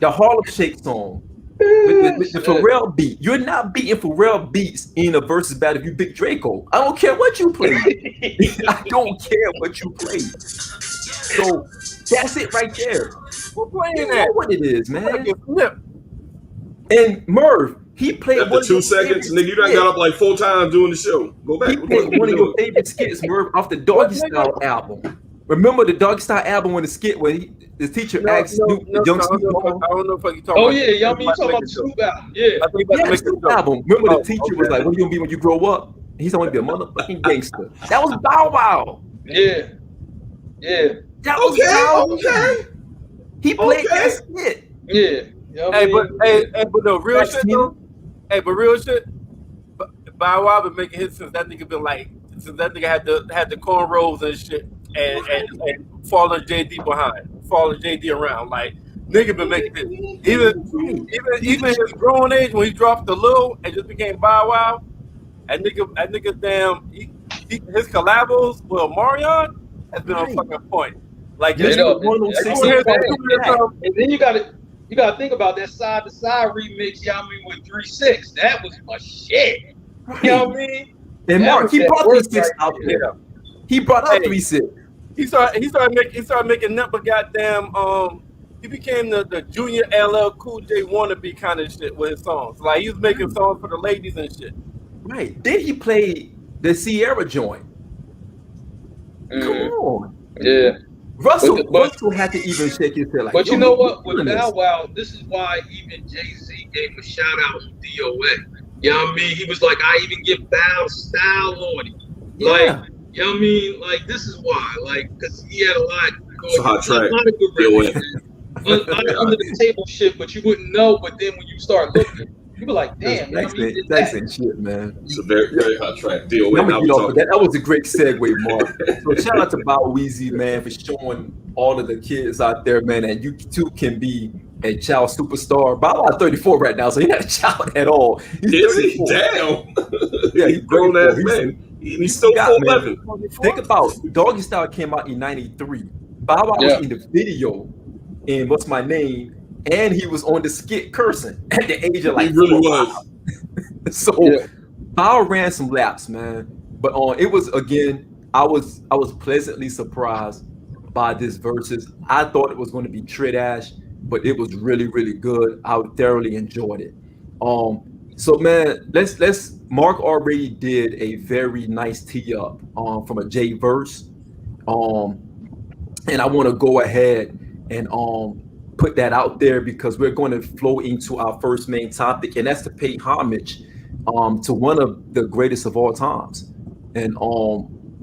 The Harlem Shake song. With the Pharrell beat. You're not beating Pharrell beats in a versus battle if you beat Draco. I don't care what you play. I don't care what you play. So that's it right there. We're playing You that. know what it is, man. Like a flip. And Merv, he played After 2 seconds, nigga, you done got up like 4 times doing the show. Go back. He played one of your favorite skits, Merv, off the Doggy Style album. Remember the Doggy Style album when the skit where the teacher asked Snoop, I young don't Snoop know if you talking Oh about. yeah, y'all mean you talking about the Snoop album? Yeah. I think about Yeah, the Snoop album. Remember the teacher was like, "What are you gonna be when you grow up?" He's gonna be a motherfucking gangster. That was Bow Wow. Yeah. That was Bow Wow. Okay. He played that skit. Yeah. Y'all Hey, mean- but no real That's shit Tina. though. Hey, but real shit. Bow Wow been making hits since that nigga been like, since that nigga had the cornrows and shit, and following JD following JD around. Like nigga been making hits. Even his grown age when he dropped the Lil and just became Bow Wow. And nigga damn, his collabos with Marion has been on fucking point. Like Yeah, just no, one of those and six- then you gotta think about that side to side remix, y'all mean with 3-6. That was my shit. You know what I mean? And That Mark, was he that brought work 3-6 right out there. there. He brought out Hey. 3-6. He started making nothing but goddamn he became the junior LL Cool J wannabe kind of shit with his songs. Like he was making songs for the ladies and shit. Right. Then he played the Sierra joint. Come on. Yeah. Russell had to even shake his head like, But yo, you know he what? With doing this. Bow Wow, this is why even Jay-Z gave him a shout out on DOA. You know what I mean? He was like, I even get Bow style on him. Like, Yeah. you know what I mean? Like, this is why. Like, because he had a lot. It's a hot track. A lot of good DOA. records. Under the table shit, but you wouldn't know. But then when you start looking, you be like, damn, you know what I mean? Did That's that. ain't shit, man. It's a very, very hot track. DOA. I'm Now gonna we get off of talking. that. That was a great segue, Mark. So shout out to Bow Weezy, man, for showing all of the kids out there, man, and you too can be a child superstar. Bow Wow 34 right now, so he's not a child at all. He's Is he? 34. Damn. Yeah, he's grown ass 34. man. He's still got, full man. 11. Think about Doggy Style came out in '93. Bow Wow was in the video in What's My Name, and he was on the skit cursing at the age of like He really 4 or was. 5. So Bow ran some laps, man. But it was again, I was pleasantly surprised by this versus. I thought it was going to be trash, but it was really, really good. I thoroughly enjoyed it. So man, let's Mark already did a very nice tee up from a J verse. And I want to go ahead and put that out there because we're going to flow into our first main topic, and that's to pay homage to one of the greatest of all times. And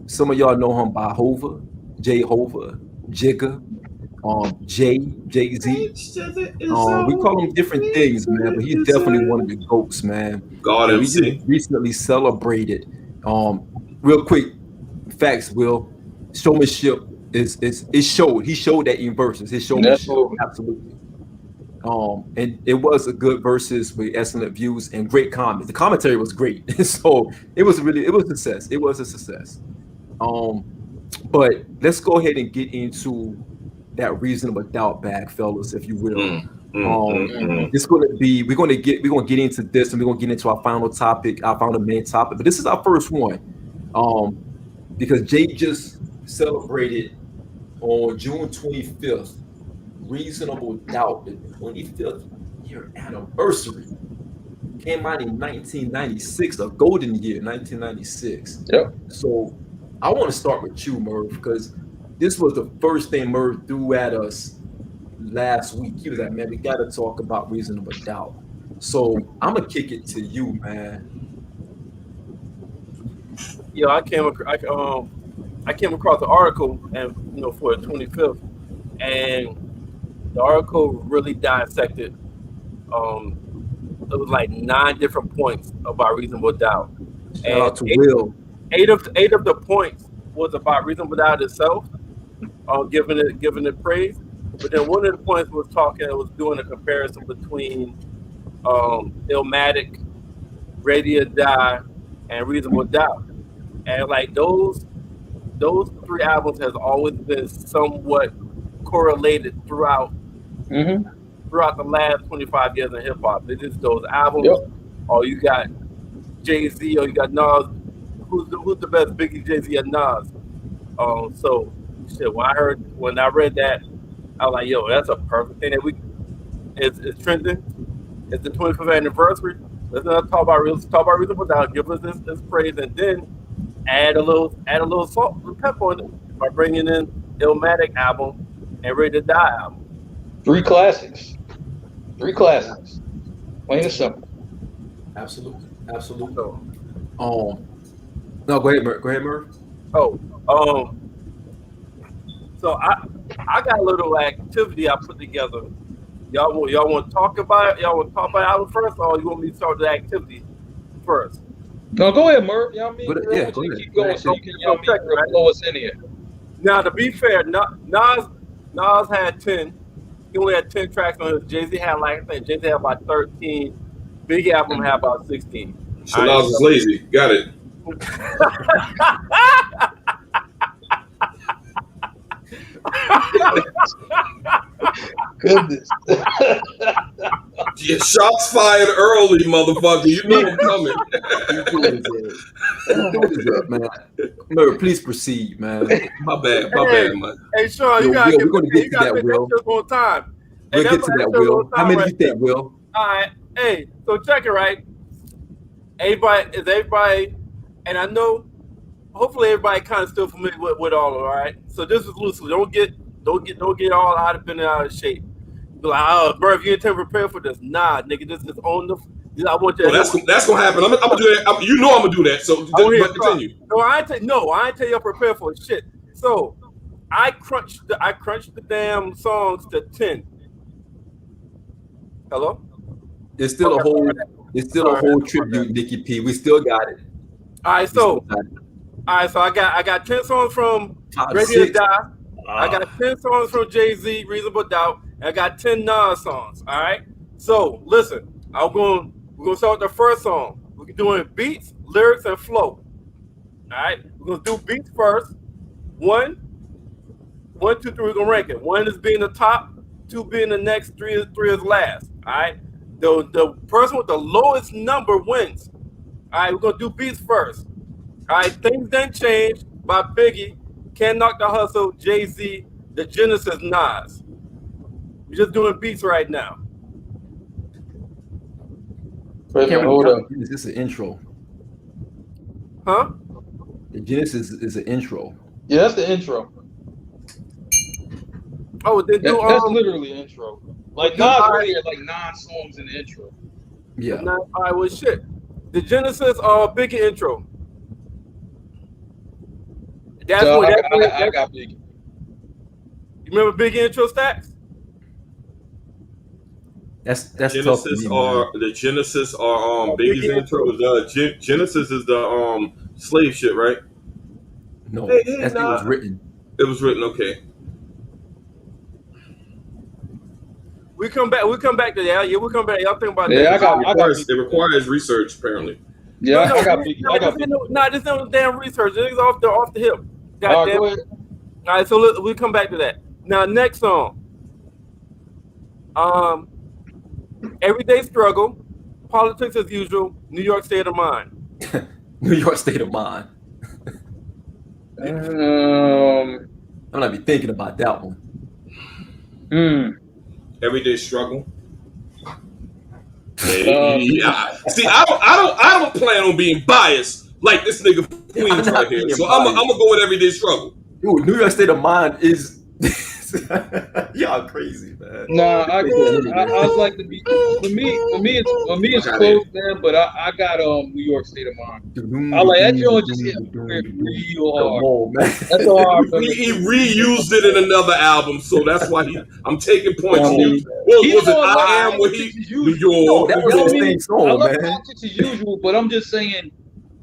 some of y'all know him by Hova, J Hova, Jigga, Jay-Z. We call him different things, man, but he's definitely one of the GOATs, man. God And we MC. just recently celebrated. Real quick, facts, Will. Showmanship it showed. He showed that in verses. His showmanship, absolutely. And it was a good verses with excellent views and great comments. The commentary was great, so it was a success. It was a success. But let's go ahead and get into that reasonable doubt bag, fellas, if you will. Mm. It's going to be we're going to get into this, and we're going to get into our final topic, our final main topic. But this is our first one, because Jay just celebrated on June 25th, reasonable doubt, the 25th year anniversary. Came out in 1996, a golden year, 1996. Yep. So I want to start with you, Merv, because this was the first thing Merv threw at us last week. He was like, man, we got to talk about reasonable doubt. So I'm going to kick it to you, man. Yeah, I came across the article, and for the 25th, and the article really dissected. It was like 9 different points about reasonable doubt. Shout out to Will. 8 of the points was about reasonable doubt itself, giving it praise. But then one of the points was doing a comparison between Illmatic, Ready to Die, and Reasonable Doubt. And like those 3 albums has always been somewhat correlated throughout the last 25 years in hip hop. It is those albums, or you got Jay-Z, or you got Nas. Who's the best, Biggie, Jay-Z, or Nas? So shit, when I read that, I was like, yo, that's a perfect thing that it's trending. It's the 25th anniversary. Let's not talk about reasonable doubt. Give us this praise, and then add a little salt and pepper on it by bringing in Illmatic album and Ready to Die album. 3 classics. Plain and simple. Absolutely. No, go ahead, Merv. So I got a little activity I put together. Y'all want to talk about it? Y'all want to talk about it album first, or you want me to start the activity first? No, go ahead, Merv. Go ahead. Keep going so you can blow us in here. Now, to be fair, Nas had 10. He only had 10 tracks on his. Jay-Z had Jay-Z had about 13. Big album had about 16. So Nas is lazy. Got it. Goodness. Yeah, shots fired early, motherfucker. You know I'm coming. Man. Merv, please proceed, man. My bad, man. Hey, Shawn, Yo, you gotta we're gonna get to that, Will. On time. We'll get to that, Will. How many do you think, Will? All right. Hey, so check it, right? Everybody, and I know, hopefully everybody kind of still familiar with all of it, all right? So this is loosely. Don't get all out of shape. Be like, oh, bro, if you ain't prepared for this, nah, nigga, this is on the. I want you. That's gonna happen. I'm gonna do that. I'm gonna do that. So continue. No, I ain't tell you I'm prepared for shit. So I crunched the damn songs to 10. Hello? It's still a whole tribute, Nikki P. We still got it. All right, so I got 10 songs from Ready to Die. I got 10 songs from Jay-Z, Reasonable Doubt, and I got 10 Nas songs. All right. So listen, we're gonna start with the first song. We're doing beats, lyrics, and flow. All right. We're gonna do beats first. 1, 2, 3. We're gonna rank it. 1 is being the top, 2 being the next, 3 is last. All right. The person with the lowest number wins. All right. We're gonna do beats first. All right. Things Done Change by Biggie. Can't Knock the Hustle, Jay-Z, The Genesis, Nas. We're just doing beats right now. Hold up. Is this an intro? Huh? The Genesis is an intro. Yeah, that's the intro. Oh, they do. That's literally an intro. Like Nas really had like 9 songs in the intro. Yeah. All right, well, shit. The Genesis Biggie intro. That's so what I got Biggie. You remember Biggie intro stacks? That's Genesis tough to me, the Genesis are Biggie's intro. Genesis is the slave shit, right? No, it was written. It was written. Okay. We come back to that. Yeah, we'll come back. Y'all think about that. It requires research, apparently. Yeah, I got Biggie. This is no damn research. It's off the hip. All right, go ahead. All right, so we'll come back to that. Now, next song. Everyday Struggle, Politics as Usual, New York State of Mind. New York State of Mind. Um. I'm not be thinking about that one. Everyday Struggle. Yeah. See, I don't plan on being biased like this nigga Queens right here. So I'm gonna go with Everyday Struggle. Dude, New York State of Mind is y'all crazy, man. Nah, I was like to be for me it's close, man. But I got New York State of Mind. I like that joint just hit real hard. On, man. That's all I remember. He reused it in another album, so that's why I'm taking points. I mean, was it I Am where he New York? That was the same I song, love man. Politics as Usual, but I'm just saying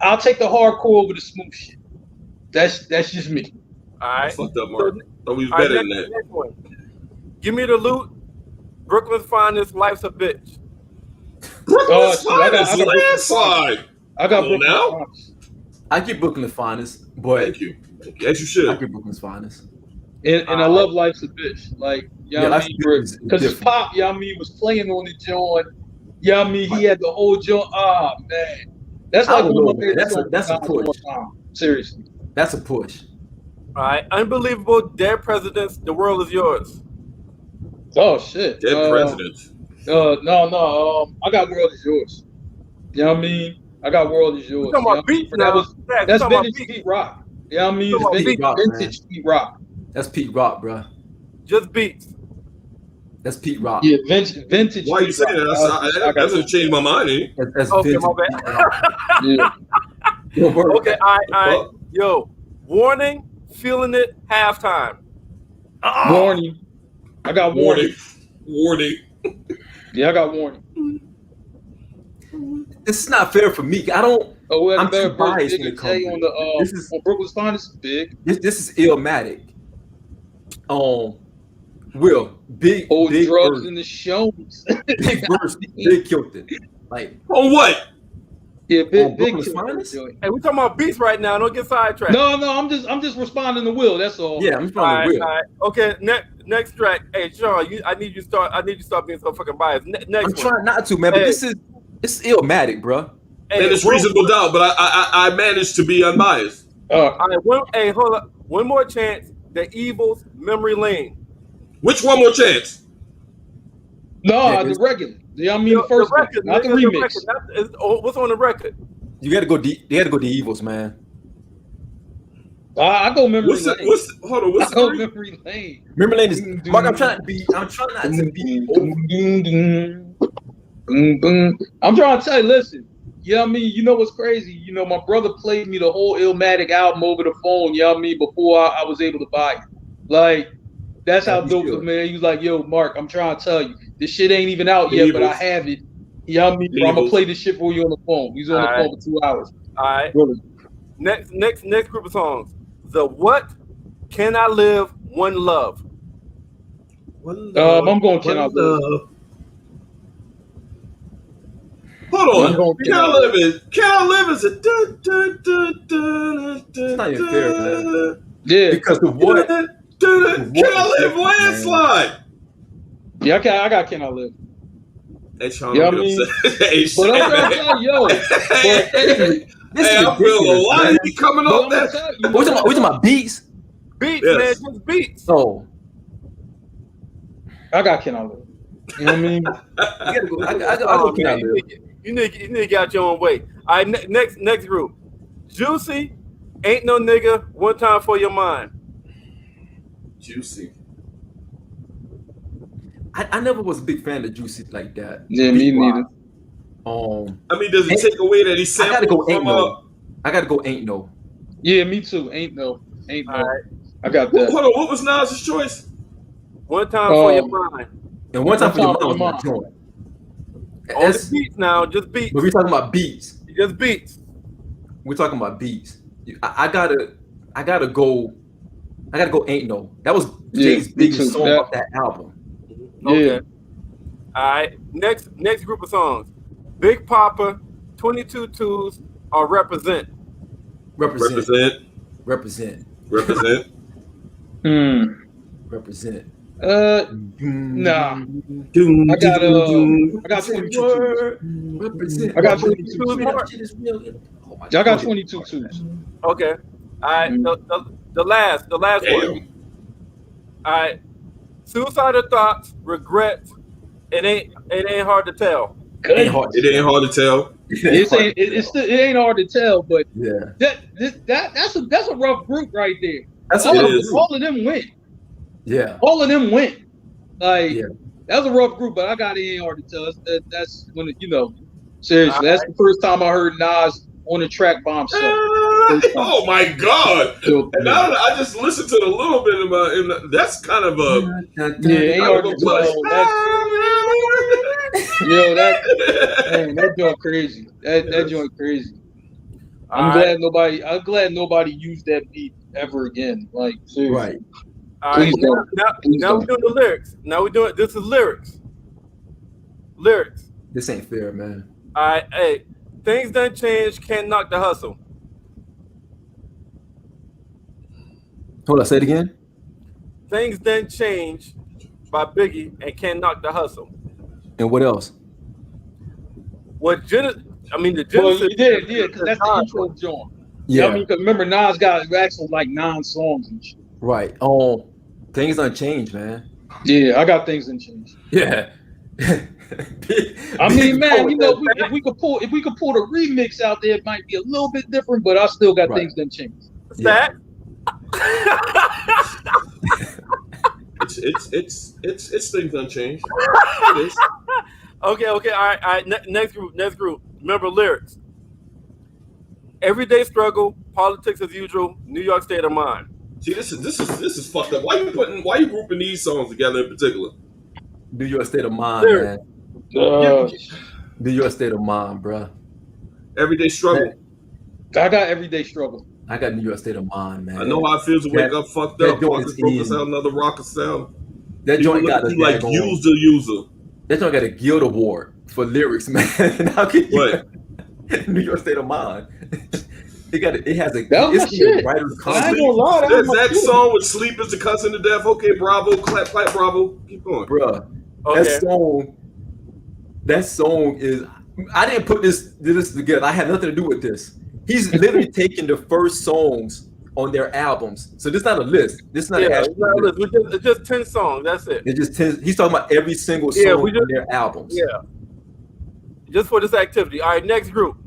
I'll take the hardcore over the smooth shit. That's just me. All right. I fucked up, Mark. Thought we was better than that. Next one. Give Me the Loot, Brooklyn's Finest, Life's a Bitch. Brooklyn's shit, I got Finest, landslide. I got Brooklyn now. I get Brooklyn's Finest, but Thank you. As you should. I get Brooklyn's Finest. And I love Life's a Bitch. Like, Life's a Bitch because Pop, was playing on the joint. He had the whole joint. Ah, man. That's like one of my favorite songs. That's a push. Seriously. That's a push. All right. Unbelievable, Dead Presidents, The World Is Yours. Oh, shit. Dead Presidents. No. I got World Is Yours. You know what I mean? I got World Is Yours. Talking about beats now. That's vintage Pete Rock. You know what I mean? It's vintage Pete Rock. That's Pete Rock, bro. Just beats. That's Pete Rock. Yeah, vintage. Why are you saying that? That doesn't change my mind, eh? That's okay, vintage. my bad. Yeah. Okay, all right. Yo, Warning, Feeling It, Halftime. Warning. I got Warning. Yeah, I got Warning. This is not fair for me. I'm too biased when it comes to on on Brooklyn's Finest. Big. This is Illmatic. Will big drugs verse. in the shows. Big verse. Big killed it. Like on what? Yeah, big Brooklyn's Finest. Hey, we talking about beats right now. Don't get sidetracked. No, I'm just responding to Will. That's all. Yeah, I'm responding to Will. All right. Okay, next track. Hey, Shawn, I need you to start being so fucking biased. Next I'm one. trying not to, man, but this is Illmatic, bro. And it's reasonable doubt, but I managed to be unbiased. All right, hold up. One more chance. The Evil's Memory Lane. Which one more chance? No, the regular. Yeah, the first record, not the remix. What's on the record? You got to go. They got to go the Evils, man. I go Memory Lane. Hold on. What's I go Memory Lane. Memory Lane is. Mark, I'm trying not to be. I'm trying to tell you. Listen. You know what I mean? You know what's crazy? My brother played me the whole Illmatic album over the phone. You know what I mean? Before I was able to buy it. Like, that's how dope it, man. He was like, "Yo, Mark, I'm trying to tell you, this shit ain't even out yet, but I have it. You know what I mean? I'm gonna play this shit for you on the phone." He's on the phone for 2 hours. All right. Really. Next group of songs. The What? Can I Live? One Love. I'm going Can I Live. Hold on. Can I Live is a It's not even fair, man. Yeah. Because the What? Can I Live landslide? Yeah, I got Can I Live. Hey, Shawn, yeah, I mean, but I'm trying to tell you, I feel a lot coming off that. We talking about beats? Beats, yes. Man, just beats. Oh. I got Can I Live. You know what I mean? I go Can I Live. You need to get out your own way. All right, next group. Juicy, Ain't No Nigga, One Time For Your Mind. Juicy. I never was a big fan of Juicy like that. Yeah, me neither. Does it take away that he sampled? I gotta go Ain't No. Yeah, me too. Ain't No. All right. I got that. Hold on, what was Nas's choice? One Time For Your Mind. And One Time For Your Mind. On the beats now, just beats. But we're talking about beats. Just beats. We're talking about beats. I gotta go Ain't No. That was Jay's biggest song off that album. Okay. All right. Next group of songs. Big Papa, 22 Twos, or Represent. Represent. Represent. Nah. I got 22 Word. Represent. I got 22 That twos. shit is real. Oh my I got God. 22 twos. Okay. All right. The last one. Damn. All right. Suicidal thoughts, regrets. It ain't hard to tell. Ain't hard. It ain't hard to tell. It ain't hard to tell, but Yeah. that's a rough group right there. That's It all is. All of them went. Yeah. All of them went. Like Yeah. that was a rough group, but I got it ain't hard to tell. That's when seriously. That's the first time I heard Nas on the track by himself. Oh my God! So, And now that I just listened to it a little bit of that's kind of a ain't hard to tell. That joint crazy. That joint crazy. I'm glad nobody used that beat ever again. Like seriously. Right. All right. Please don't. Now we're doing the lyrics. This is lyrics. Lyrics. This ain't fair, man. All right. Hey, things done change. Can't knock the hustle. Hold on, say it again. Things done change by Biggie and can't knock the hustle. And what else? The Well, Genesis. you did, because that's the intro joint. Yeah. I mean, because remember, Nas got actually like 9 songs and shit. Right. Things unchanged, man. Yeah, I got things in change. Yeah. I mean, man, if we could pull the remix out there, it might be a little bit different, but I still got things done changed. That. It's things unchanged. It is. Okay. All right. Next group. Remember lyrics. Everyday struggle, politics as usual, New York state of mind. See, this is fucked up. Why you grouping these songs together in particular? New York state of mind, man. New York state of mind, bro. Everyday struggle. I got everyday struggle. I got New York state of mind, man. I know how it feels to wake up fucked up. Focus out another rocker sound. That joint got you like use the user. That joint got a Guild Award for lyrics, man. How can you? What? New York state of mind. It has a. That was my shit. I ain't gonna lie. That song with "Sleep is the cussing to death." Okay, bravo, clap, bravo. Keep going, bruh. Okay. That song is. I didn't put this together. I had nothing to do with this. He's literally taking the first songs on their albums. So this is not a list. This is not a list. It's just 10 songs. That's it. It's just 10. He's talking about every single song on their albums. Yeah. Just for this activity. All right, next group.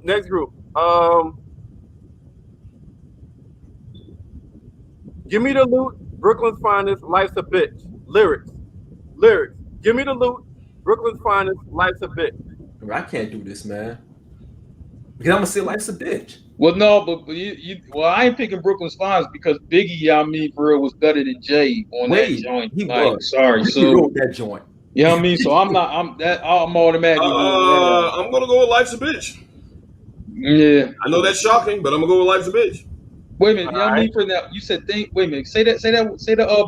Give me the loot, Brooklyn's finest, life's a bitch. Lyrics. Give me the loot, Brooklyn's finest, life's a bitch. I can't do this, man. Because I'm gonna say life's a bitch. Well, no, but I ain't picking Brooklyn's finest because Biggie, for real, was better than Jay on that joint. He was. Sorry, he wrote that joint. You know what I mean? So I'm automatically. I'm gonna go with life's a bitch. Yeah. I know that's shocking, but I'm gonna go with life's a bitch. Wait a minute, you know what I mean? For that, you said wait a minute. Say the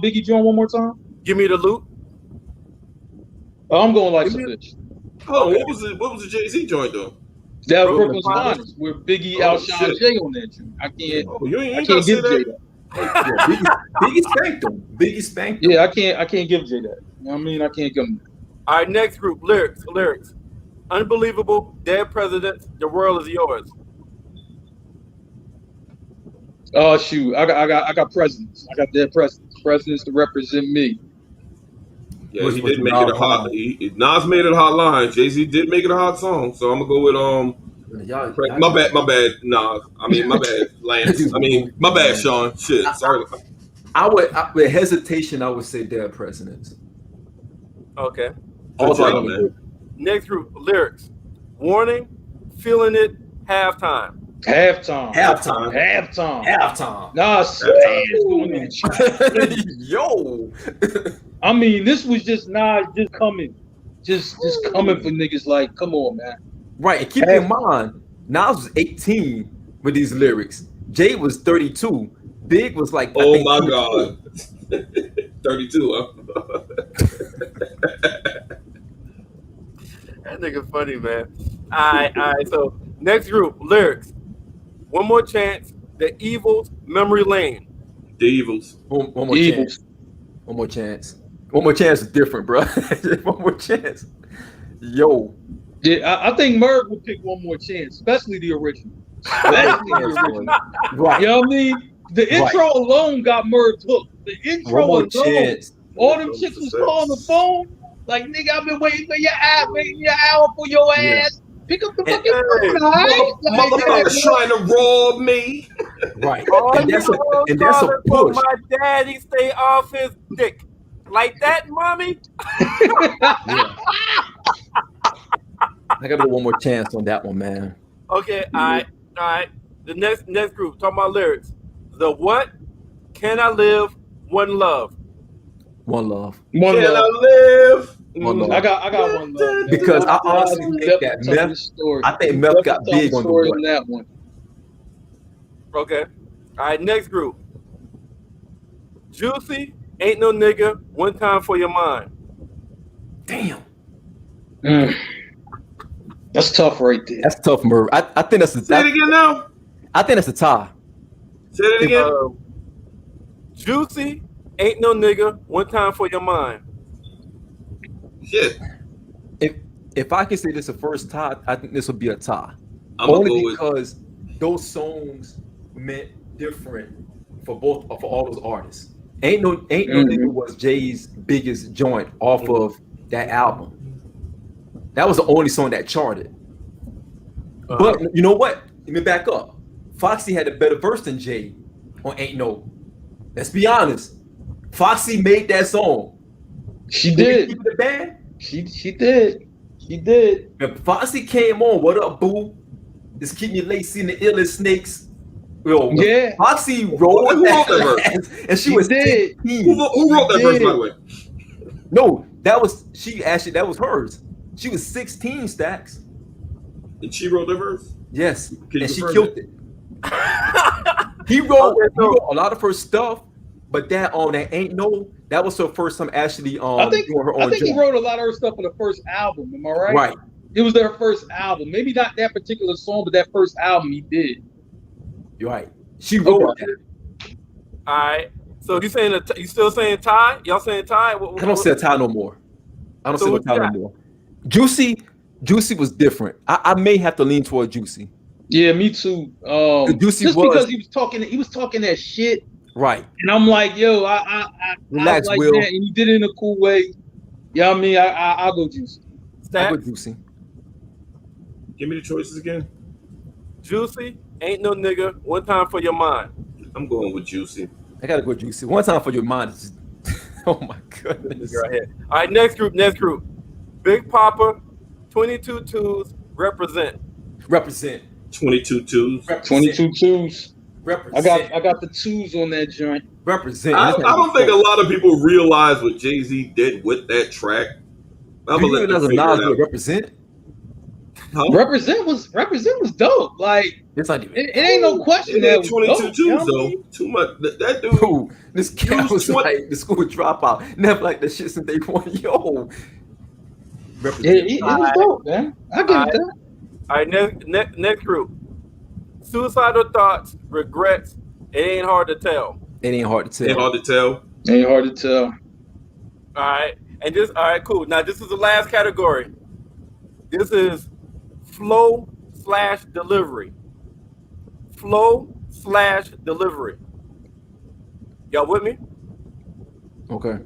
Biggie joint one more time. Give me the loot. Oh, I'm going life's a bitch. Oh, what was the Jay-Z joint though? That was Brooklyn's finest, where Biggie outshined Jay on that joint. I can't give Jay that. Biggie spanked him. Biggie spanked him. Yeah, I can't give Jay that. You know what I mean? I can't give him that. All right, next group, lyrics. Unbelievable, dead presidents, the world is yours. Oh shoot, I got presidents. I got dead presidents. Presidents to represent me. Yeah, he did make it a hot. Nas made it a hot line. Jay-Z did make it a hot song, so I'm gonna go with my bad. Nah, I mean my bad, Lance. I mean my bad, Shawn. Shit, sorry. With hesitation, I would say dead presidents. Okay. Man. Next group, lyrics. Warning, feeling it, halftime. Nas doing that. Yo. I mean, this was just Nas just coming for niggas. Like, come on, man. Right, and keep in mind, Nas was 18 with these lyrics. Jay was 32. Big was like, oh my God, 32. Huh? That nigga funny, man. All right. So next group, lyrics. One more chance. The Evils, Memory Lane. The Evils. One more chance. One more chance. One more chance is different, bro. One more chance. Yo. Yeah, I think Merv would pick One More Chance, especially the original. Especially the original. Right. You know what I mean? The intro alone got Merv hooked. The intro One more alone. chance. All them chicks was calling the phone. Like, nigga, I've been waiting for your ass, waiting your hour for your ass. Pick up the fucking phone, all right? Motherfuckers trying to rob me. Right. All And that's a for push. my daddy stay off his dick. Like that, mommy? Yeah. I gotta go one more chance on that one, man. Okay, all right. The next group, talking about lyrics. The what? Can I live? One love. One love. One Can love. I live? One love. I got one love. Because I honestly think that Meth, I think Meth got big on the story what. in that one. Okay. All right, next group. Juicy, ain't no nigga, one time for your mind. Damn. That's tough right there. That's tough, Merv. I think that's a Say it again now. I think that's a tie. Say it again. Juicy, ain't no nigga, one time for your mind. Shit. If I can say this the first tie, I think this would be a tie. Only because those songs meant different for all those artists. Ain't no nigga was Jay's biggest joint off of that album. That was the only song that charted. But you know what? Let me back up. Foxy had a better verse than Jay on Ain't No. Let's be honest. Foxy made that song. She did. The band? She did. She did. When Foxy came on, what up, boo? Just keep me lacy in the illest snakes. Yo, yeah. Foxy wrote that verse, and she was did. 16. Who wrote that verse, by the way? No, that was hers. She was 16, Stacks. And she wrote the verse? Yes. Can And she confirm killed it. He wrote a lot of her stuff, but that Ain't No, that was her first time actually doing her own I think job. he wrote a lot of her stuff for the first album, am I right? Right. It was their first album. Maybe not that particular song, but that first album he did. You're right. She wrote that. All right. So you still saying tie? Y'all saying tie? I don't say a tie no more. I don't say a tie no more. Juicy was different. I may have to lean toward Juicy. Yeah, me too. Juicy just was, because he was talking that shit. Right. And I'm like, yo, I relax, like Will. that, and he did it in a cool way. You know what I mean? I'll go Juicy. I'll go Juicy. Give me the choices again. Juicy, ain't no nigga, one time for your mind. I'm going with Juicy. I gotta go Juicy. One time for your mind. Oh my goodness. All right, next group. Big Papa, 22 twos, represent. 22 twos. 22 twos. Represent. I got the twos on that joint. Represent. I don't think a lot of people realize what Jay-Z did with that track. I'm gonna let them figure it out. Represent. Huh? Represent was dope. Like it's not even. It ain't no question that 22 dope, twos though. Too much. That dude. Bro, this cat was like the school dropout. Never like that shit since day one. Yo. Represent. It was dope, man. I give it that. All right, next group. Suicidal thoughts, regrets. It ain't hard to tell. Ain't hard to tell. All right, all right, cool. Now this is the last category. This is flow/delivery. Flow/delivery. Y'all with me? Okay.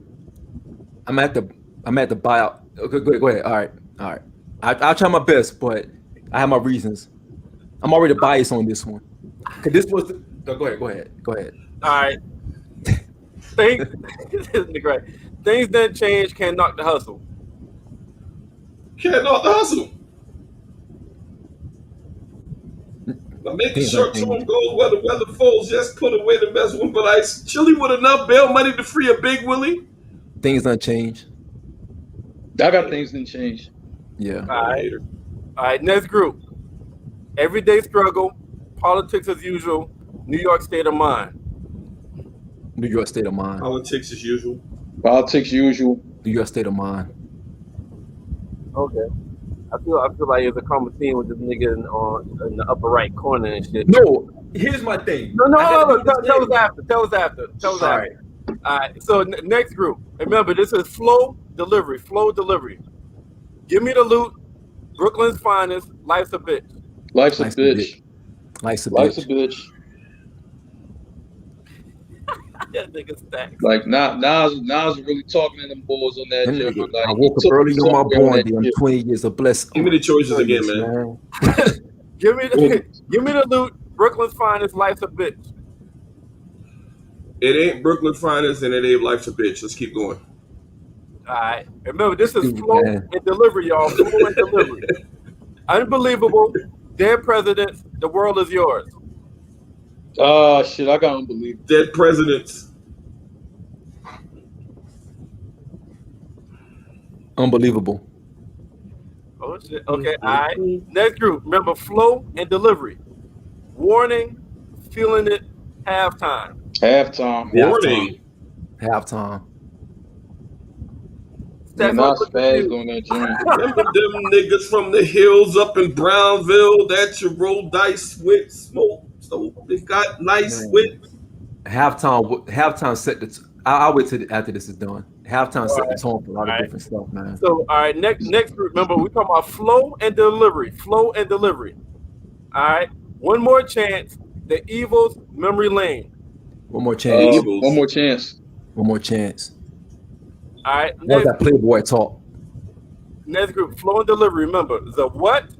I'm at the buyout. Okay, go ahead. All right. I'll try my best, but I have my reasons. I'm already biased on this one. Cause this was go ahead. All right. Things that change can't knock the hustle. Can't knock the hustle. I make the short term goals where the weather falls. Just put away the best one, but ice chili with enough bail money to free a big Willie. Things don't change. I got things didn't change. Yeah. All right. Next group. Everyday struggle, politics as usual, New York state of mind. New York state of mind. Politics as usual. New York state of mind. Okay. I feel like it's a common theme with this nigga in the upper right corner and shit. No, here's my thing. No. Tell us after. All right. So next group. Remember, this is flow delivery. Flow delivery. Give me the loot. Brooklyn's finest. Life's a bitch. Life's a Life's a bitch. Life's a Life's a bitch. bitch. That nigga stacks. Like Nas really talking to them boys on that Them joint. nigga, Like I he woke up took early them on my somewhere on born that day. I'm shit. 20 years of bliss. Give me the choices again, Goodness, man. Give me the loot. Brooklyn's finest. Life's a bitch. It ain't Brooklyn Finest and it ain't Life's a Bitch. Let's keep going. All right. Remember, this is Dude, flow man. and delivery, y'all. Flow and delivery. Unbelievable. Dead presidents. The world is yours. Oh shit, I got unbelievable. Dead Presidents. Unbelievable. Oh shit. Okay. All right. Next group. Remember, flow and delivery. Warning. Feeling it. Halftime. Halftime. Warning. Halftime. Yeah, Stacks Nas look spazzed confused. on that joint. Remember them niggas from the hills up in Brownville that you roll dice with, smoke, so they got nice Man. with. Halftime set the. I'll wait till after this is done. Halftime set the tone for a lot of Alright. different stuff, man. So, all right, next group. Remember, we're talking about flow and delivery. Flow and delivery. All right. One more chance. The Evils, Memory Lane. One more chance. Eagles. One more chance. One more chance. All right. What was that Playboy talk? Next group. Flow and delivery. Remember, the what?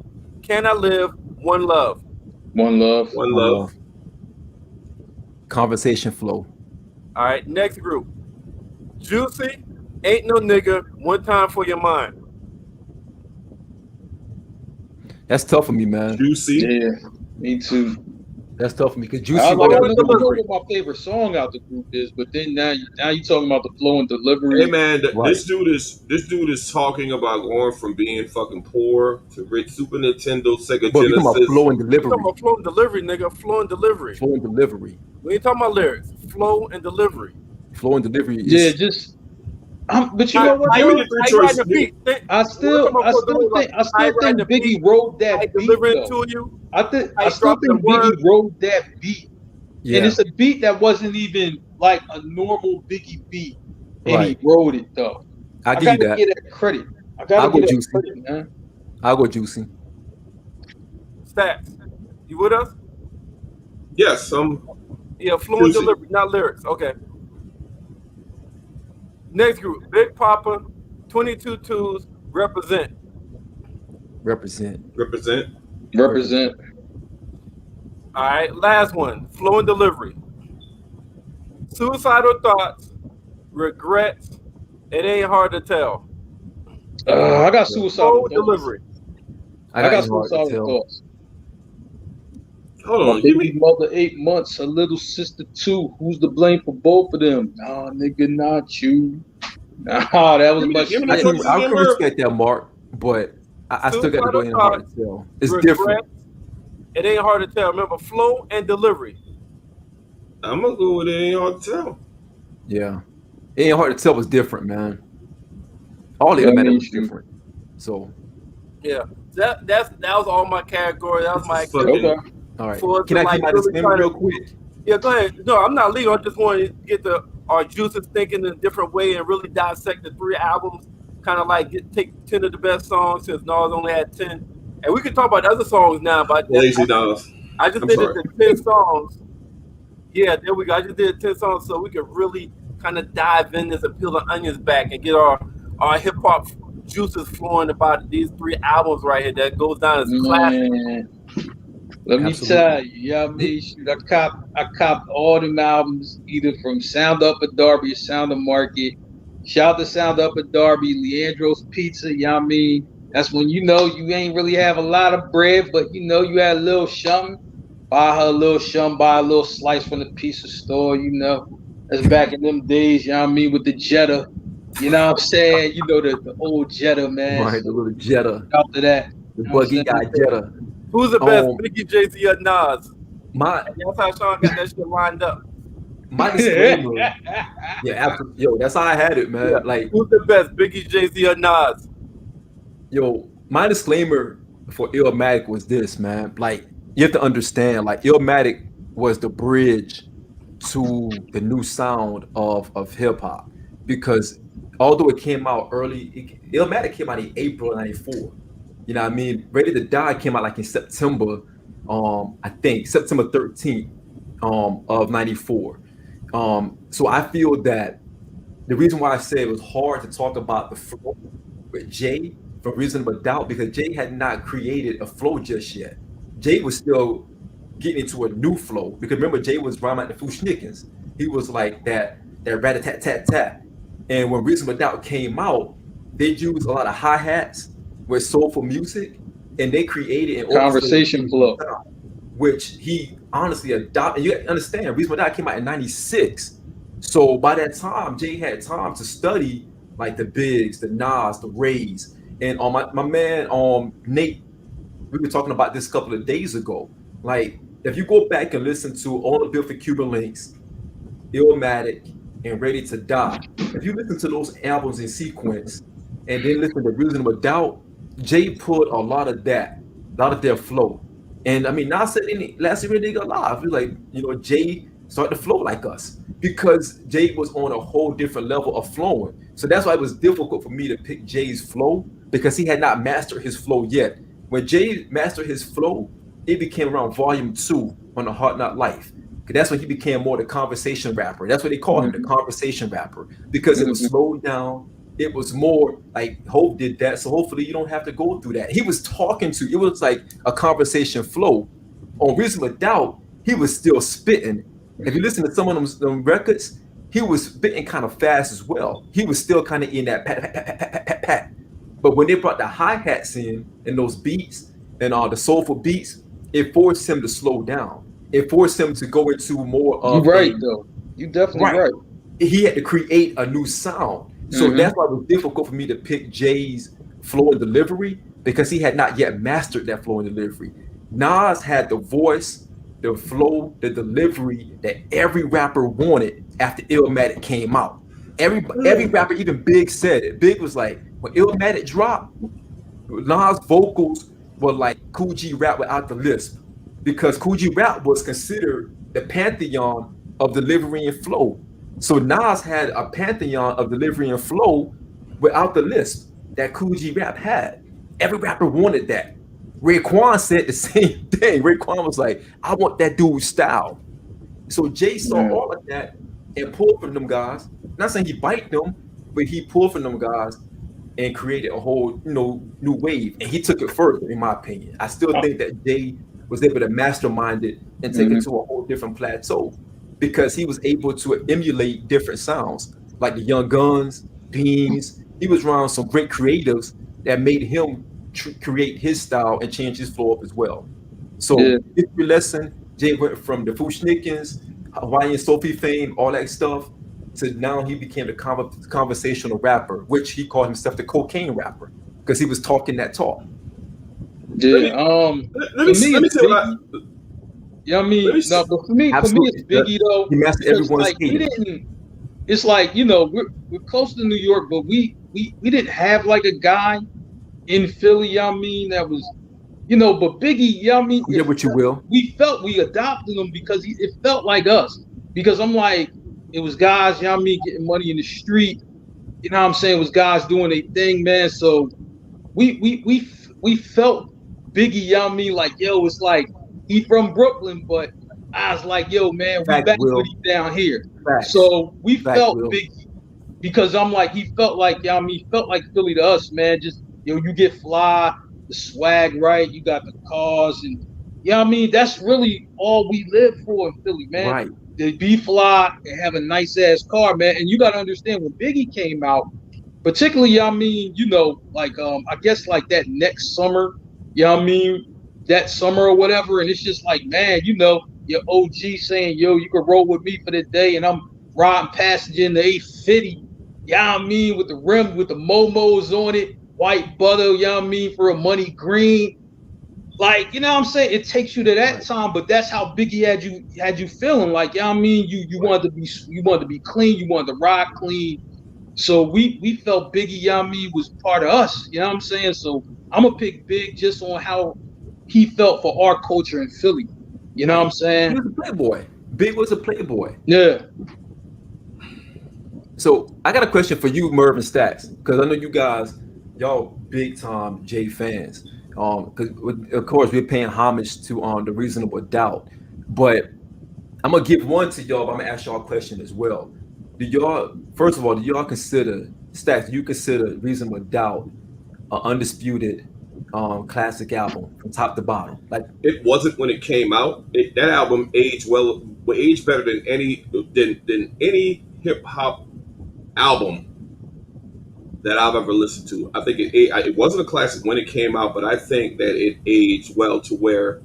Can I live? One love. One love. One love. Conversation flow. All right. Next group. Juicy. Ain't no nigga. One time for your mind. That's tough for me, man. Juicy. Yeah, me too. That's tough for me because I Juicy. like I Flow don't and know delivery. what my favorite song out the group is, but then now you talking about the flow and delivery. Hey man, Right. this dude is talking about going from being fucking poor to rich. Super Nintendo, Sega But we talking about Genesis. flow and We're delivery. talking about flow and delivery, nigga. Flow and delivery. Flow and delivery. We ain't talking about lyrics. Flow and delivery. Flow and delivery is Yeah, just. but you know what? Give me Though? the three How you riding choices. the beat? I still think Biggie wrote that beat delivering though. to you. I still dropping think the Biggie word. wrote that beat, yeah. and it's a beat that wasn't even like a normal Biggie beat, and Right. he wrote it though. I I give you gotta that. get that credit. I I'll gotta go get that Juicy. credit, man. I'll go Juicy. Stats. You with us? Yes, Yeah, flow and Juicy. delivery, not lyrics. Okay. Next group, Big Papa, 22 twos, represent. Represent. represent. Represent. All right, last one, flow and delivery. Suicidal thoughts, regrets. It ain't hard to tell. I got Flow suicidal and thoughts. delivery. I I got ain't hard to suicidal tell. thoughts. Hold My on, give baby me. mother 8 months, her little sister 2. Who's to blame for both of them? Nah, nigga, not you. Nah, that was Give me much. the- give me I the can, choices I again, can Mark. respect that, Mark, but I still got to go in hard to tell. It's Regrets. different. It ain't hard to tell. Remember, flow and delivery. I'm gonna go with it. Ain't hard to tell. Yeah. It ain't hard to tell. It's different, man. All the Yeah, other matter me was too. different. So, Yeah, that was all my category. That was my This is fucking- Okay. all right. For us Can to, I like, give my really disclaimer try to- real quick? Yeah, go ahead. No, I'm not legal. I just want to get our juices thinking in a different way and really dissect the 3 albums. Kind of like take 10 of the best songs since Nas only had 10. And we can talk about other songs now, but Lazy Nas. I just I'm did sorry. it to 10 songs. Yeah, there we go. I just did 10 songs so we could really kind of dive in this and peel the onions back and get our hip hop juices flowing about these 3 albums right here that goes down as classic. Man, let me Absolutely. tell you, yeah, I mean, shoot, I copped all them albums either from Sound Up at Darby or Sound of Market. Shout out to Sound Up at Darby, Leandro's Pizza, you know what I mean? That's when you know you ain't really have a lot of bread, but you know you had a little something. Buy her a little something, buy a little slice from the pizza store, you know. That's back in them days, you know what I mean, with the Jetta. You know what I'm saying? You know the old Jetta, man. Right, the little Jetta. After that, The You know what buggy I'm guy saying? Jetta. Who's the best, Um, Biggie, Jay-Z, or Nas? My And that's how Shawn got that shit lined up. my disclaimer. Yeah, absolutely. Yo, that's how I had it, man. Yeah. Like, Who's the best, Biggie, Jay-Z, or Nas? yo, my disclaimer for Illmatic was this, man. Like, you have to understand, like, Illmatic was the bridge to the new sound of hip hop because although it came out early, Illmatic came out in April '94. You know what I mean? Ready to Die came out like in September, I think September 13th, of '94. So I feel that the reason why I say it was hard to talk about the flow with Jay for Reasonable Doubt because Jay had not created a flow just yet. Jay was still getting into a new flow because remember Jay was rhyming at the Fushnikins. He was like that rat a tat tat tat. And when Reasonable Doubt came out, they used a lot of hi hats with soulful music, and they created an Conversation flow, which he honestly adopted. You understand, Reasonable Doubt came out in '96, so by that time, Jay had time to study like the Bigs, the Nas, the Rays, and my man Nate. We were talking about this a couple of days ago. Like, if you go back and listen to all the Bill for Cuban Links, Illmatic, and Ready to Die, if you listen to those albums in sequence and then listen to Reasonable Doubt, Jay put a lot of their flow. And I mean, Nas said any last year nigga alive, he's like, Jay started to flow like us because Jay was on a whole different level of flowing. So that's why it was difficult for me to pick Jay's flow because he had not mastered his flow yet. When Jay mastered his flow, it became around volume 2 on The Hard Not Life. That's when he became more the conversation rapper. That's what they called him, the conversation rapper, because it was slowed down. It was more like Hope did that. So hopefully you don't have to go through that. He was it was like a conversation flow. On Reasonable Doubt, he was still spitting. If you listen to some of them records, he was spitting kind of fast as well. He was still kind of in that pat, pat, pat, pat, pat, pat, pat. But when they brought the hi-hats in and those beats and the soulful beats, it forced him to slow down. It forced him to go into more of you're right, though. You're definitely right. He had to create a new sound. So that's why it was difficult for me to pick Jay's flow and delivery because he had not yet mastered that flow and delivery. Nas had the voice, the flow, the delivery that every rapper wanted after Illmatic came out. Every rapper, even Big said it. Big was like, when Illmatic dropped, Nas' vocals were like Kool G Rap without the lisp because Kool G Rap was considered the pantheon of delivery and flow. So Nas had a pantheon of delivery and flow without the lisp that Kool G Rap had. Every rapper wanted that. Raekwon said the same thing. Raekwon was like, I want that dude's style. So Jay saw all of that and pulled from them guys. Not saying he bite them, but he pulled from them guys and created a whole, new wave. And he took it further, in my opinion. I still think that Jay was able to mastermind it and take it to a whole different plateau because he was able to emulate different sounds, like the Young Guns, Beans. He was around some great creatives that made him create his style and change his flow up as well. So, history lesson, Jay went from the Fushnikins, Hawaiian Sophie fame, all that stuff, to now he became the conversational rapper, which he called himself the cocaine rapper because he was talking that talk. Yeah. Let me say what but for me, it's Biggie though. He mastered everyone's like, it's like, we're close to New York, but we didn't have like a guy in Philly, that was, but Biggie, Get what you will. We adopted him because it felt like us. Because I'm like, it was guys, getting money in the street. You know what I'm saying? It was guys doing their thing, man. So we felt Biggie, like, yo, it's like he from Brooklyn, but I was like, yo, man, we back with him down here. So we felt Biggie because I'm like, he felt like, felt like Philly to us, man. Just, you get fly, the swag right, you got the cars, and that's really all we live for in Philly, man. Right. To be fly and have a nice ass car, man. And you got to understand when Biggie came out, particularly, like I guess like that next summer, that summer or whatever, and it's just like, man, your OG saying, yo, you can roll with me for the day, and I'm riding passenger in the 850, with the rim with the momos on it, white butter, for a money green. Like, what I'm saying? It takes you to that time, but that's how Biggie had you feeling. Like, you wanted to be clean, you wanted to ride clean. So we felt Biggie, was part of us. You know what I'm saying? So I'm gonna pick Big just on how he felt for our culture in Philly. You know what I'm saying? He was a playboy. Big was a playboy. Yeah. So I got a question for you, Merv and Stacks, because I know you guys, y'all big time Jay fans. Because of course we're paying homage to the Reasonable Doubt, but I'm gonna give one to y'all. But I'm gonna ask y'all a question as well. Do y'all, first of all, do y'all consider Stacks? Do you consider Reasonable Doubt an undisputed classic album from top to bottom? Like, It wasn't when it came out. That album aged aged better than any hip hop album that I've ever listened to. I think it wasn't a classic when it came out, but I think that it aged well to where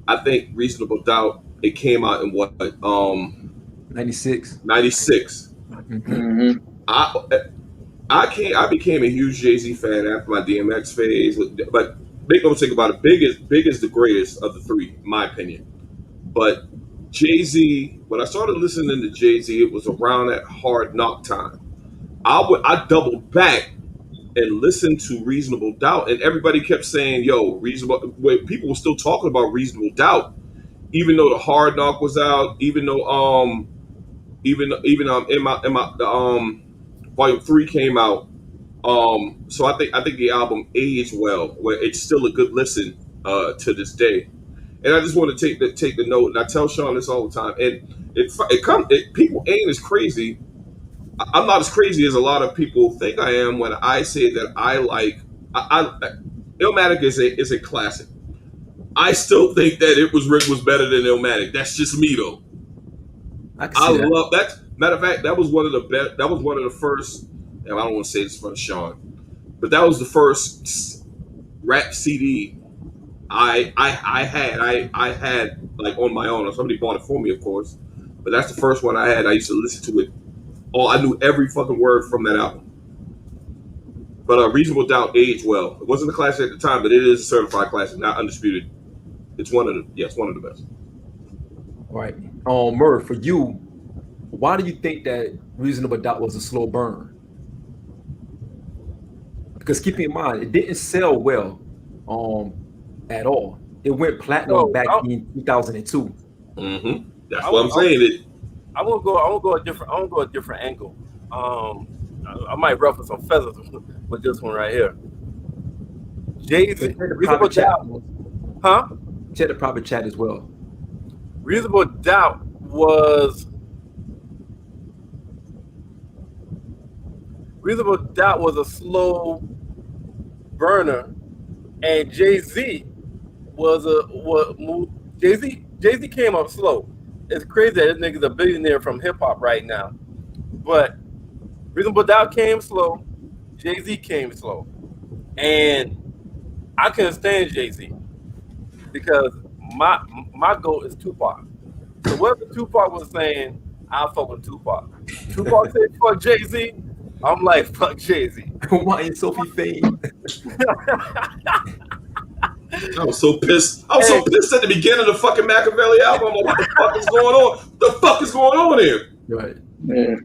I think Reasonable Doubt, it came out in what 96. 96. Mm-hmm. I became a huge Jay-Z fan after my DMX phase, but make no mistake about it, Big is the greatest of the three, in my opinion. But Jay-Z, when I started listening to Jay-Z, it was around that Hard Knock time. I doubled back and listened to Reasonable Doubt, and everybody kept saying, "Yo, people were still talking about Reasonable Doubt, even though the Hard Knock was out, even though in my Volume 3 came out. So I think the album aged well, where it's still a good listen to this day. And I just want to take the note, and I tell Shawn this all the time. And people ain't as crazy. I'm not as crazy as a lot of people think I am when I say that I like. Illmatic is a classic. I still think that Rick was better than Illmatic. That's just me though. I love that. Matter of fact, that was one of the best. That was one of the first. And I don't want to say this in front of Shawn, but that was the first rap CD I had like on my own. Or somebody bought it for me, of course. But that's the first one I had. I used to listen to it. Oh, I knew every fucking word from that album. But Reasonable Doubt aged well. It wasn't a classic at the time, but it is a certified classic, not undisputed. It's one of the best. All right. Murph, for you, why do you think that Reasonable Doubt was a slow burn? Because keep in mind, it didn't sell well at all. It went platinum back in 2002. Mm-hmm. That's what I'm saying. I won't go a different angle. I might ruffle some feathers with this one right here. Jay-Z, Reasonable Doubt, huh? Check the private chat as well. Reasonable Doubt was a slow burner, and Jay-Z Jay-Z came up slow. It's crazy that this nigga's a billionaire from hip hop right now, but Reasonable Doubt came slow. Jay-Z came slow, and I couldn't stand Jay-Z because my goal is Tupac. So whatever Tupac was saying, I fuck with Tupac. Tupac said fuck Jay-Z, I'm like fuck Jay-Z. Why ain't Sophie Fame? I was so pissed. I was so pissed at the beginning of the fucking Machiavelli album. I'm like, what the fuck is going on? What the fuck is going on here? Right. Yeah.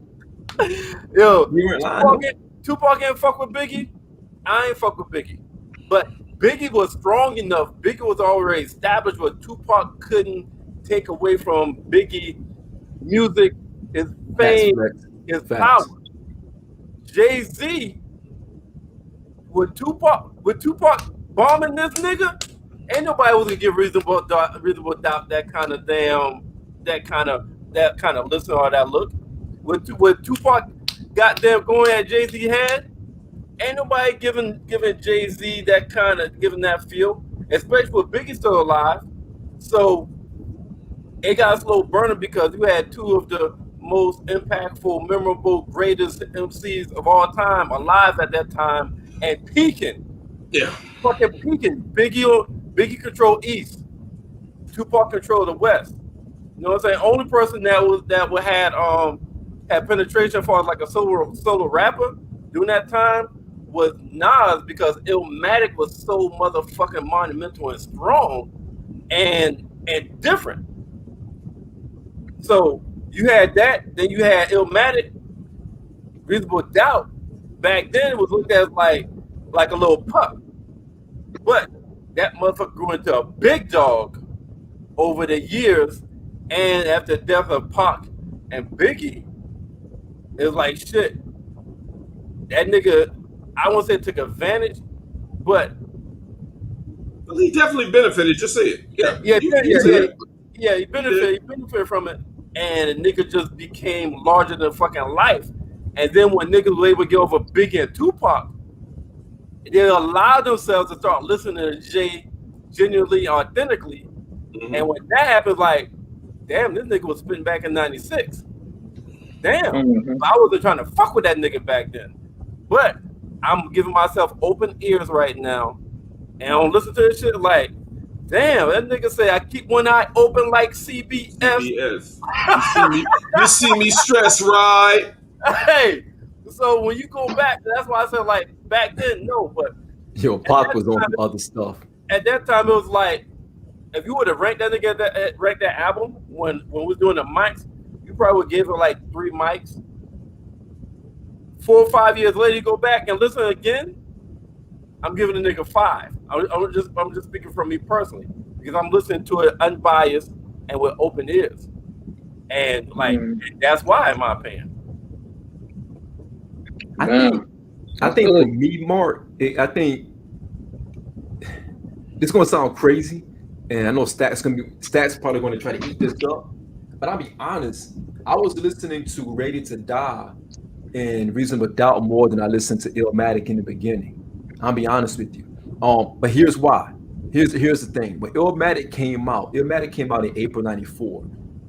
Yo, You weren't lying. Tupac ain't fuck with Biggie. I ain't fuck with Biggie. But Biggie was strong enough. Biggie was already established, but Tupac couldn't take away from Biggie music, his fame, his power. Jay-Z, with Tupac bombing this nigga, ain't nobody was gonna give Reasonable Doubt that kind of listen or that look. With Tupac goddamn going at Jay-Z head, ain't nobody giving Jay-Z that kind of giving that feel, especially with Biggie still alive. So it got a slow burner because you had two of the most impactful, memorable, greatest MCs of all time alive at that time and peaking. Yeah. Fucking peaking. Biggie control East. Tupac control the West. You know what I'm saying? Only person that had penetration as far as like a solo rapper during that time was Nas, because Illmatic was so motherfucking monumental and strong and different. So you had that, then you had Illmatic. Reasonable Doubt back then it was looked at as like a little pup. But that motherfucker grew into a big dog over the years, And after the death of Pac and Biggie, it was like shit. That nigga, I won't say took advantage, but Well, he definitely benefited. Just say it. Yeah, yeah, you said it. he benefited from it, and the nigga just became larger than fucking life. And then when niggas were able to get over Biggie and Tupac, they allowed themselves to start listening to Jay genuinely, authentically. Mhm. And when that happened, like, damn, this nigga was spitting back in '96. Damn, I wasn't trying to fuck with that nigga back then. But I'm giving myself open ears right now, and I don't listen to this shit like, damn, that nigga say I keep one eye open like CBS. Yes. You see me stressed, right? Hey, so when you go back, that's why I said like back then, no, but Yo, Pac was on other stuff. at that time it was like, if you would have ranked that nigga, ranked that album when we was doing the mics, you probably would give it like 3 mics. 4 or 5 years later, you go back and listen again. I'm giving the nigga 5. I'm just speaking from me personally because I'm listening to it unbiased and with open ears, and like that's why, in my opinion. I think for me, Mark, I think it's gonna sound crazy, and I know Stats probably gonna try to eat this up, but I'll be honest. I was listening to Ready to Die and Reasonable Doubt more than I listened to Illmatic in the beginning. I'll be honest with you. But here's why. Here's the thing. When Illmatic came out in April '94.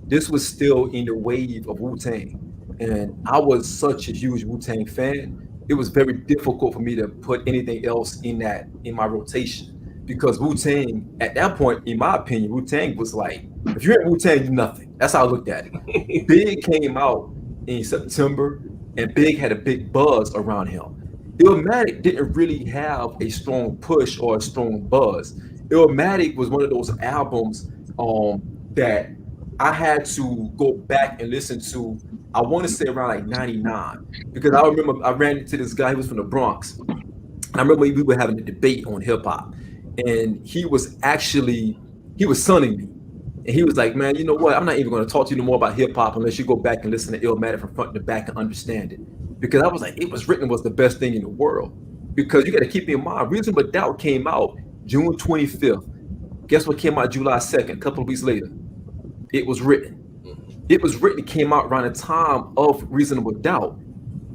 This was still in the wave of Wu-Tang, and I was such a huge Wu-Tang fan. It was very difficult for me to put anything else in my rotation because Wu-Tang at that point, in my opinion, Wu-Tang was like, if you're in Wu-Tang, you're nothing. That's how I looked at it. Big came out in September, and Big had a big buzz around him. Illmatic didn't really have a strong push or a strong buzz. Illmatic was one of those albums that I had to go back and listen to. I want to say around like '99 because I remember I ran into this guy. He was from the Bronx. And I remember we were having a debate on hip hop, and he was sunning me, and he was like, "Man, you know what? I'm not even going to talk to you no more about hip hop unless you go back and listen to Illmatic from front to back and understand it." Because I was like, "It Was Written" was the best thing in the world. Because you got to keep in mind, Reasonable Doubt came out June 25th. Guess what came out July 2nd? A couple of weeks later. It Was Written. It Was Written came out around the time of Reasonable Doubt.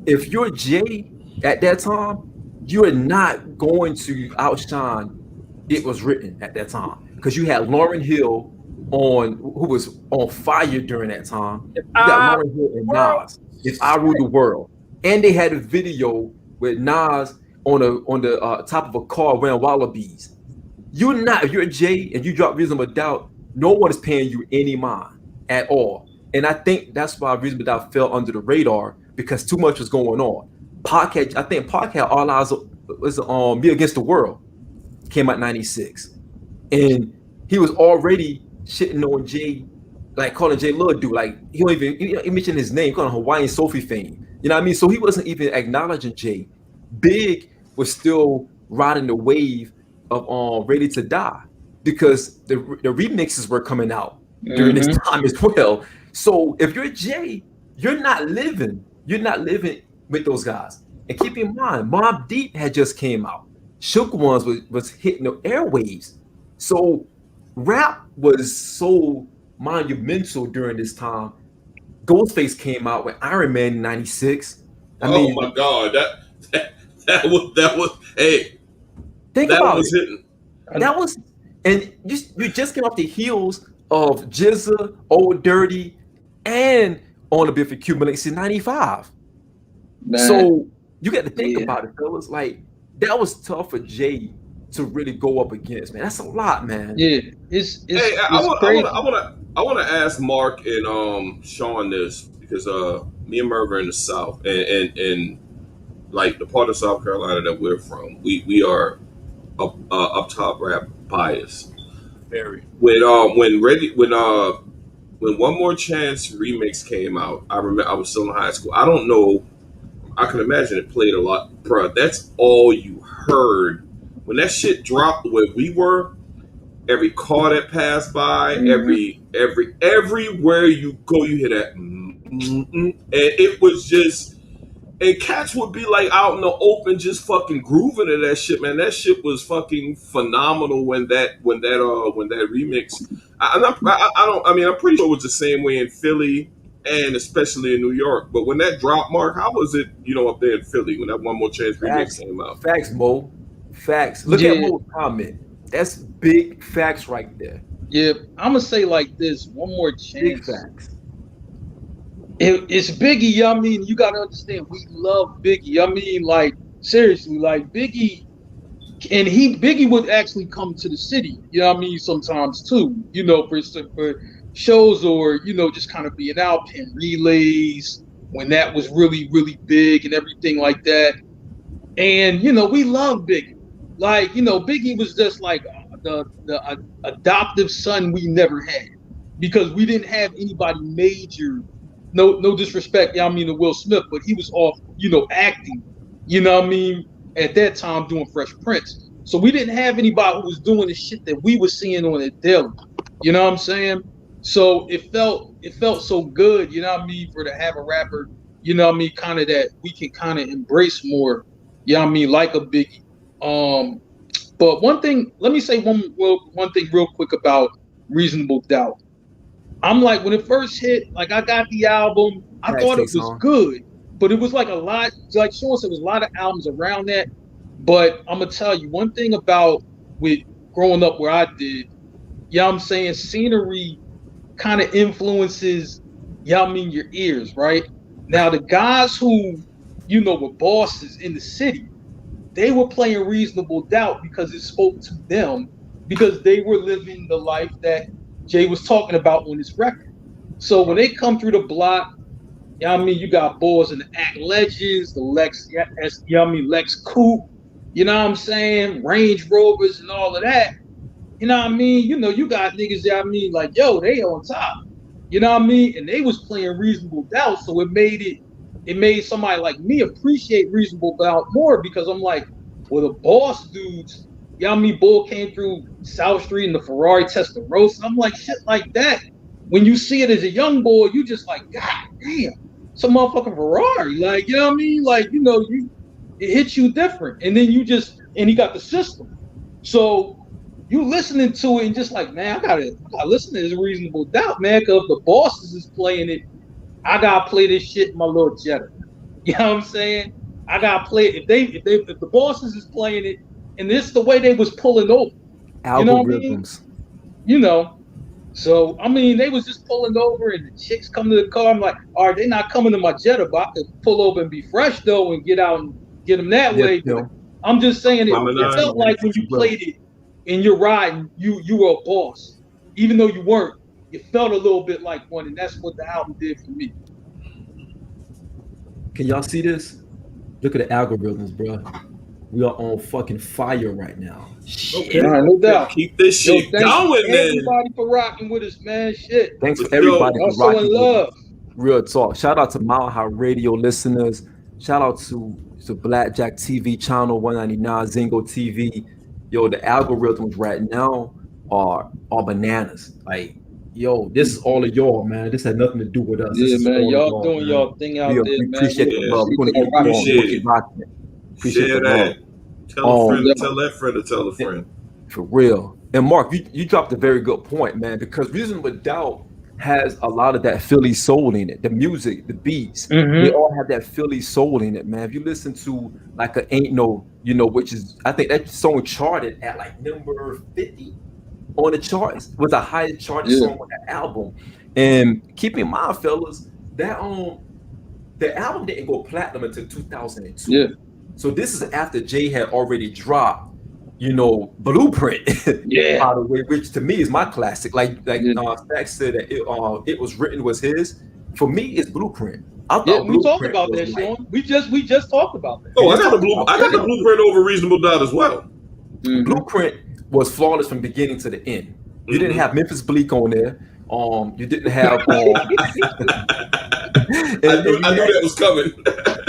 If you're Jay at that time, you are not going to outshine It Was Written at that time because you had Lauryn Hill who was on fire during that time. You got Lauryn Hill and Nas. If I Rule the World, and they had a video with Nas on the top of a car wearing wallabies. If you're Jay and you drop Reasonable Doubt, no one is paying you any mind at all. And I think that's why Reasonable Doubt fell under the radar because too much was going on. Pac had All Eyes was Me Against the World, came out '96, and he was already shitting on Jay, like calling Jay Lil dude, like he mentioned his name, calling Hawaiian Sophie fame. You know what I mean? So he wasn't even acknowledging Jay. Big was still riding the wave of Ready to Die because the remixes were coming out during this time as well. So if you're Jay, you're not living with those guys. And keep in mind, Mobb Deep had just came out. Shook Ones was hitting the airwaves. So rap was so monumental during this time. Ghostface came out with Iron Man in '96. Oh my God, that was hey. Think that about was it. hitting. That was, and you just came off the heels of Jizza, Old Dirty, and On a Bit for Cuban Links in '95. So you got to think about it, fellas. Like that was tough for Jay to really go up against, man. That's a lot, man. Yeah, it's Hey, crazy. I want to ask Mark and Shawn this because me and Merv are in the South and like the part of South Carolina that we're from, we are up top rap bias. Very. When One More Chance remix came out, I remember I was still in high school. I don't know. I can imagine it played a lot, bro. That's all you heard when that shit dropped. Where we were, every car that passed by, everywhere you go, you hear that, and it was just, and cats would be like out in the open, just fucking grooving to that shit, man. That shit was fucking phenomenal when that remix. I mean, I'm pretty sure it was the same way in Philly and especially in New York. But when that dropped, Mark, how was it? Up there in Philly when that One More Chance remix came out. Facts, Mo. Facts. Look at Mo's comment. That's big facts right there. Yeah, I'm gonna say like this: One More Chance. Big facts. It's Biggie. I mean, you gotta understand, we love Biggie. I mean, like seriously, like Biggie, and Biggie would actually come to the city. You know what I mean? Sometimes too. For shows or just kind of being out in relays when that was really really big and everything like that. And we love Biggie. Like Biggie was just like the adoptive son we never had because we didn't have anybody major. No disrespect, I mean to Will Smith, but he was off, acting, what I mean, at that time doing Fresh Prince. So we didn't have anybody who was doing the shit that we were seeing on it daily. You know what I'm saying? So it felt so good, what I mean, for to have a rapper, what I mean, kind of that we can kind of embrace more, what I mean, like a Biggie. But one thing, let me say one thing real quick about Reasonable Doubt. I'm like, when it first hit, like I got the album, I thought it was good, but it was like a lot, like Shawn said, there was a lot of albums around that. But I'm gonna tell you one thing about with growing up where I did, I'm saying, scenery kind of influences, I mean, your ears, right? Now the guys who, were bosses in the city, they were playing Reasonable Doubt because it spoke to them, because they were living the life that Jay was talking about on this record. So when they come through the block, I mean, you got boys in the Act Legends, the Lex Coupe, you know what I'm saying, Range Rovers and all of that. You know what I mean? You got niggas, I mean, like, yo, they on top. You know what I mean? And they was playing Reasonable Doubt, so it made somebody like me appreciate Reasonable Doubt more, because I'm like, well, the boss dudes, I mean, Bull came through South Street in the Ferrari Testarossa. I'm like, shit like that. When you see it as a young boy, you just like, God damn, it's a motherfucking Ferrari. Like, you know what I mean? Like, it hits you different. And then and he got the system. So you listening to it and just like, man, I gotta listen to this Reasonable Doubt, man, because if the bosses is playing it, I gotta play this shit in my little Jetta. You know what I'm saying? I gotta play it. If the bosses is playing it, and this is the way they was pulling over. Algorithms. So I mean, they was just pulling over, and the chicks come to the car. I'm like, all right, they're not coming to my Jetta, but I could pull over and be fresh though, and get out and get them that way. But I'm just saying, it felt like when you played it and you're riding, you were a boss, even though you weren't. It felt a little bit like one, and that's what the album did for me. Can y'all see this? Look at the algorithms, bro. We are on fucking fire right now. Okay. No doubt. Keep this shit going, man. Everybody for rocking with us, man. Shit. Thanks for everybody for also rocking in love. with us. Real talk. Shout out to Mile High Radio listeners. Shout out to Blackjack TV channel 199, Zingo TV. Yo, the algorithms right now are bananas. Like, yo, this is all of y'all, man. This had nothing to do with us. Yeah, man. Y'all doing y'all thing out there, man. We appreciate the love. We're gonna keep rocking it. Appreciate Share the that. love. Tell a friend to tell that friend to tell a friend. For real. And Mark, you dropped a very good point, man, because Reasonable Doubt has a lot of that Philly soul in it. The music, the beats, they all have that Philly soul in it, man. If you listen to like a Ain't No, which is, I think that song charted at like number 50 on the charts, was the highest charted song on the album. And keep in mind, fellas, that the album didn't go platinum until 2002. Yeah. So this is after Jay had already dropped, Blueprint. Yeah. By the way, which to me is my classic. Like Stack said that it was written was his. For me, it's Blueprint. I thought we talked about that, Shawn. We just talked about that. Oh, I got the Blueprint over Reasonable Doubt as well. Mm-hmm. Blueprint was flawless from beginning to the end. You didn't have Memphis Bleak on there. You didn't have I knew that was coming.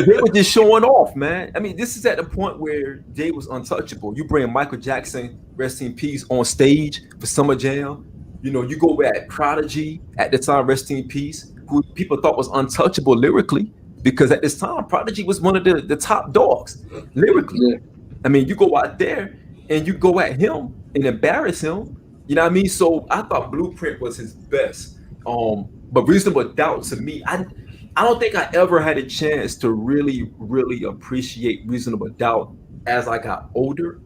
They were just showing off, man. I mean, this is at the point where Jay was untouchable. You bring Michael Jackson, rest in peace, on stage for Summer Jam. You know, you go at Prodigy at the time, rest in peace, who people thought was untouchable lyrically, because at this time, Prodigy was one of the top dogs lyrically. Yeah. I mean, you go out there and you go at him and embarrass him. You know what I mean? So I thought Blueprint was his best. But Reasonable Doubt, to me, I don't think I ever had a chance to really, really appreciate Reasonable Doubt as I got older,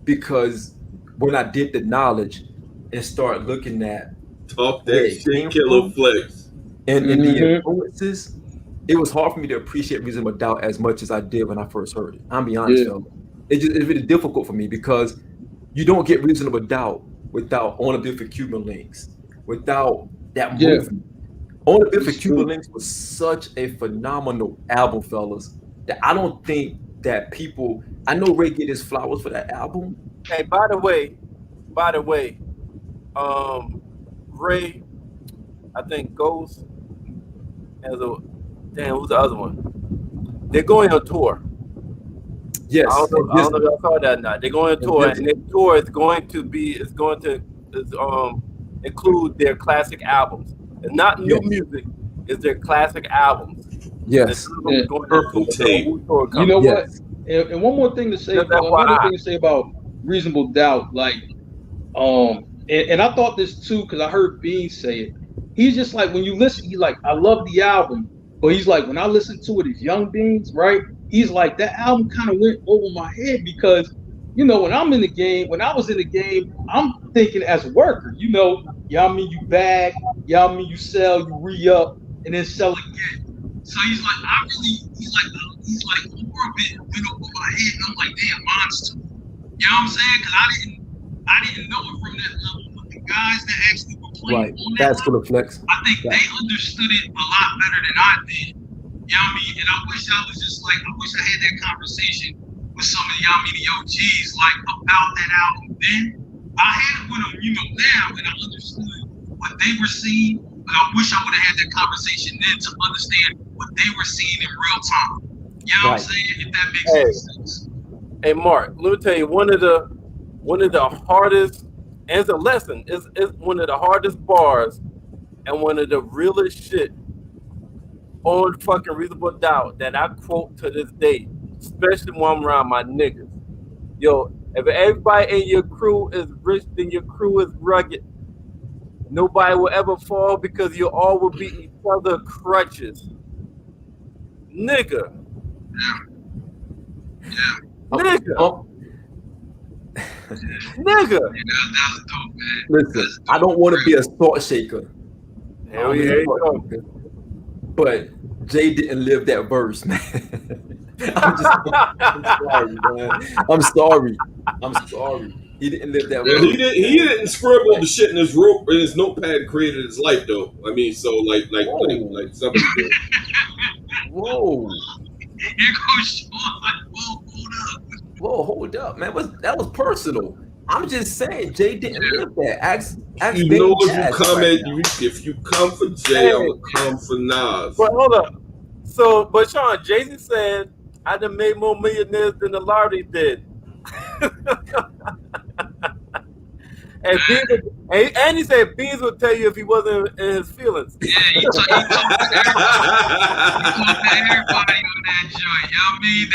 because when I did the knowledge and start looking at Talk that shit, Killer Flex, and the influences, it was hard for me to appreciate Reasonable Doubt as much as I did when I first heard it. I'm be honest, fella. It's really difficult for me, because you don't get Reasonable Doubt without On a Bill for Cuban Links, without that movie. On a Bill for Cuban Links was such a phenomenal album, fellas, that I don't think that people. I know Ray get his flowers for that album. Hey, by the way, Ray, I think Ghost has who's the other one? They're going on tour. Yes, I don't know if y'all saw that or not. They're going on tour, and their tour is going to include their classic albums. It's not new music; it's their classic albums. Yes, Purple Tape. You know what? And one more thing to say. Another thing to say about Reasonable Doubt, like, and I thought this too, because I heard Beans say it. He's just like, when you listen, he's like, I love the album, but he's like, when I listen to it as Young Beans, right? He's like, that album kind of went over my head, because, you know, when I was in the game, I'm thinking as a worker, you know, y'all mean you bag, y'all mean you sell, you re-up, and then sell again. So he's like, he's like, orbit went over my head, and I'm like, damn, mine's too. You know what I'm saying? Because I didn't know it from that level. But the guys that actually were playing on that level, Flex. I think they understood it a lot better than I did. You know what I mean? And I wish I was just like, I wish I had that conversation with some of y'all, the OGs, like, about that album then. I had it with them, you know, now, and I understood what they were seeing. But I wish I would have had that conversation then to understand what they were seeing in real time. You know what I'm saying? If that makes any sense. Hey, Mark, let me tell you, one of the hardest, and it's a lesson, is one of the hardest bars and one of the realest shit on fucking Reasonable Doubt that I quote to this day, especially when I'm around my niggas. Yo, if everybody in your crew is rich, then your crew is rugged. Nobody will ever fall, because you all will be each other crutches. Nigga. Yeah. Nigga. Nigga. That's dope, man. Listen, I don't want to be a salt shaker. Hell yeah, you go. But Jay didn't live that verse, man. I'm sorry, man. I'm sorry. He didn't live that verse. He didn't scribble the shit in his notepad and created his life, though. I mean, so like somebody did. Whoa. Here goes Shawn. Whoa, hold up, man. That was personal. I'm just saying, Jay didn't live that. Ask you know, if you come for Jay, I'm gonna come for Nas. But hold up. But Shawn, Jay-Z said, I done made more millionaires than the lottery did. And he said Beans would tell you if he wasn't in his feelings. Yeah, he talked to everybody on that joint. You know what I mean?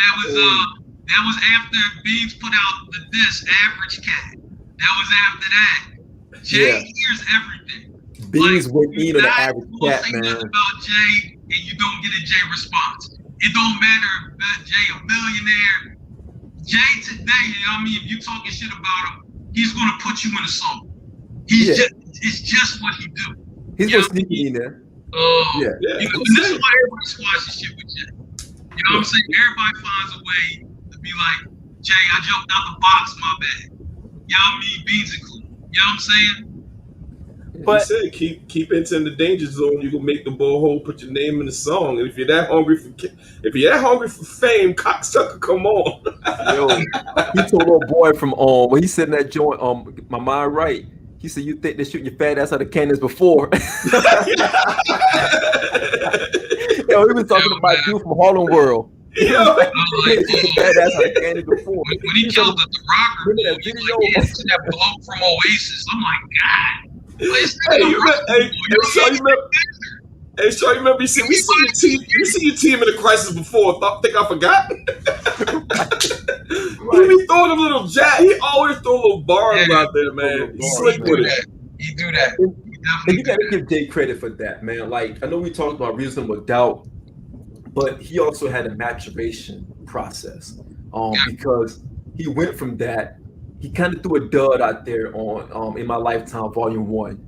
That was after Beans put out the disc Average Cat. That was after that. Jay hears everything. Beans went in on the Average Cat, man. Nothing about Jay, and you don't get a Jay response. It don't matter if Jay a millionaire. Jay today, you know what I mean? If you talking shit about him, he's gonna put you in a song. It's just what he do. He's gonna sneak in there. You know, and this is why everybody squashes shit with Jay. You know what I'm saying? Everybody finds a way to be like, Jay, I jumped out the box, my bad. You know what I mean? Beans included. You know what I'm saying? But he said, keep it in the danger zone. You can make the borehole. Put your name in the song. And if you're that hungry for fame, cocksucker, come on. Yo, he told a boy from when he said in that joint, my mind right. He said, "You think they're shooting your fat ass out of cannons before?" And Yo, he was talking about dude from Harlem World. Yeah. Badass out of Candy before. When he killed the Rocker, Remember that he's video? like, yeah, to that blow from Oasis. I'm like, God. Shawn, you remember? We see your team in a crisis before. Think I forgot? He be throwing them little he always throw little bars out there, man. He's slick with it. He do that. And you gotta give Jay credit for that, man. Like, I know we talked about reasonable doubt, but he also had a maturation process. Because he went from that, he kind of threw a dud out there on In My Lifetime Volume 1.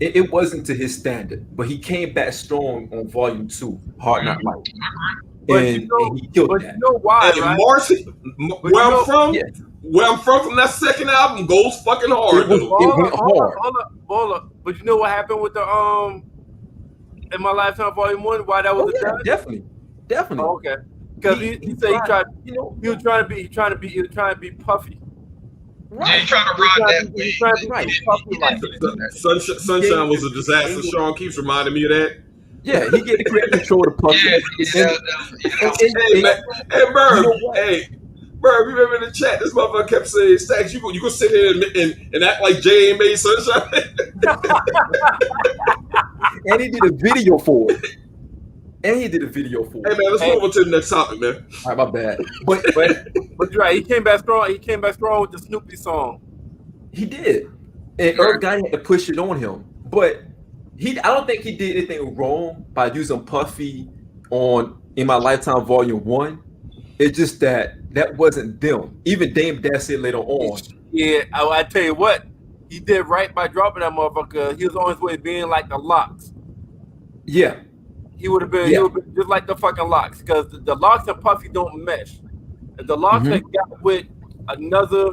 It wasn't to his standard, but he came back strong on Volume 2, Hard Not Life. And he killed that. You know why, And right? Marcy, where I'm from that second album goes fucking hard. Hold up. But you know what happened with the In My Lifetime Volume 1? Why that was a dud? Definitely. Oh, okay. Because he said he tried. He was trying to be puffy. Right. Yeah, he trying to ride that way. Sunshine was a disaster. Shawn keeps reminding me of that. Yeah, he get the creative control of puffy. Hey, Merv, remember in the chat, this motherfucker kept saying, Stacks, you gonna sit here and act like Jay ain't made Sunshine? And he did a video for it. Hey man, let's move on to the next topic, man. All right, my bad. But you're right. He came back strong. He came back strong with the Snoopy song. He did, and Irv Gotti had to push it on him. But I don't think he did anything wrong by using Puffy on In My Lifetime Volume 1. It's just that wasn't them. Even Dame Dash said later on. Yeah, I tell you what, he did right by dropping that motherfucker. He was on his way to being like the Locks. Yeah. He would have been just like the fucking Locks, because the Locks and Puffy don't mesh. If the Locks had got with another,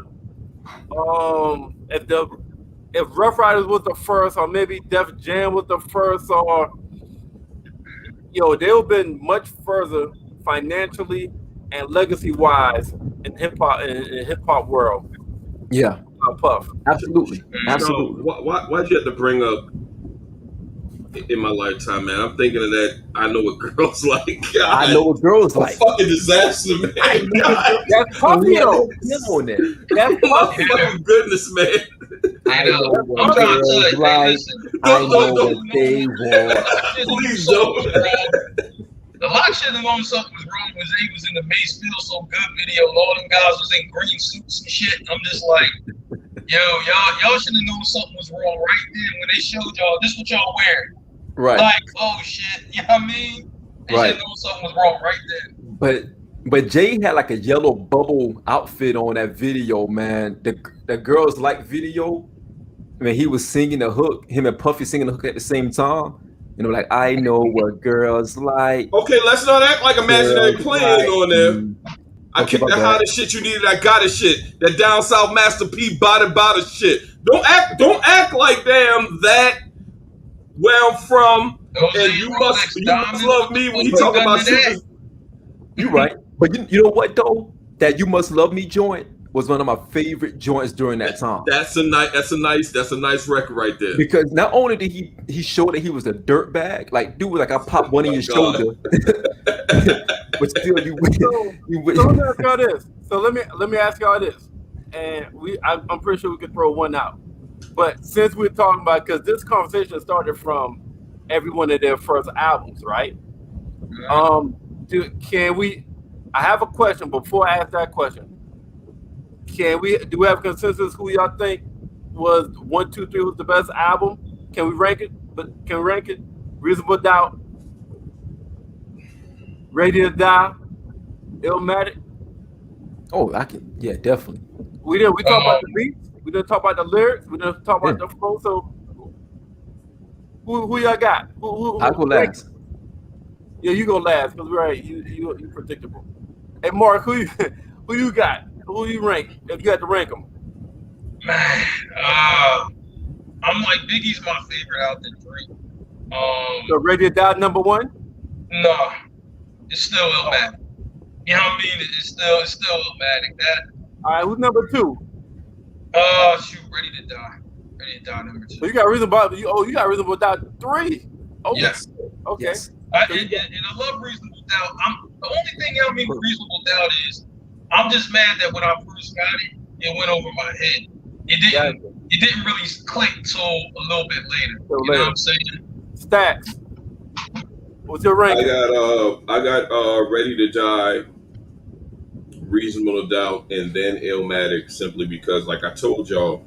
if Rough Riders was the first, or maybe Def Jam was the first, or they would have been much further financially and legacy wise in hip hop world. Yeah, Puff. Absolutely. Why'd you have to bring up In My Lifetime, man? I'm thinking of that. I Know What Girls Like. God, I Know What Girls Like. Fucking disaster, man. That's Puffy, though. That's Puffy. Fucking goodness, man. I know. I'm trying to tell you, listen. I know what they want. Please don't. The Lock shit alone something was wrong when they was in the Mace Feel So Good video. All them guys was in green suits and shit. I'm just like, y'all should have known something was wrong right then when they showed y'all this what y'all wearing. Right. Like, oh shit, you know what I mean? They should have known something was wrong right then. But Jay had like a yellow bubble outfit on that video, man. The Girls Like video. I mean, he was singing the hook, him and Puffy singing the hook at the same time. Like, I know what girls like. Okay, let's not act like imaginary playing on there. I kicked that hottest shit you needed. I got it shit. That down south Master P body shit. Don't act like damn that where I'm from. And you must love me when you talk about shit. You right. But you know what though? That You Must Love Me joint was one of my favorite joints during that time. That's a nice record right there. Because not only did he show that he was a dirt bag, like dude was like, I popped one in your shoulder. But still you so let me ask y'all this. So let me ask y'all this. And I'm pretty sure we could throw one out. But since we're talking about, because this conversation started from every one of their first albums, right? I have a question before I ask that question. Do we have consensus who y'all think was 1, 2, 3 was the best album? Can we rank it? Reasonable Doubt, Ready to Die, Illmatic. Oh, I can. Yeah, definitely. We talk about the beats. We didn't talk about the lyrics. We didn't talk about the flow. So who y'all got? Who I'll go last. Yeah, you go last because you predictable. Hey, Mark, who you got? Who you rank? If you had to rank them, man, I'm like Biggie's my favorite out the three. So Ready to Die number 1? No, it's still Illmatic. You know what I mean? It's still Illmatic. That. All right, who's number 2? Shoot, Ready to Die. Ready to Die number 2. So you got Reasonable. You got Reasonable Doubt 3. Okay. Yes. Okay. Yes. And I love Reasonable Doubt. The only thing I mean with Reasonable Doubt is I'm just mad that when I first got it, it went over my head. It didn't really click till a little bit later. You know what I'm saying? Stacks. What's your rank? I got Ready to Die, Reasonable Doubt, and then Illmatic, simply because, like I told y'all,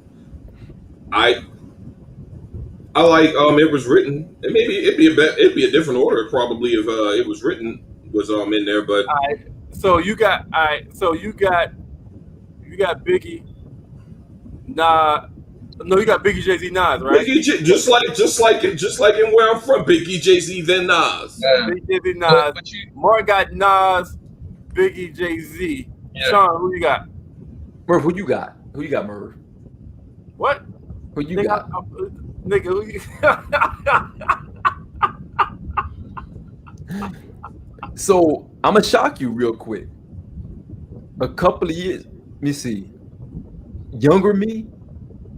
I like It Was Written, and maybe it'd be a different order probably if It Was Written was in there, but so you got Biggie, Nah. No, you got Biggie, Jay-Z, Nas, right? Just like in where I'm from, Biggie, Jay-Z, then Nas. Yeah. Biggie, Jay-Z, Nas. Marc got Nas, Biggie, Jay-Z. Yeah. Shawn, who you got? Merv, who you got? Who you got, Merv? What? Who you got? Nigga, who you So I'm gonna shock you real quick. A couple of years, let me see. Younger me,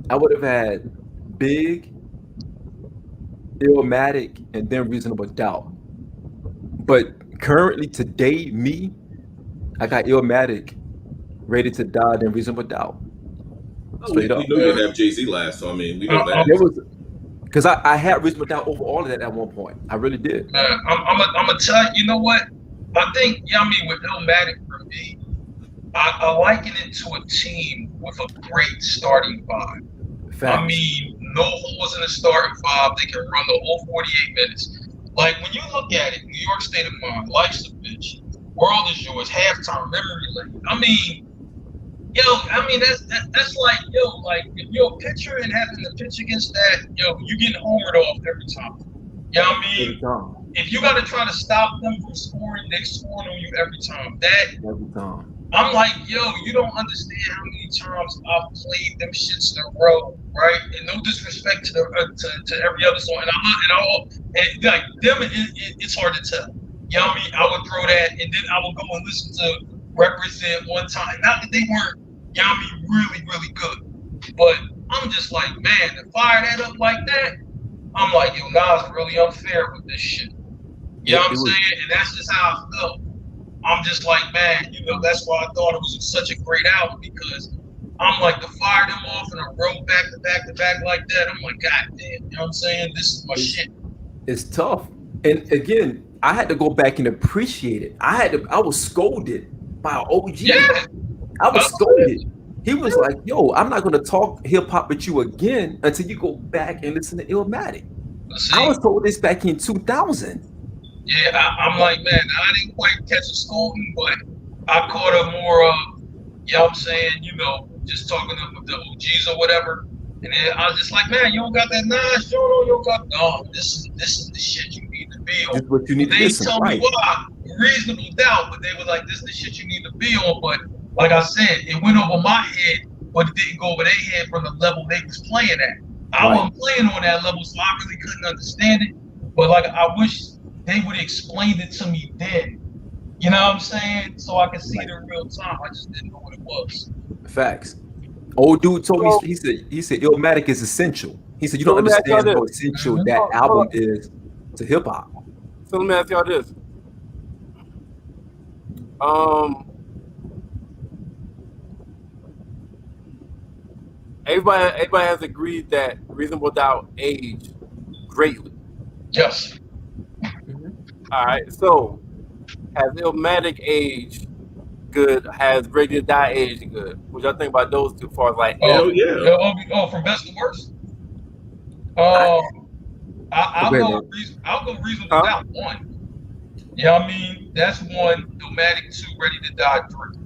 I would have had Big, Illmatic, and then Reasonable Doubt. But currently, today, me, I got Illmatic, Ready to Die, then Reasonable Doubt. Straight up. We knew you'd have Jay-Z last, so I mean, we know that. Because I had Reasonable Doubt over all of that at one point. I really did. I'm gonna tell you, you know what? I think, with Illmatic for me, I liken it to a team with a great starting five. Facts. I mean, no holes in the starting five. They can run the whole 48 minutes. Like, when you look at it, New York State of Mind, Life's a Bitch, World Is Yours, Halftime, Memory Lane. I mean, that's like, like, if you're a pitcher and having to pitch against that, you getting homered off every time. You know what I mean? If you got to try to stop them from scoring, they scoring on you every time. Every time. I'm like, you don't understand how many times I've played them shits in a row, right? And no disrespect to every other song, and like them, it's hard to tell. You know what I mean? I would throw that, and then I would go and listen to Represent one time. Not that they weren't, really, really good, but I'm just like, man, to fire that up like that, I'm like, Nas really unfair with this shit. You know what I'm saying? And that's just how I felt. I'm just like, man, that's why I thought it was such a great album, because I'm like, to fire them off in a row back to back to back like that, I'm like, God damn, you know what I'm saying? This is my shit. It's tough. And again, I had to go back and appreciate it. I was scolded by an OG. Yeah. I was scolded. He was like, yo, I'm not going to talk hip hop with you again until you go back and listen to Illmatic. I was told this back in 2000. Yeah, I'm like, man, I didn't quite catch a scolding, but I caught a more of, you know what I'm saying, just talking to the OGs or whatever. And then I was just like, man, you don't got that Nas, you don't got, no, this is the shit you need to be on. This is what you need to be on. They tell me why, Reasonable Doubt, but they were like, this is the shit you need to be on. But like I said, it went over my head, but it didn't go over their head from the level they was playing at. I wasn't playing on that level, so I really couldn't understand it. But like, I wish they would have explained it to me then. You know what I'm saying? So I could see it in real time. I just didn't know what it was. Facts. Old dude told me, he said Illmatic is essential. He said, you don't understand how essential that album is to hip hop. So let me ask y'all this. Everybody has agreed that Reasonable Doubt aged greatly. Yes. All right, so has Illmatic aged good? Has Ready to Die aged good? What y'all think about those two? Far as like, from best to worst. I'll go Reasonable Doubt 1. You know what I mean? That's 1. Illmatic 2. Ready to Die 3.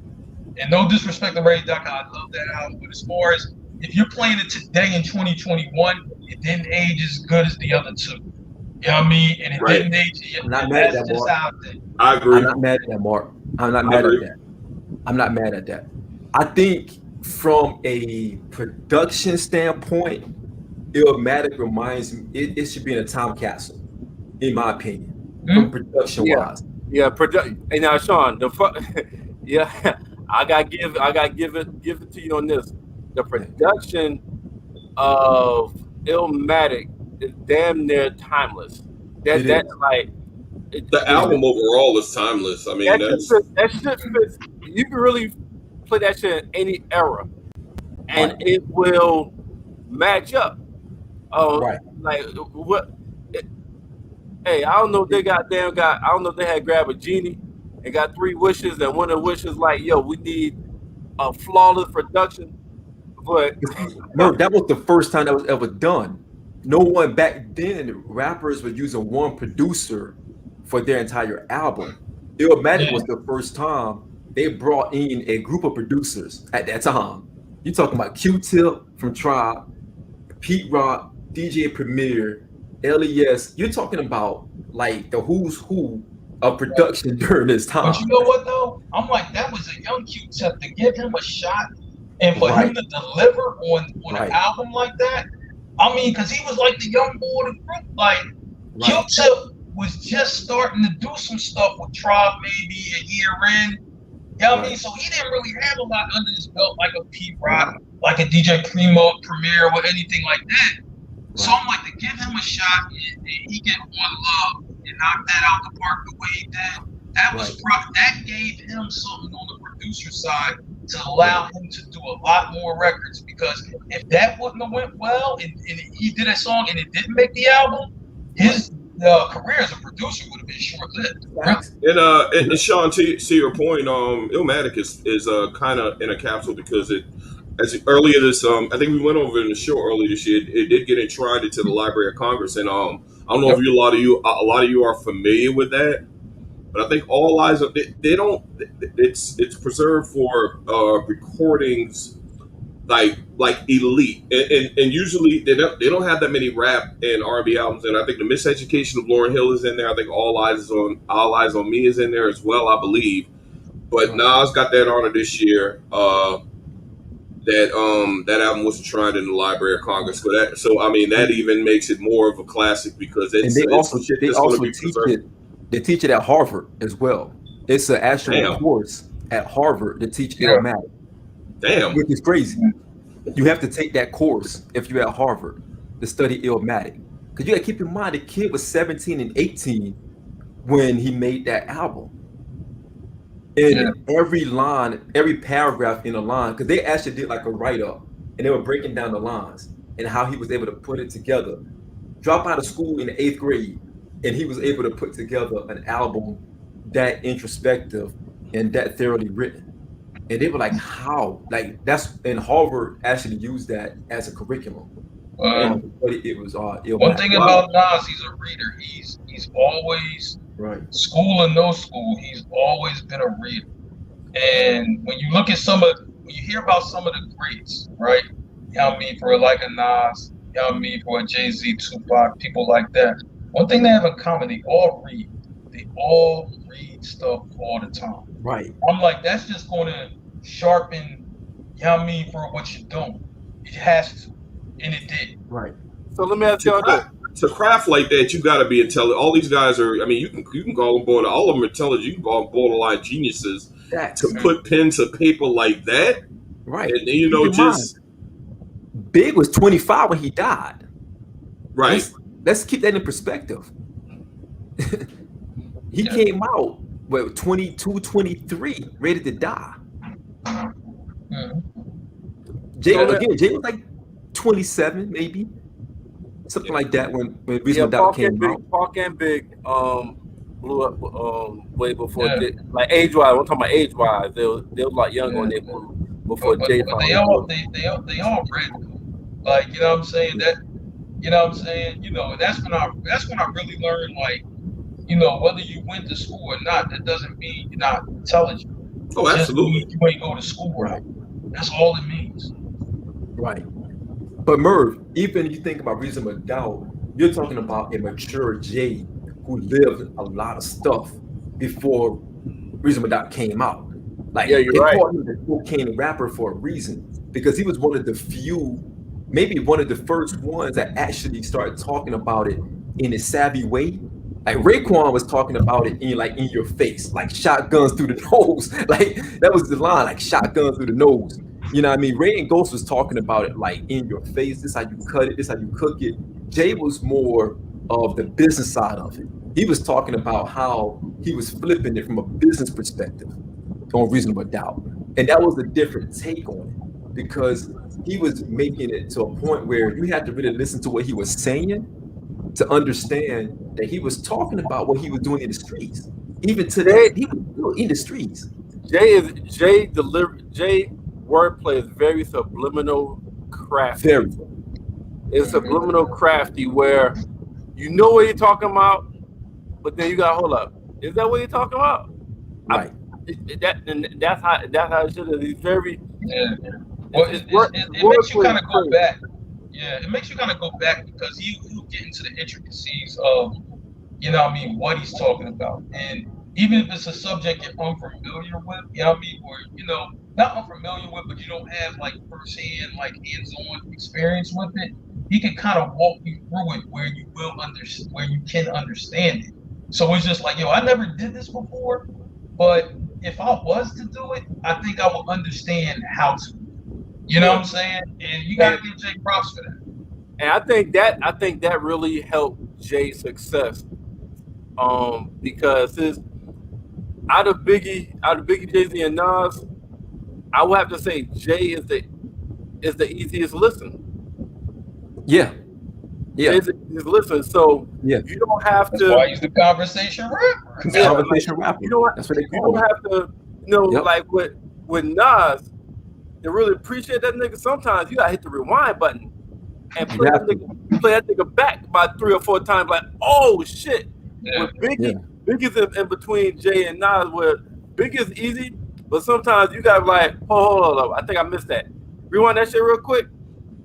And no disrespect to Ready to Die, I love that album. But as far as if you're playing it today in 2021, it didn't age as good as the other two. You know what I mean? And it didn't age. I'm not mad at that, Marc. I agree. I'm not mad at that, Marc. I'm not mad at that. I'm not mad at that. I think from a production standpoint, Illmatic reminds me, it should be in a time capsule, in my opinion, from production-wise. Yeah, Hey, now, Shawn, I gotta give it to you on this. The production of Illmatic is damn near timeless. That's like The album overall is timeless. I mean, that shit fits. You can really play that shit in any era, and it will match up. Right. Like what? Hey, I don't know if they I don't know if they had grabbed a genie and got 3 wishes, and one of the wishes like, yo, we need a flawless production. But Merv, that was the first time that was ever done. No one back then, rappers were using one producer for their entire album. Illmatic was the first time they brought in a group of producers at that time. You're talking about Q-Tip from Tribe, Pete Rock, DJ Premier, LES. You're talking about like the who's who of production during this time. But you know what though? I'm like, that was a young Q-Tip. To give him a shot and for him to deliver on an album like that. I mean, because he was like the young boy of the group. Like Q-Tip was just starting to do some stuff with Tribe maybe a year in. You know what I mean? So he didn't really have a lot under his belt like a Pete Rock, like a DJ Premier or anything like that. So I'm like, to give him a shot and he get one love and knock that out the park the way he did, that gave him something on the producer side to allow him to do a lot more records. Because if that wouldn't have went well and he did a song and it didn't make the album, his career as a producer would have been short-lived. And Shawn, to your point, Illmatic is kind of in a capsule because earlier this I think we went over in the show earlier this year. It did get enshrined into the Library of Congress, and I don't know if a lot of you are familiar with that, but I think all eyes they don't. It's preserved for recordings like elite, and usually they don't have that many rap and R&B albums. And I think the Miseducation of Lauryn Hill is in there. I think All Eyes on Me is in there as well, I believe. But Nas got that honor this year. That album was enshrined in the Library of Congress. So I mean that even makes it more of a classic because they teach it at Harvard as well. It's an actual course at Harvard to teach Illmatic. Damn, which is crazy. You have to take that course if you're at Harvard to study Illmatic, because you got to keep in mind the kid was 17 and 18 when he made that album. And every line, every paragraph in a line, because they actually did like a write-up and they were breaking down the lines and how he was able to put it together. Drop out of school in the 8th grade, and he was able to put together an album that introspective and that thoroughly written. And they were like, how? Like and Harvard actually used that as a curriculum. But it was one thing about Nas, he's a reader. He's always school or no school, he's always been a reader. And when you look at when you hear about some of the greats, right? You know what I mean, for like a Nas, you know what I mean, for a Jay-Z, Tupac, people like that. One thing they have in common, they all read. They all read stuff all the time. Right. I'm like, that's just going to sharpen, you know what I mean, for what you're doing. It has to. And it did. Right. So let me ask y'all this. To craft like that, you got to be intelligent. All these guys are, I mean, you can call them borderline, all of them are intelligent. You can call them borderline geniuses to put pen to paper like that. Right. And you know, just. Big was 25 when he died. Right. Let's keep that in perspective. He came out with 22, 23, ready to die. Jay was like 27, maybe something like that when Reasonable Doubt came out. Park and Big blew up way before like age-wise. I'm talking about age-wise. They was like young when they blew before Jay. But they all read. Like, you know what I'm saying? That, you know what I'm saying? You know, that's when I really learned, like, you know, whether you went to school or not, that doesn't mean you're not intelligent. Oh, absolutely. You ain't go to school right. That's all it means. Right. But Merv, even if you think about Reasonable Doubt, you're talking about a mature Jay who lived a lot of stuff before Reasonable Doubt came out. Like, you're right. Called him the cocaine rapper for a reason, because he was one of the few, maybe one of the first ones that actually started talking about it in a savvy way. Like Raekwon was talking about it in your face, like shotguns through the nose. Like that was the line, like shotguns through the nose. You know what I mean? Ray and Ghost was talking about it like in your face. This is how you cut it. This is how you cook it. Jay was more of the business side of it. He was talking about how he was flipping it from a business perspective on Reasonable Doubt. And that was a different take on it because he was making it to a point where you had to really listen to what he was saying to understand that he was talking about what he was doing in the streets. Even today, he was still in the streets. Jay wordplay is very subliminal crafty. Very. It's subliminal crafty where you know what you're talking about, but then you got hold up. Is that what you're talking about? Right. That's how it should have. He's very. Yeah. Well, it makes you kind of go back. Yeah, it makes you kind of go back because he'll get into the intricacies of, you know what I mean, what he's talking about. And even if it's a subject you're unfamiliar with, you know what I mean, or, you know, not unfamiliar with, but you don't have like firsthand, like hands-on experience with it, he can kind of walk you through it where you will understand, where you can understand it. So it's just like, yo, I never did this before, but if I was to do it, I think I will understand how to. You know what I'm saying? And you gotta give Jay props for that. And I think that really helped Jay's success. Because out of Biggie, Jay-Z, and Nas, I would have to say Jay is the easiest listen. Yeah. Jay's the easiest listen. So you don't have to. That's why he's the conversation rapper. Conversation rapper. You don't have to. Like with Nas. To really appreciate that nigga, sometimes you gotta hit the rewind button and play that nigga back by 3 or 4 times. Like, oh shit! Yeah. With Biggie's in between Jay and Nas, where Biggie's easy, but sometimes you gotta like, hold up, I think I missed that. Rewind that shit real quick.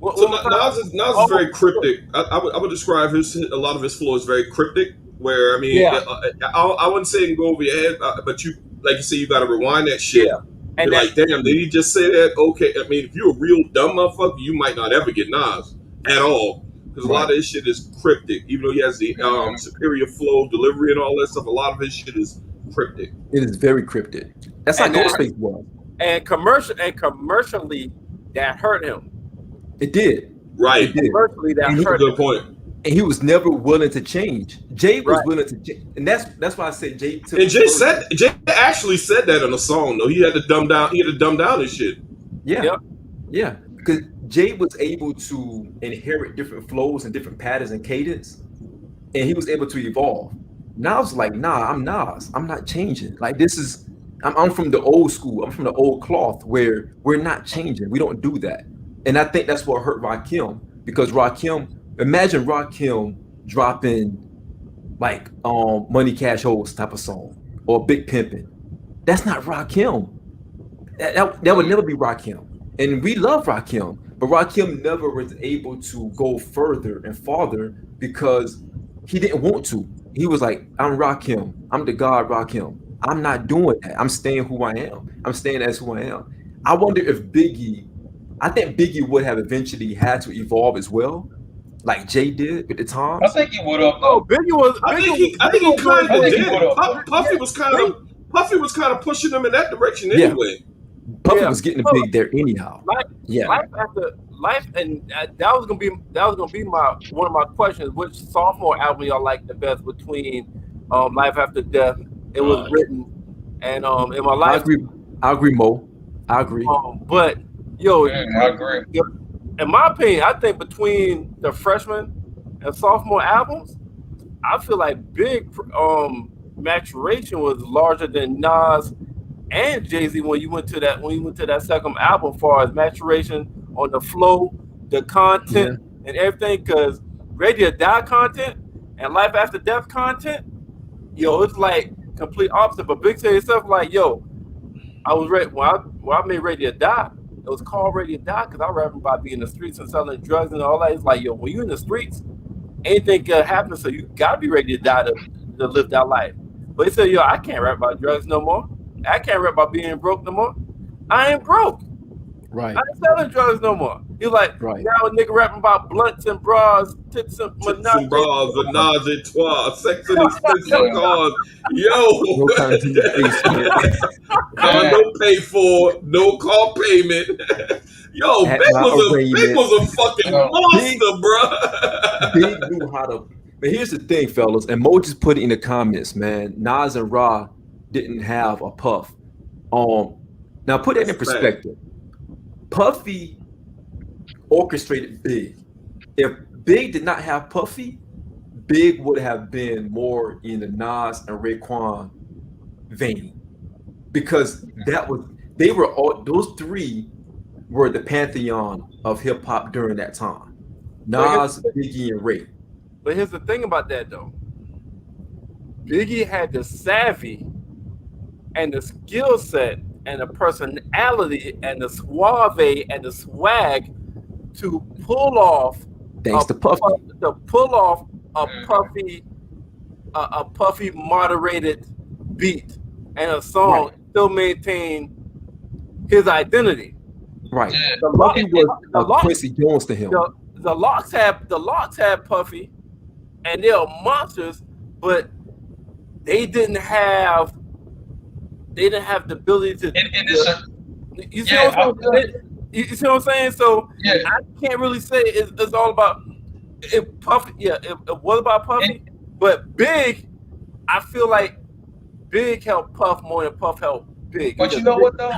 Nas is very cryptic. I would describe a lot of his flow as very cryptic. Where I mean, I wouldn't say it can go over your head, but you, like you say, you gotta rewind that shit. Yeah. And you're like, damn, did he just say that? Okay, I mean, if you're a real dumb motherfucker, you might not ever get Nas at all. Because a lot of his shit is cryptic. Even though he has the superior flow, delivery, and all that stuff, a lot of his shit is cryptic. It is very cryptic. That's like Ghostface was. And commercially, that hurt him. It did. Right. It did. Commercially, that hurt him. Good point. And he was never willing to change. Jay was willing to change, and that's why I say Jay. Jay actually said that in a song. Though he had to dumb down his shit. Yeah, yeah. Because Jay was able to inherit different flows and different patterns and cadence, and he was able to evolve. Nas like, nah, I'm Nas. I'm not changing. Like this is, I'm from the old school. I'm from the old cloth where we're not changing. We don't do that. And I think that's what hurt Rakim because Rakim. Imagine Rakim dropping like Money Cash Holes type of song or Big Pimpin'. That's not Rakim. That would never be Rakim. And we love Rakim, but Rakim never was able to go further and farther because he didn't want to. He was like, I'm Rakim. I'm the God Rakim. I'm not doing that. I'm staying who I am. I'm staying as who I am. I wonder if I think Biggie would have eventually had to evolve as well. Like Jay did at the time. I think he would have. Biggie was. I think he kind of did. Puffy was kind of pushing him in that direction anyway. Puffy was getting big there anyhow. Life, and that was gonna be one of my questions. Which sophomore album y'all like the best between Life After Death? It was written and in my life. I agree, Mo. I agree. But yo, I agree. In my opinion, I think between the freshman and sophomore albums, I feel like Big maturation was larger than Nas and Jay-Z when you went to that second album, as far as maturation on the flow, the content, and everything. Because Ready to Die content and Life After Death content, yo, it's like complete opposite. But Big said himself like, yo, I was ready when I made Ready to Die. It was called Ready to Die because I rapping about being in the streets and selling drugs and all that. It's like, yo, when you're in the streets, anything can happen, so you gotta be ready to die to live that life. But he said, yo, I can't rap about drugs no more. I can't rap about being broke no more. I ain't broke. Right. I ain't selling drugs no more. He's like, now a nigga rapping about blunts and bras, tits and menage a trois, sex and expensive cars. Yo, no pay for, no car payment. Yo, Big was a fucking monster, bro. Big knew how to But here's the thing, fellas, and Mo just put it in the comments, man. Nas and Ra didn't have a Puff. Now put that in perspective. Puffy orchestrated Big. If Big did not have Puffy, Big would have been more in the Nas and Raekwon vein, because those three were the pantheon of hip hop during that time. Nas, Biggie, and Ray. But here's the thing about that though. Biggie had the savvy and the skill set and the personality and the suave and the swag to pull off a puffy moderated beat and a song still maintain his identity. Right. Yeah. Puffy was Quincy Jones to him. The Locks had Puffy, and they are monsters, but they didn't have the ability to. You see what I'm saying? So I can't really say it's all about Puffy. Yeah, it was about Puffy, but Big, I feel like Big helped Puff more than Puff helped Big. But you know what though?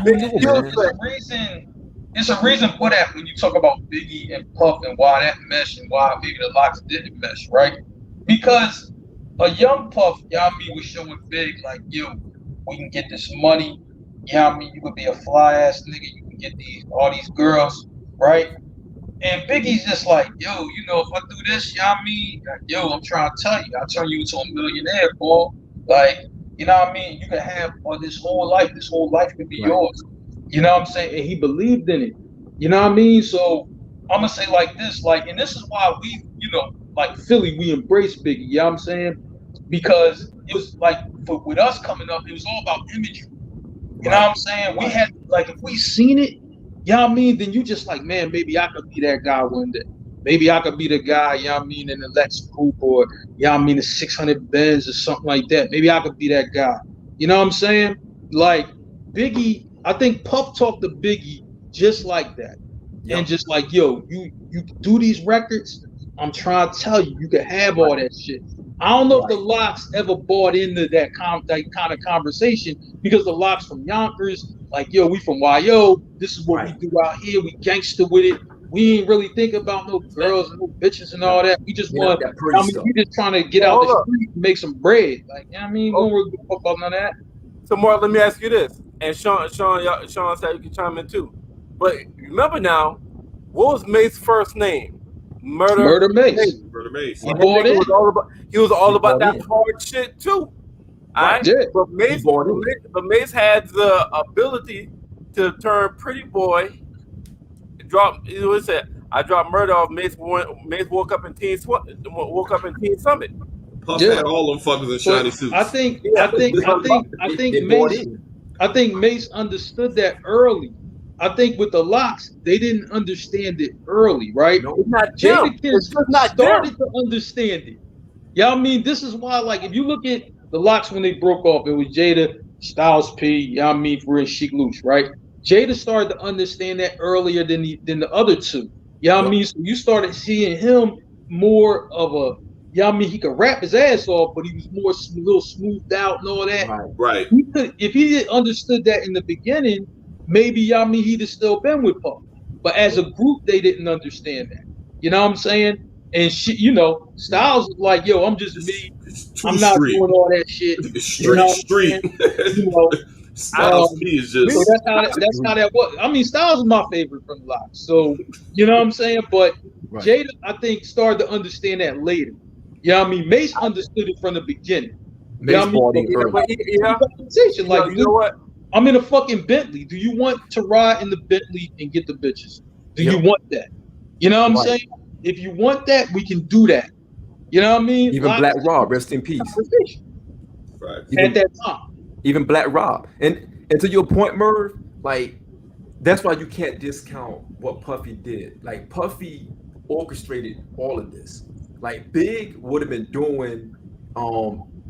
It's a reason for that when you talk about Biggie and Puff and why that mesh and why maybe the Locks didn't mesh, right? Because a young Puff, was showing Big like, yo, we can get this money. You could be a fly ass nigga. You can get all these girls, right? And Biggie's just like, yo, if I do this, I'm trying to tell you, I'll turn you into a millionaire, boy. Like, you can have this whole life. This whole life could be yours. You know what I'm saying? And he believed in it. You know what I mean? So I'm gonna say like this, and this is why we, like Philly, we embrace Biggie. You know what I'm saying? Because it was like with us coming up, it was all about imagery. You know what I'm saying? We had if we seen it, then you just like, man, maybe I could be that guy one day. Maybe I could be the guy, in the Lex Coupe or the 600 Benz or something like that. Maybe I could be that guy. You know what I'm saying? Like Biggie, I think Puff talked to Biggie just like that. Yep. And just like, yo, you do these records, I'm trying to tell you, you can have all that shit. I don't know if the Locks ever bought into that kind of conversation, because the Locks from Yonkers, like, yo, we from YO, this is what we do out here, we gangster with it. We ain't really think about no girls and no bitches and all that. We just want, we just trying to get out the street and make some bread. Like, we don't really give a fuck about none of that. So, Mark, let me ask you this. And Shawn said you can chime in too. But remember now, what was Mace's first name? Murder Mace. Murder Mace. He was all about that hard shit too. All right. Yeah. But Mace had the ability to turn Pretty Boy, I dropped murder off Mace. Mace woke up in Teen Summit. Puff had all them fuckers in shiny suits. I think Mace understood that early. I think with the Locks, they didn't understand it early, right? No, it's not Jadakiss started to understand it. This is why, if you look at the Locks when they broke off, it was Jada, Styles P, for real, Sheek Louch, right? Jada started to understand that earlier than the other two. So you started seeing him more of a, he could rap his ass off, but he was more a little smoothed out and all that. Right. If he didn't understood that in the beginning, maybe he'd have still been with Puff. But as a group, they didn't understand that. You know what I'm saying? And Styles was like, yo, I'm just me. I'm not doing all that shit. Street. Styles P is just. So that's how that was. Styles is my favorite from the Locks. So you know what I'm saying? But Jada, I think, started to understand that later. Mace understood it from the beginning. Mace bought it early. You know what? I'm in a fucking Bentley. Do you want to ride in the Bentley and get the bitches? Do you want that? You know what I'm saying? If you want that, we can do that. You know what I mean? Even Black Rob, rest in peace. Right. At that time. Even Black Rob. And to your point, Merv, that's why you can't discount what Puffy did. Puffy orchestrated all of this. Big would have been doing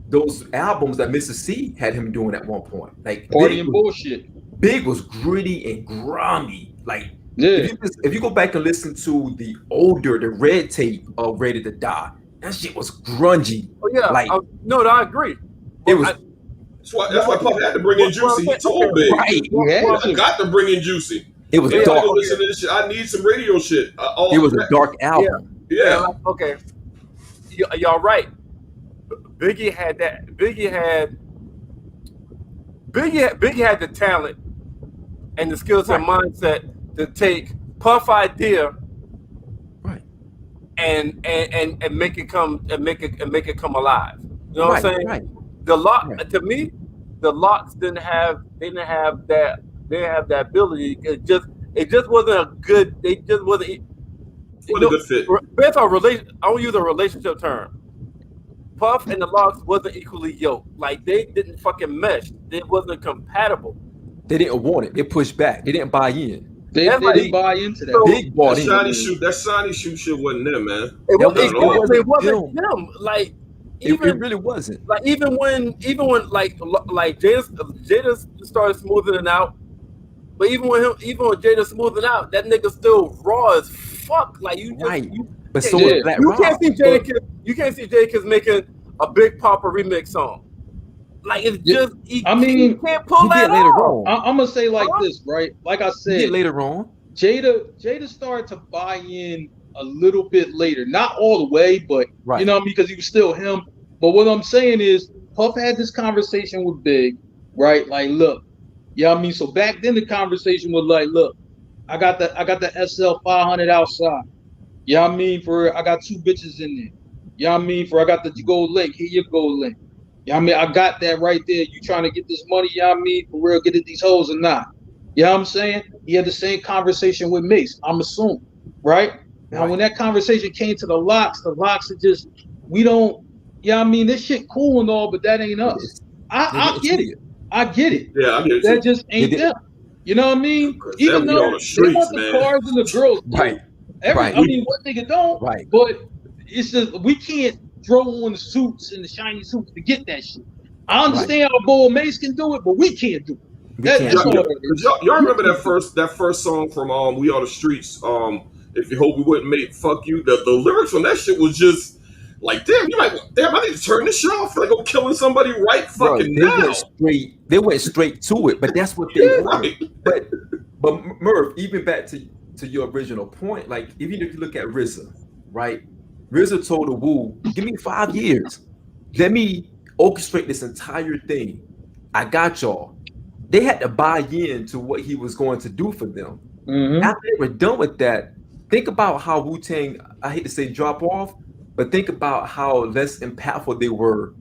those albums that Mr. C had him doing at one point. Party and bullshit. Big was gritty and grimy. If you go back and listen to the Red Tape of Ready to Die, that shit was grungy. Oh yeah, Like no, I agree. it was That's why Puff had to bring in Juicy. He told Big, right. I got to bring in Juicy. It was Big, dark. listen to this shit. I need some radio shit. It was a dark album. Yeah. Okay. Y'all right. Biggie had that. Biggie had the talent and the skills and mindset to take Puff idea, right, and make it come come alive. You know what I'm saying? Right. To me, the Locks didn't have that. They didn't have that ability. It just wasn't a good. They just wasn't. A good fit. Based on I won't use a relationship term. Puff and the Locks wasn't equally yoked. Like they didn't fucking mesh. They wasn't compatible. They didn't want it. They pushed back. They didn't buy in. They didn't buy into that. Big bought in. That shiny shoe shit wasn't them, man. It wasn't them. Like it really wasn't. Like even when like Jada started smoothing it out, but even when Jada smoothing out, that nigga still raw as fuck. Like you just but so was Black Rob. You can't see Jadakiss making a Big Papa remix song. Like it's just you can't pull that off. I'm gonna say like this, right? Like I said later on, Jada started to buy in a little bit later, not all the way, but you know what I mean, because he was still him. But what I'm saying is, Puff had this conversation with Big, right? Like, look, you know what I mean. So back then the conversation was like, look, I got the SL 500 outside. You know what I mean? I got 2 bitches in there. You know what I mean? I got the gold link. Here your gold link. You know what I mean? I got that right there. You trying to get this money, you know what I mean? For real, get at these hoes or not. You know what I'm saying? He had the same conversation with Mace, I'm assuming, right? Now, when that conversation came to the Locks are just, we don't, you know what I mean? This shit cool and all, but that ain't us. I get it. I get it. Yeah, I get it. That just ain't them. You know what I mean? Even though they want the cars and the girls. Right. I mean, what nigga don't? Right. But it's just, we can't throw on the suits and the shiny suits to get that shit. I understand how Bull Mace can do it, but we can't do it. Y'all remember that first song from We Are the Streets? If you hope we wouldn't make fuck you. The lyrics from that shit was just like, damn, I need to turn this shit off. Like I'm killing somebody right fucking now. They went straight to it, but that's what they wanted. But Murph, even back to your original point, like even if you look at RZA, right? RZA told the Wu, give me 5 years. Let me orchestrate this entire thing. I got y'all. They had to buy in to what he was going to do for them. Mm-hmm. After they were done with that, think about how Wu-Tang, I hate to say drop off, but think about how less impactful they were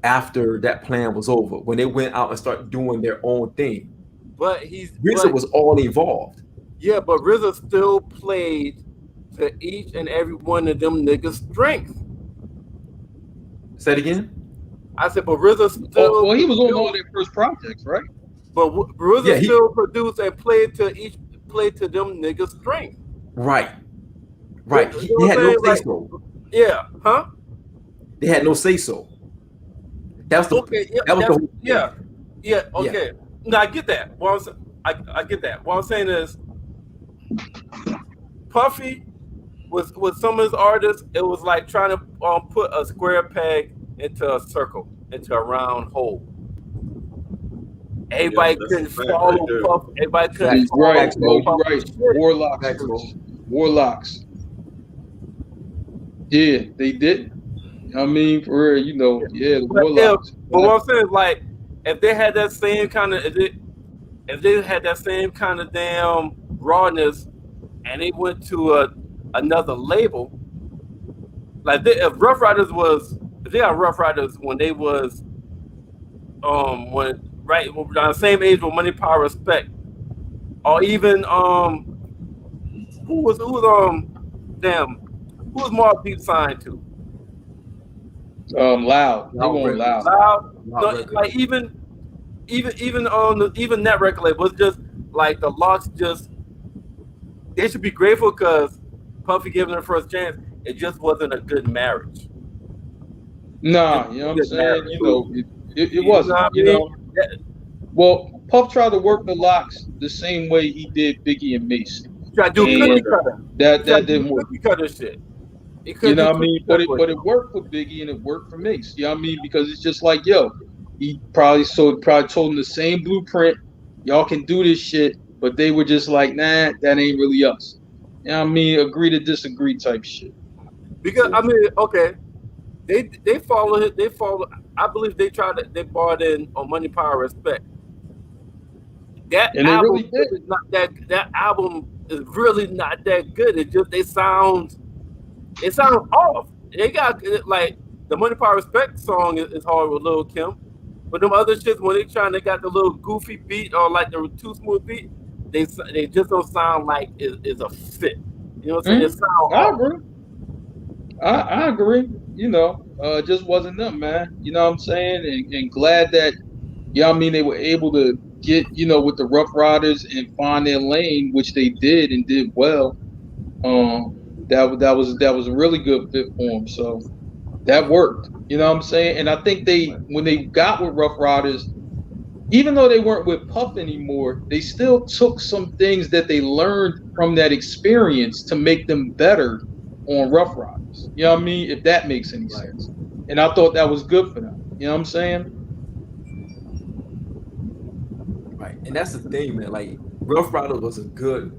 after that plan was over, when they went out and started doing their own thing. But RZA was all involved. Yeah, but RZA still played to each and every one of them niggas' strength. Say it again? I said, but RZA still... Well, he was on all their first projects, right? But RZA still produced and played to them niggas' strength. Right. He had no say-so. Yeah, huh? They had no say-so. That was the... Okay, yeah, okay. Yeah. No, I get that. I get that. What I'm saying is, Puffy, with some of his artists, it was like trying to put a square peg into a circle, into a round hole. Everybody couldn't follow Puff. Everybody couldn't follow Puff. Right. Warlocks. Yeah, they did. I mean, for real, the Warlocks. But what I'm saying is, like, if they had that same kind of, if they had that same kind of damn rawness, and they went to another label, like if Rough Riders if they got Rough Riders when they was around the same age with Money, Power, Respect, or even who was Marc Deep signed to? Loud. They won't Loud. No, like even that record label was just like the Locks. Just they should be grateful because Puffy gave them their first chance. It just wasn't a good marriage. Nah, you know what I'm saying? It wasn't. Well, Puff tried to work the Locks the same way he did Biggie and Mace. Tried to do cookie cutter. That didn't work. Cookie cutter shit. You know what I mean? But it worked for Biggie and it worked for Mace. You know what I mean? Because it's just like, yo, he probably told him the same blueprint. Y'all can do this shit, but they were just like, nah, that ain't really us. You know what I mean? Agree to disagree type shit. Because I mean, okay, they follow it. They follow. I believe they brought in on Money, Power, Respect. That And album they really did. is not that album is really not that good. It just they sound off. They got like the Money, Power, Respect song is hard with Lil Kim, but them other shits when they got the little goofy beat or like the too smooth beat, they just don't sound like it's a fit. You know what I'm saying? It sound I off. agree. I agree. You know, it just wasn't them, man. You know what I'm saying? And glad that, you know what I mean, they were able to get, you know, with the Rough Riders and find their lane, which they did and did well. That was a really good fit for them. So that worked. You know what I'm saying? And I think when they got with Rough Riders, even though they weren't with Puff anymore, they still took some things that they learned from that experience to make them better on Rough Riders. You know what I mean? If that makes any sense. And I thought that was good for them. You know what I'm saying? Right. And that's the thing, man. Like Rough Riders was a good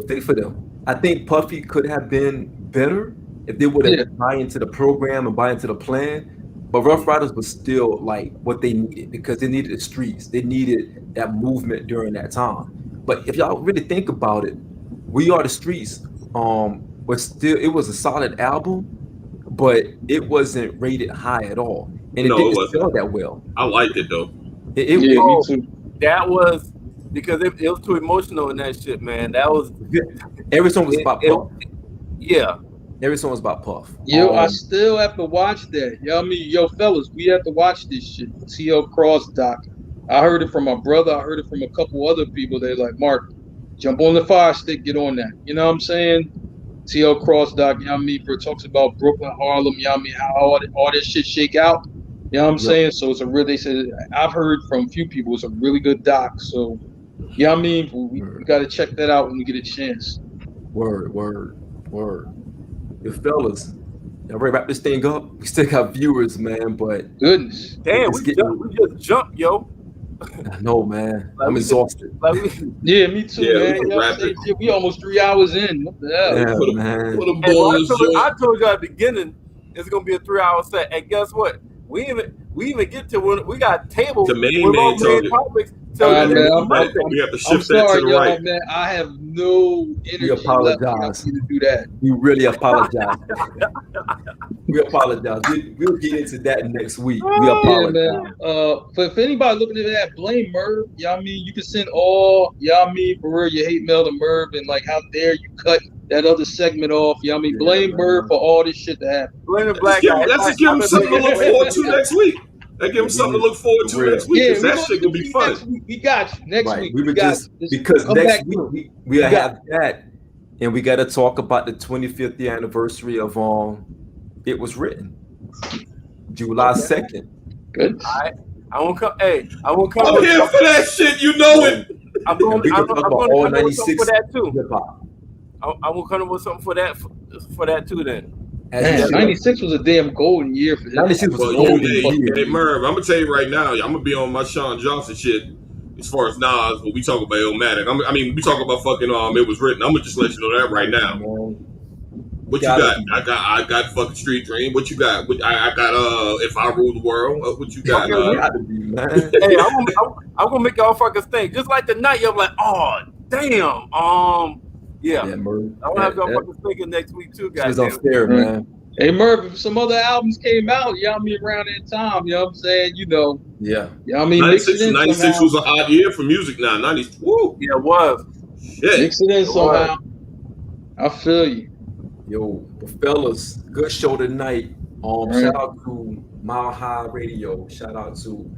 fit for them. I think Puffy could have been better if they would have buy into the program and buy into the plan. But Rough Riders was still like what they needed because they needed the streets. They needed that movement during that time. But if y'all really think about it, We Are the Streets was still, it was a solid album, but it wasn't rated high at all. And it didn't sell that well. I liked it though. Me too. That was because it was too emotional in that shit, man. That was every song was about Puff. Yeah. Every song was about Puff. Yo, I still have to watch that. You know what I mean? Yo, fellas, we have to watch this shit. T.O. Cross doc. I heard it from my brother. I heard it from a couple other people. They're like, Mark, jump on the fire stick, get on that. You know what I'm saying? T.O. Cross doc, you know what I mean? For it talks about Brooklyn, Harlem, you know what I mean? How all this shit shake out. You know what I'm saying? So it's they said, I've heard from a few people, it's a really good doc. So, you know what I mean? We got to check that out when we get a chance. Word. Your fellas, y'all ready to wrap this thing up? We still got viewers, man, but goodness. Damn, we just jumped, yo. I know, man. I'm exhausted. Yeah, me too, man. You know what I'm saying? We almost 3 hours in. What the hell? Yeah, man. I told you at the beginning it's gonna be a 3-hour set. And guess what? We even get to when we got tables the main man topics. We have to shift that to the right. Man. I have no energy left to do that. We really apologize. We apologize. We'll get into that next week. We apologize. Man. If anybody looking at that, blame Merv. You know what I mean? You can send all, you know what I mean, for real, your hate mail to Merv and like, how dare you cut that other segment off. You know what I mean? Blame Merv for all this shit to happen. Blame the black guy. Let's just give him something to look forward to next week. That give him something to look forward to next week. Yeah, that shit gonna be fun. We got you next week. Because next week we have that, and we got to talk about the 25th anniversary of It Was Written, July 2nd. Good. I won't come. Hey, I won't come. I'm here for that shit. You know it. I'm going to talk about all 96 for that too. Hip hop. I will come up with something for that too. Then. Man, 96 was a damn golden year for him. 96 was a golden year. Hey, Merv, I'm gonna tell you right now, I'm gonna be on my Shawn Johnson shit as far as Nas, but we talk about Illmatic. I mean, we talk about fucking It Was Written. I'm gonna just let you know that right now. What you got? I got fucking Street Dream. What you got? I got If I Rule the World. What you got? Hey, I'm gonna make y'all fuckers think. Just like the night, you're like, oh damn. Yeah, Merv. I want to have y'all fucking thinking next week too, guys. It's unfair, man. Hey, Merv, if some other albums came out, you know what I mean, around that time, you know what I'm saying? You know. Yeah. You know what I mean? 96 was a hot year for music now. 90s. Woo. Yeah, it was. Shit. Mix it in somehow. I feel you. Yo, the fellas, good show tonight. Shout out to Mile High Radio. Shout out to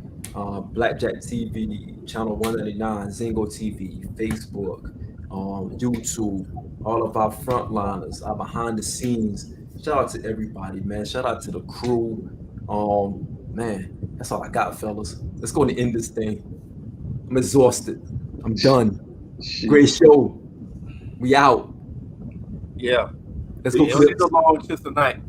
Blackjack TV, Channel 199, Zingo TV, Facebook, YouTube, all of our frontliners, our behind the scenes. Shout out to everybody, man. Shout out to the crew. Man, that's all I got, fellas. Let's go and end this thing. I'm exhausted. I'm done. Great show. We out. Yeah. Let's go Don't need Clips. no long shits tonight.